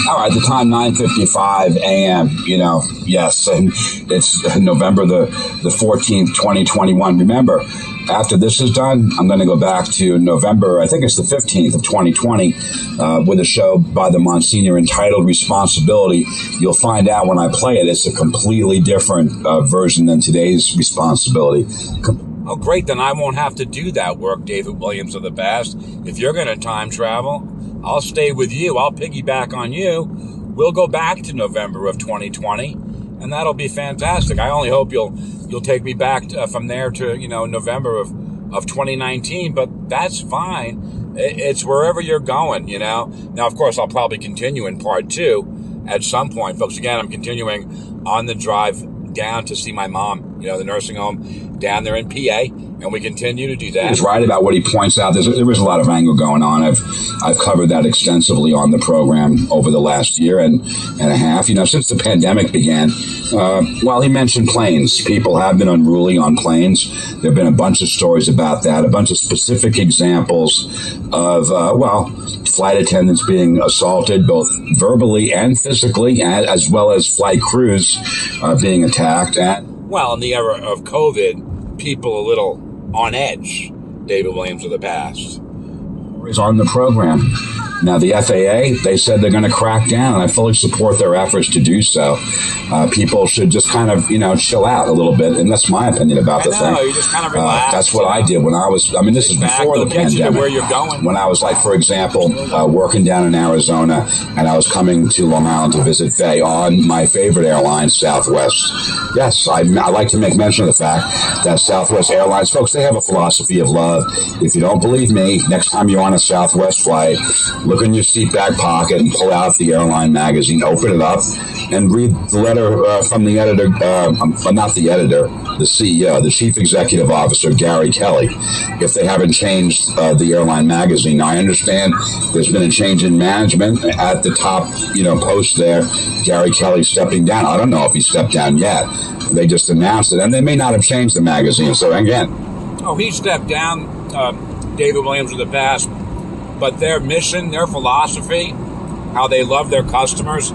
All right, the time 9:55 a.m., you know, yes, and it's November the 14th, 2021. Remember, after this is done, I'm going to go back to November, I think it's the 15th of 2020, with a show by the Monsignor entitled Responsibility. You'll find out when I play it, it's a completely different version than today's Responsibility. Oh, great, then I won't have to do that work, David Williams of the past. If you're going to time travel, I'll stay with you. I'll piggyback on you. We'll go back to November of 2020, and that'll be fantastic. I only hope you'll take me back from there to, November of 2019, but that's fine. It's wherever you're going, Now, of course, I'll probably continue in part 2 at some point. Folks, again, I'm continuing on the drive down to see my mom, the nursing home down there in PA, and we continue to do that. He's right about what he points out. There was a lot of anger going on. I've covered that extensively on the program over the last year and a half. Since the pandemic began, he mentioned planes. People have been unruly on planes. There have been a bunch of stories about that, a bunch of specific examples of, flight attendants being assaulted, both verbally and physically, as well as flight crews being attacked. Well, in the era of COVID, people a little on edge, David Williams of the past. Is on the program. Now, the FAA, they said they're going to crack down, and I fully support their efforts to do so. People should just kind of, chill out a little bit, and that's my opinion about the thing. You just kind of relax. That's what I did when I was, this is before the pandemic. Where you're going. When I was, for example, working down in Arizona, and I was coming to Long Island to visit Faye on my favorite airline, Southwest. Yes, I like to make mention of the fact that Southwest Airlines, folks, they have a philosophy of love. If you don't believe me, next time you're on a Southwest flight, look in your seat back pocket and pull out the airline magazine, open it up, and read the letter from the editor, not the editor, the CEO, the chief executive officer, Gary Kelly, if they haven't changed the airline magazine. Now, I understand there's been a change in management at the top, post there, Gary Kelly stepping down. I don't know if he stepped down yet. They just announced it, and they may not have changed the magazine. So, again. Oh, he stepped down, David Williams of the past. But their mission, their philosophy, how they love their customers,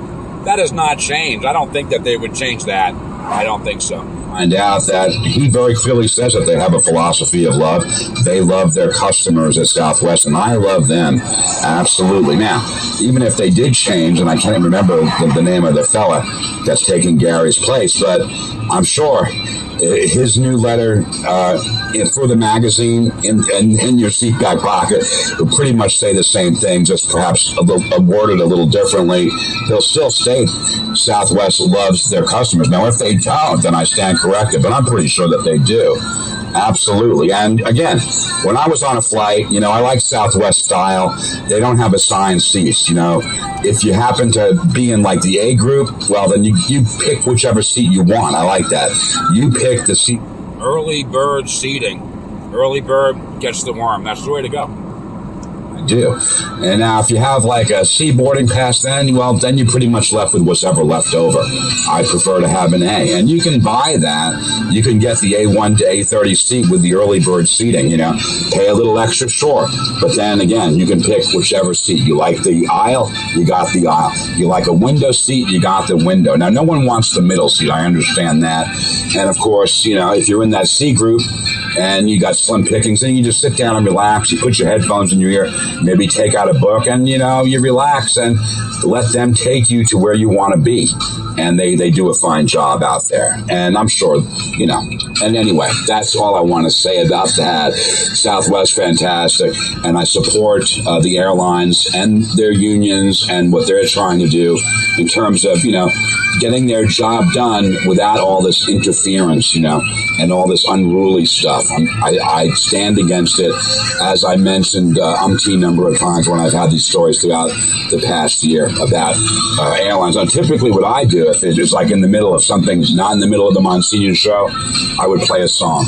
that has not changed. I don't think that they would change that. I don't think so. Find out that he very clearly says that they have a philosophy of love. They love their customers at Southwest, and I love them. Absolutely. Now, even if they did change, and I can't remember the name of the fella that's taking Gary's place, but I'm sure his new letter for the magazine in your seat back pocket will pretty much say the same thing, just perhaps worded a little differently. He'll still state Southwest loves their customers. Now, if they don't, then I stand corrected, but I'm pretty sure that they do. Absolutely. And again, when I was on a flight, I like Southwest style. They don't have assigned seats, If you happen to be in the A group, well, then you pick whichever seat you want. I like that. You pick the seat. Early bird seating. Early bird gets the worm. That's the way to go. Do. And now if you have a C boarding pass, then you're pretty much left with what's ever left over. I prefer to have an A. And you can buy that. You can get the A1 to A30 seat with the early bird seating, pay a little extra, sure. But then again, you can pick whichever seat. You like the aisle, you got the aisle. You like a window seat, you got the window. Now, no one wants the middle seat. I understand that. And of course, if you're in that C group and you got slim pickings, then you just sit down and relax. You put your headphones in your ear, maybe take out a book, and you relax and let them take you to where you want to be. And they do a fine job out there. And I'm sure, and anyway, that's all I want to say about that. Southwest, fantastic. And I support the airlines and their unions and what they're trying to do in terms of, getting their job done without all this interference, and all this unruly stuff. I stand against it, as I mentioned umpteen number of times when I've had these stories throughout the past year about airlines. And typically what I do, if it's in the middle of something, not in the middle of the Monsignor show, I would play a song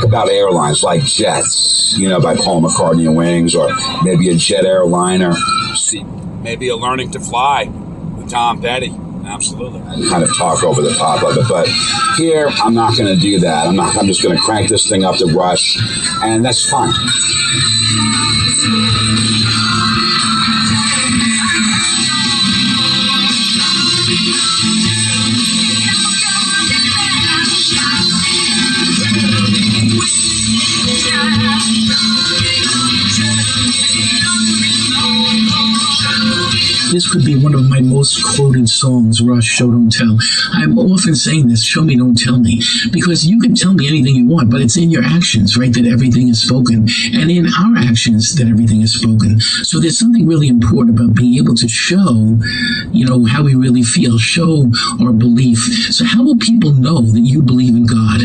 about airlines, like Jets, by Paul McCartney and Wings, or maybe a jet airliner. Maybe a Learning to Fly with Tom Petty. Absolutely. And kind of talk over the top of it. But here, I'm not going to do that. I'm just going to crank this thing up to rush, and that's fine. this could be one of my most quoted songs, Rush, Show Don't Tell. I'm often saying this, show me, don't tell me, because you can tell me anything you want, but it's in your actions, right, that everything is spoken, and in our actions that everything is spoken. So there's something really important about being able to show, how we really feel, show our belief. So how will people know that you believe in God?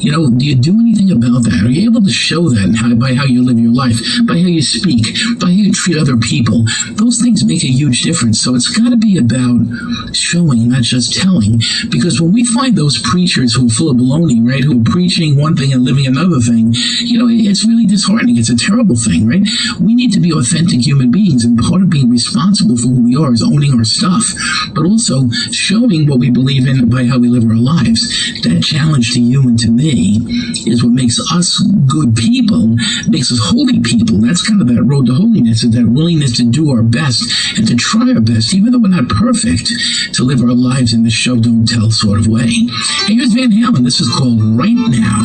Do you do anything about that? Are you able to show that by how you live your life, by how you speak, by how you treat other people? Those things make a huge difference. So it's got to be about showing, not just telling, because when we find those preachers who are full of baloney, right, who are preaching one thing and living another thing, it's really disheartening. It's a terrible thing, right? We need to be authentic human beings, and part of being responsible for who we are is owning our stuff, but also showing what we believe in by how we live our lives. That challenge to you and to me is what makes us good people, makes us holy people. That's kind of that road to holiness, is that willingness to do our best and to try our best, even though we're not perfect, to live our lives in this show don't tell sort of way. Hey, here's Van Halen. This is called Right Now.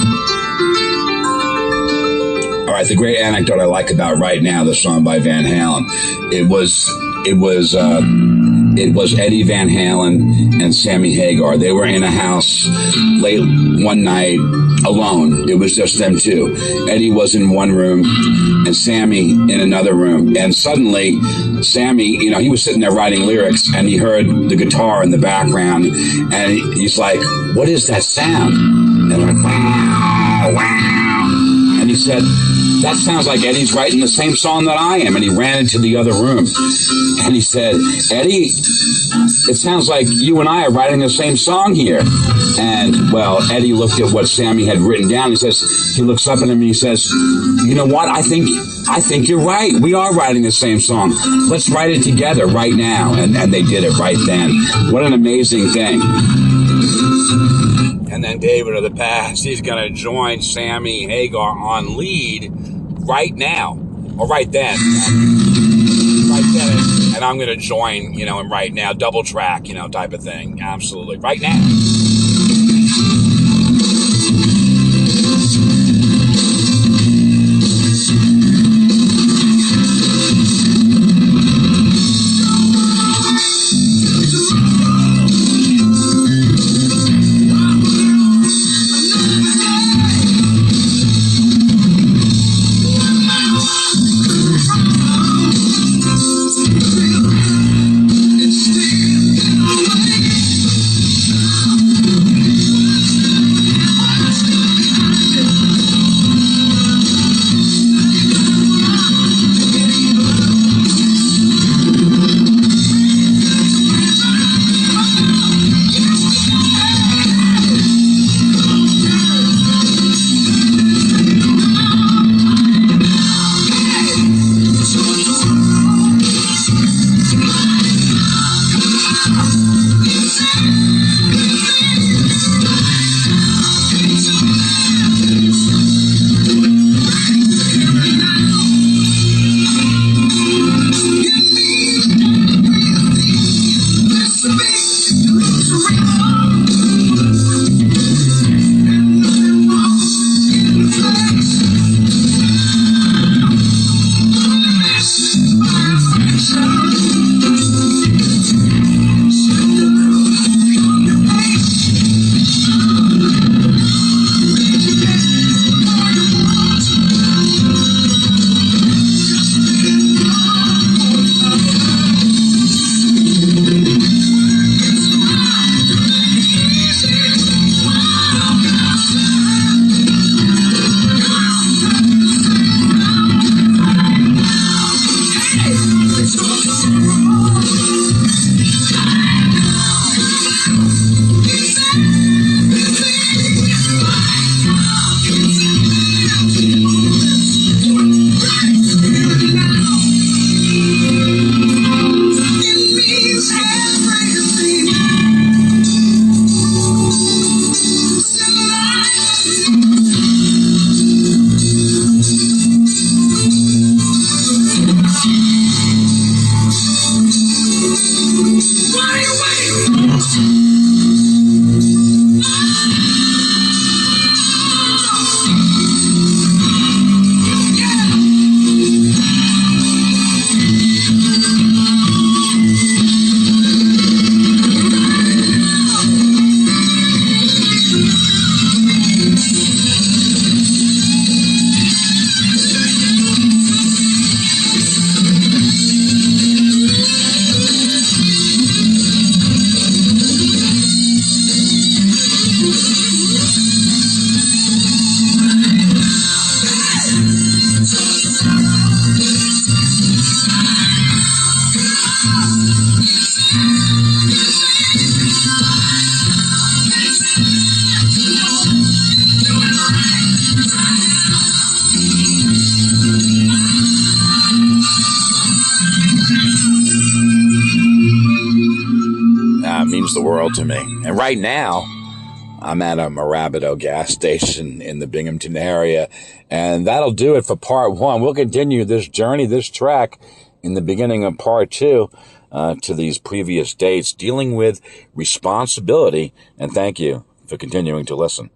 All right, the great anecdote I like about Right Now, the song by Van Halen, it was Eddie Van Halen and Sammy Hagar. They were in a house late one night alone. It was just them two. Eddie was in one room and Sammy in another room. And suddenly, Sammy, he was sitting there writing lyrics, and he heard the guitar in the background, and he's like, "What is that sound?" And they're like, "Wow, wow." And he said, "That sounds like Eddie's writing the same song that I am." And he ran into the other room. And he said, "Eddie, it sounds like you and I are writing the same song here." And, Eddie looked at what Sammy had written down. He looks up at him and he says, "You know what? I think you're right. We are writing the same song. Let's write it together right now." And they did it right then. What an amazing thing. And then David of the past, he's going to join Sammy Hagar on lead right now, or right then. Right then. And I'm going to join, him right now, double track, type of thing. Absolutely. Right now. the world to me. And right now, I'm at a Marabito gas station in the Binghamton area. And that'll do it for part 1. We'll continue this journey, this trek, in the beginning of part 2 to these previous dates, dealing with responsibility. And thank you for continuing to listen.